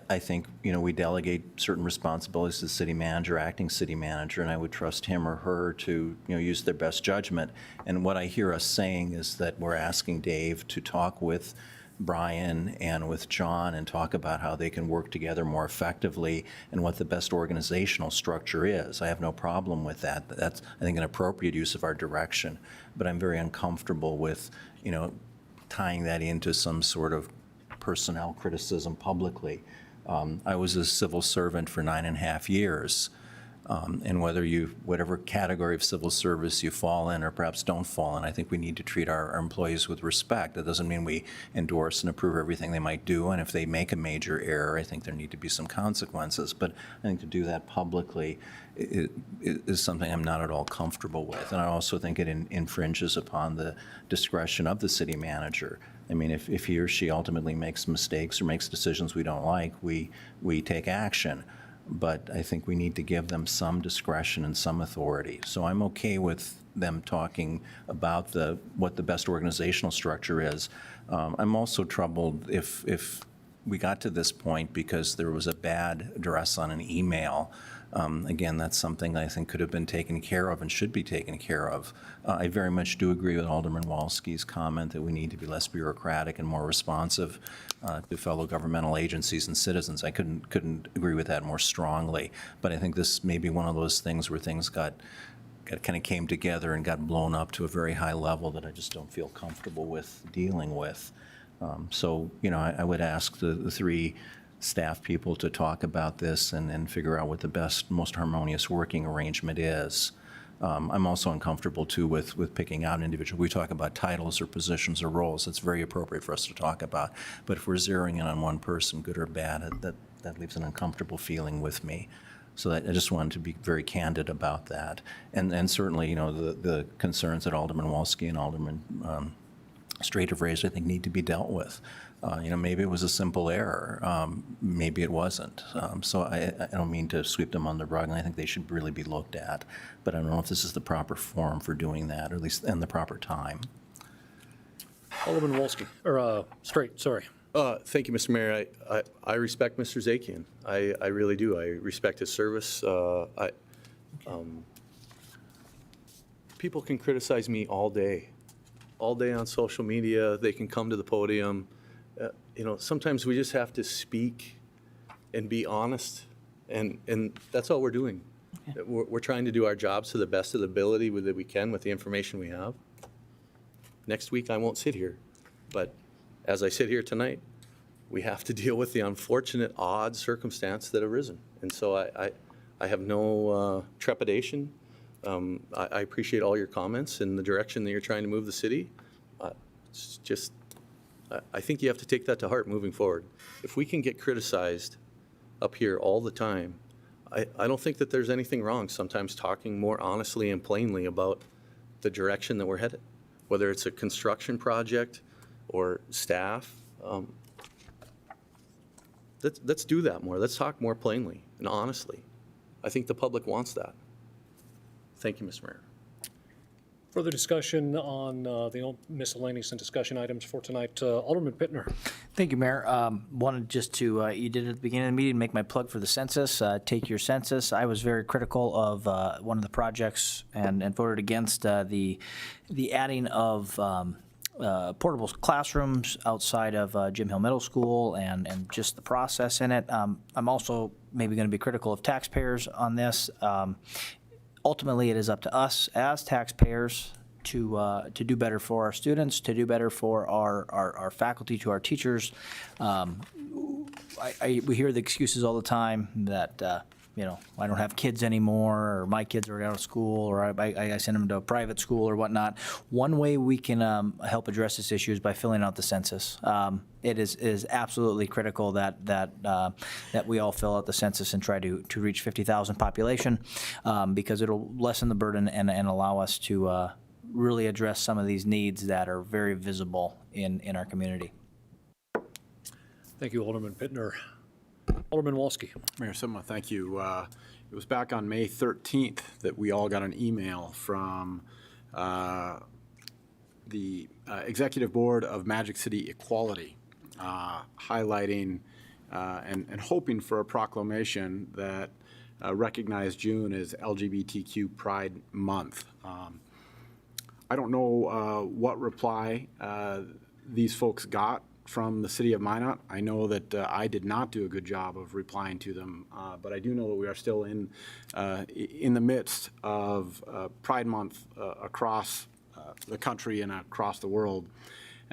I think, we delegate certain responsibilities to the city manager, acting city manager, and I would trust him or her to, use their best judgment. And what I hear us saying is that we're asking Dave to talk with Brian and with John and talk about how they can work together more effectively and what the best organizational structure is. I have no problem with that. That's, I think, an appropriate use of our direction. But I'm very uncomfortable with, tying that into some sort of personnel criticism publicly. I was a civil servant for 9.5 years. And whatever category of civil service you fall in or perhaps don't fall in, I think we need to treat our employees with respect. That doesn't mean we endorse and approve everything they might do. And if they make a major error, I think there need to be some consequences. But I think to do that publicly is something I'm not at all comfortable with. And I also think it infringes upon the discretion of the city manager. I mean, if he or she ultimately makes mistakes or makes decisions we don't like, we take action. But I think we need to give them some discretion and some authority. So I'm okay with them talking about what the best organizational structure is. I'm also troubled if we got to this point because there was a bad address on an email. Again, that's something I think could have been taken care of and should be taken care of. I very much do agree with Alderman Walski's comment that we need to be less bureaucratic and more responsive to fellow governmental agencies and citizens. I couldn't agree with that more strongly. But I think this may be one of those things where things kind of came together and got blown up to a very high level that I just don't feel comfortable with dealing with. So, I would ask the three staff people to talk about this and figure out what the best, most harmonious working arrangement is. I'm also uncomfortable, too, with picking out an individual. We talk about titles or positions or roles. It's very appropriate for us to talk about. But if we're zeroing in on one person, good or bad, that leaves an uncomfortable feeling with me. So I just wanted to be very candid about that. And certainly, the concerns that Alderman Walski and Alderman Straight have raised, I think, need to be dealt with. Maybe it was a simple error. Maybe it wasn't. So I don't mean to sweep them on the rug, and I think they should really be looked at. But I don't know if this is the proper forum for doing that, or at least in the proper time. Alderman Walski, or Straight, sorry. Thank you, Mr. Mayor. I respect Mr. Zakian. I really do. I respect his service. People can criticize me all day on social media. They can come to the podium. Sometimes we just have to speak and be honest, and that's all we're doing. Okay. We're trying to do our jobs to the best of the ability that we can with the information we have. Next week, I won't sit here, but as I sit here tonight, we have to deal with the unfortunate, odd circumstance that arisen. And so I have no trepidation. I appreciate all your comments and the direction that you're trying to move the city. It's just, I think you have to take that to heart moving forward. If we can get criticized up here all the time, I don't think that there's anything wrong sometimes talking more honestly and plainly about the direction that we're headed, whether it's a construction project or staff. Let's do that more. Let's talk more plainly and honestly. I think the public wants that. Thank you, Mr. Mayor. Further discussion on the miscellaneous and discussion items for tonight. Alderman Pittner. Thank you, Mayor. Wanted just to, you did at the beginning of the meeting, make my plug for the census, Take Your Census. I was very critical of one of the projects and voted against the adding of portable classrooms outside of Jim Hill Middle School and just the process in it. I'm also maybe going to be critical of taxpayers on this. Ultimately, it is up to us as taxpayers to do better for our students, to do better for our faculty, to our teachers. We hear the excuses all the time that, I don't have kids anymore, or my kids are out of school, or I send them to a private school or whatnot. One way we can help address this issue is by filling out the census. It is absolutely critical that we all fill out the census and try to reach 50,000 population, because it'll lessen the burden and allow us to really address some of these needs that are very visible in our community. Thank you, Alderman Pittner. Alderman Wolski. Mayor Sima, thank you. It was back on May 13th that we all got an email from the Executive Board of Magic City Equality, highlighting and hoping for a proclamation that recognized June as LGBTQ Pride Month. I don't know what reply these folks got from the city of Minot. I know that I did not do a good job of replying to them, but I do know that we are still in the midst of Pride Month across the country and across the world.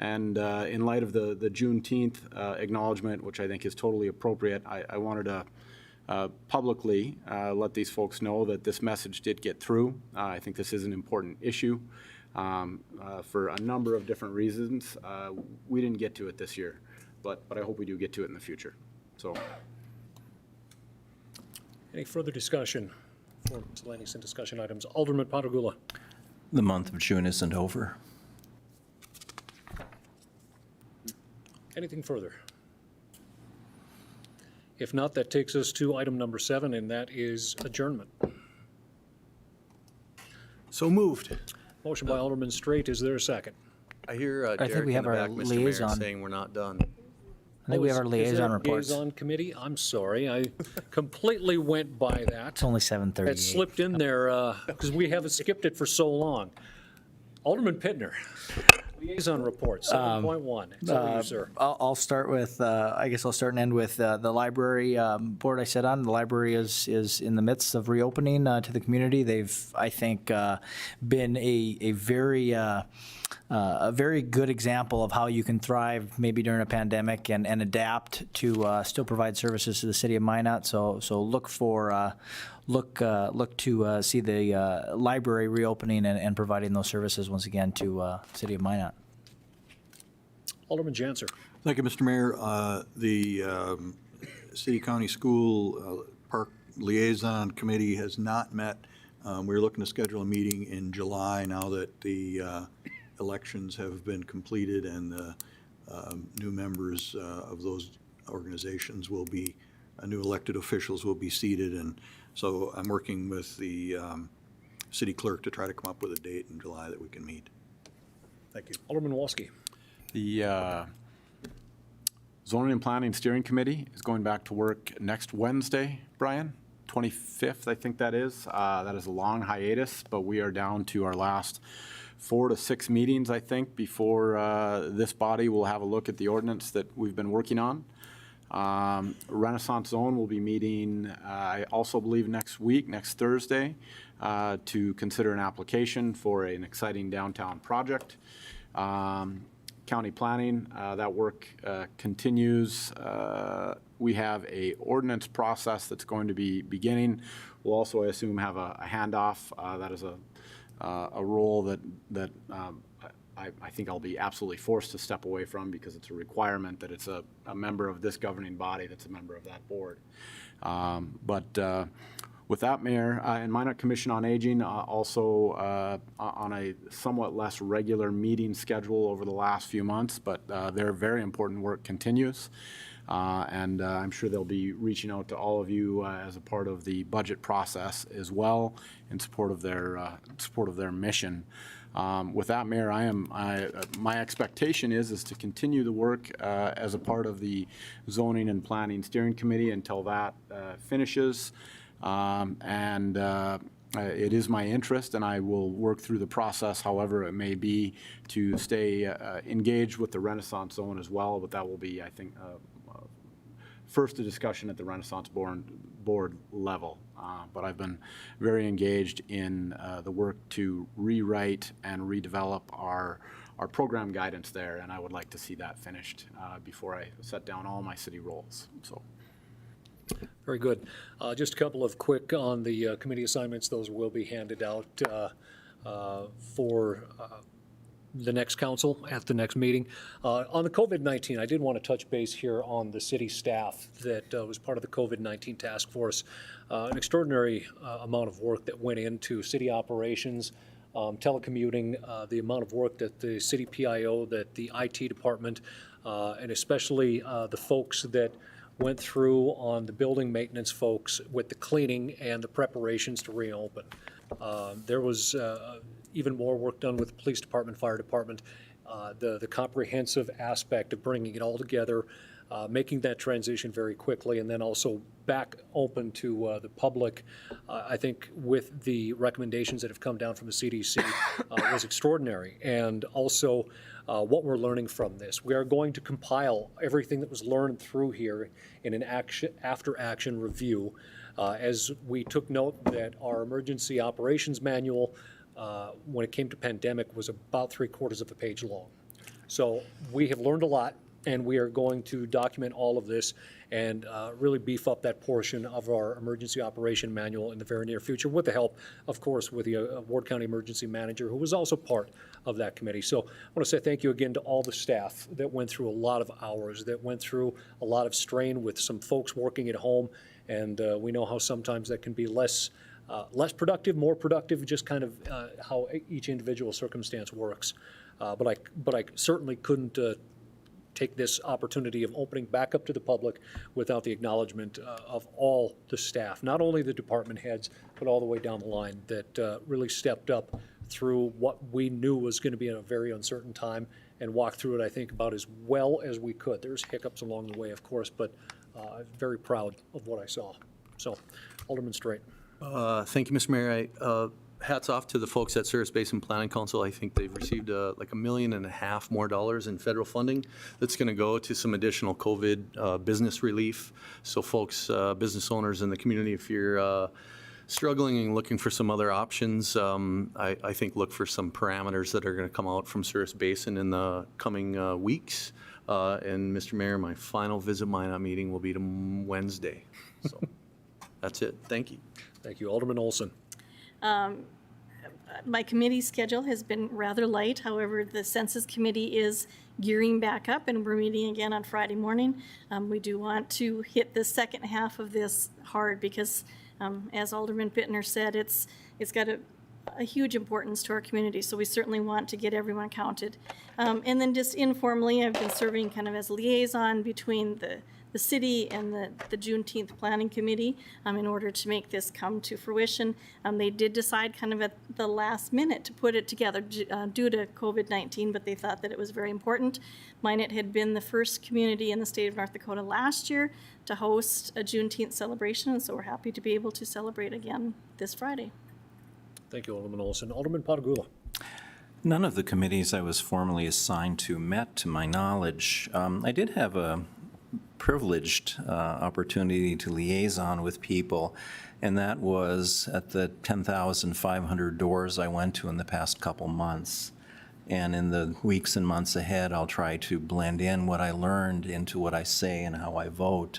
And in light of the Juneteenth acknowledgement, which I think is totally appropriate, I wanted to publicly let these folks know that this message did get through. I think this is an important issue. For a number of different reasons. We didn't get to it this year, but I hope we do get to it in the future. So, any further discussion for miscellaneous and discussion items? Alderman Patagula. The month of June isn't over. Anything further? If not, that takes us to item number 7, and that is adjournment. So moved. Motion by Alderman Straight. Is there a second? I hear I think Derek we in have the our back, Mr. Mayor, liaison. saying we're not done. I think we have our Is liaison there a reports. Liaison committee? I'm sorry. I completely went by that. It's only 7:38. It slipped in there because we haven't skipped it for so long. Alderman Pittner, liaison report, 7.1. It's over you, sir. I'll start with, I guess I'll start and end with the library board I sit on. The library is in the midst of reopening to the community. They've, I think, been a very good example of how you can thrive maybe during a pandemic and adapt to still provide services to the city of Minot. So look for look to see the library reopening and providing those services once again to city of Minot. Alderman Janser. Thank you, Mr. Mayor. The City County School Park Liaison Committee has not met. We're looking to schedule a meeting in July now that the elections have been completed and the new members of those organizations will be, new elected officials will be seated. And so I'm working with the city clerk to try to come up with a date in July that we can meet. Thank you. Alderman Wolski. the Zoning and Planning Steering Committee is going back to work next Wednesday, Brian, 25th, I think that is. That is a long hiatus, but we are down to our last 4 to 6 meetings, I think, before this body will have a look at the ordinance that we've been working on. Renaissance Zone will be meeting, I also believe next week, next Thursday, to consider an application for an exciting downtown project. County planning, that work continues. We have a ordinance process that's going to be beginning. We'll also, I assume, have a handoff. That is a role that I think I'll be absolutely forced to step away from because it's a requirement that it's a member of this governing body that's a member of that board. But with that, Mayor, and Minot Commission on Aging, also on a somewhat less regular meeting schedule over the last few months, but their very important work continues. And I'm sure they'll be reaching out to all of you as a part of the budget process as well in support of their mission. With that, Mayor, my expectation is to continue the work as a part of the Zoning and Planning Steering Committee until that finishes. It is my interest, and I will work through the process, however it may be, to stay engaged with the Renaissance Zone as well, but that will be, I think, first a discussion at the Renaissance Board level. But I've been very engaged in the work to rewrite and redevelop our program guidance there, and I would like to see that finished before I set down all my city roles. So. Very good. Just a couple of quick on the committee assignments. Those will be handed out for the next council at the next meeting. On the COVID-19, I did want to touch base here on the city staff that was part of the COVID-19 task force. An extraordinary amount of work that went into city operations, telecommuting, the amount of work that the city PIO, that the IT department, and especially the folks that went through on the building maintenance folks with the cleaning and the preparations to reopen. There was even more work done with the police department, fire department, the comprehensive aspect of bringing it all together, making that transition very quickly, and then also back open to the public. I think with the recommendations that have come down from the CDC was extraordinary. And also what we're learning from this. We are going to compile everything that was learned through here in an after-action review. As we took note that our emergency operations manual, when it came to pandemic, was about 3/4 of a page long. So we have learned a lot, and we are going to document all of this and really beef up that portion of our emergency operation manual in the very near future, with the help, of course, with the Ward County Emergency Manager, who was also part of that committee. So I want to say thank you again to all the staff that went through a lot of hours, that went through a lot of strain with some folks working at home, and we know how sometimes that can be less productive, more productive, just kind of how each individual circumstance works. But I certainly couldn't take this opportunity of opening back up to the public without the acknowledgement of all the staff, not only the department heads, but all the way down the line that really stepped up through what we knew was going to be in a very uncertain time and walked through it, I think, about as well as we could. There's hiccups along the way, of course, but I'm very proud of what I saw. So, Alderman Straight. Thank you, Mr. Mayor. Hats off to the folks at Service Basin Planning Council. I think they've received like $1.5 million more in federal funding that's going to go to some additional COVID business relief. So folks, business owners in the community, if you're struggling and looking for some other options, I think look for some parameters that are going to come out from Service Basin in the coming weeks. And Mr. Mayor, my final visit Minot meeting will be to Wednesday. So that's it. Thank you. Thank you. Alderman Olson. My committee schedule has been rather light. However, the Census Committee is gearing back up, and we're meeting again on Friday morning. We do want to hit the second half of this hard because, as Alderman Pittner said, it's got a huge importance to our community, so we certainly want to get everyone counted. And then just informally, I've been serving kind of as liaison between the city and the Juneteenth Planning Committee in order to make this come to fruition. They did decide kind of at the last minute to put it together due to COVID-19, but they thought that it was very important. Minot had been the first community in the state of North Dakota last year to host a Juneteenth celebration, and so we're happy to be able to celebrate again this Friday. Thank you, Alderman Olson. Alderman Patagula. None of the committees I was formally assigned to met, to my knowledge. I did have a privileged opportunity to liaison with people, and that was at the 10,500 doors I went to in the past couple months. And in the weeks and months ahead, I'll try to blend in what I learned into what I say and how I vote.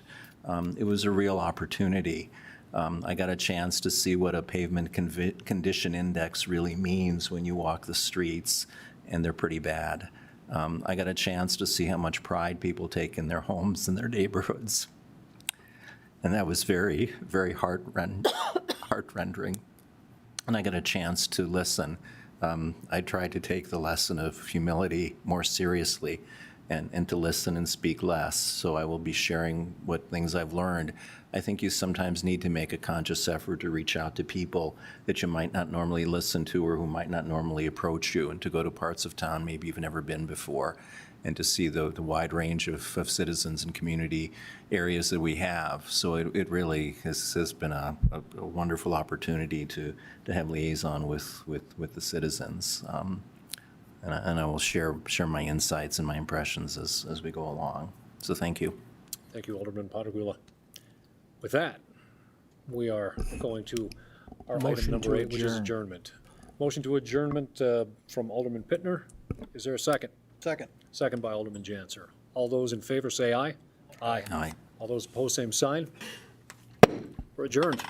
It was a real opportunity. I got a chance to see what a pavement condition index really means when you walk the streets, and they're pretty bad. I got a chance to see how much pride people take in their homes and their neighborhoods. And that was very, very heart-rendering. And I got a chance to listen. I tried to take the lesson of humility more seriously and to listen and speak less. So I will be sharing what things I've learned. I think you sometimes need to make a conscious effort to reach out to people that you might not normally listen to or who might not normally approach you, and to go to parts of town maybe you've never been before, and to see the wide range of citizens and community areas that we have. So it really has been a wonderful opportunity to have liaison with the citizens. And I will share my insights and my impressions as we go along. So thank you. Thank you, Alderman Patigula. With that, we are going to our item Motion number to 8, which is adjourn. adjournment. Motion to adjournment from Alderman Pittner. Is there a second? Second. Second by Alderman Janser. All those in favor say aye. Aye. Aye. All those opposed, same sign. We're adjourned.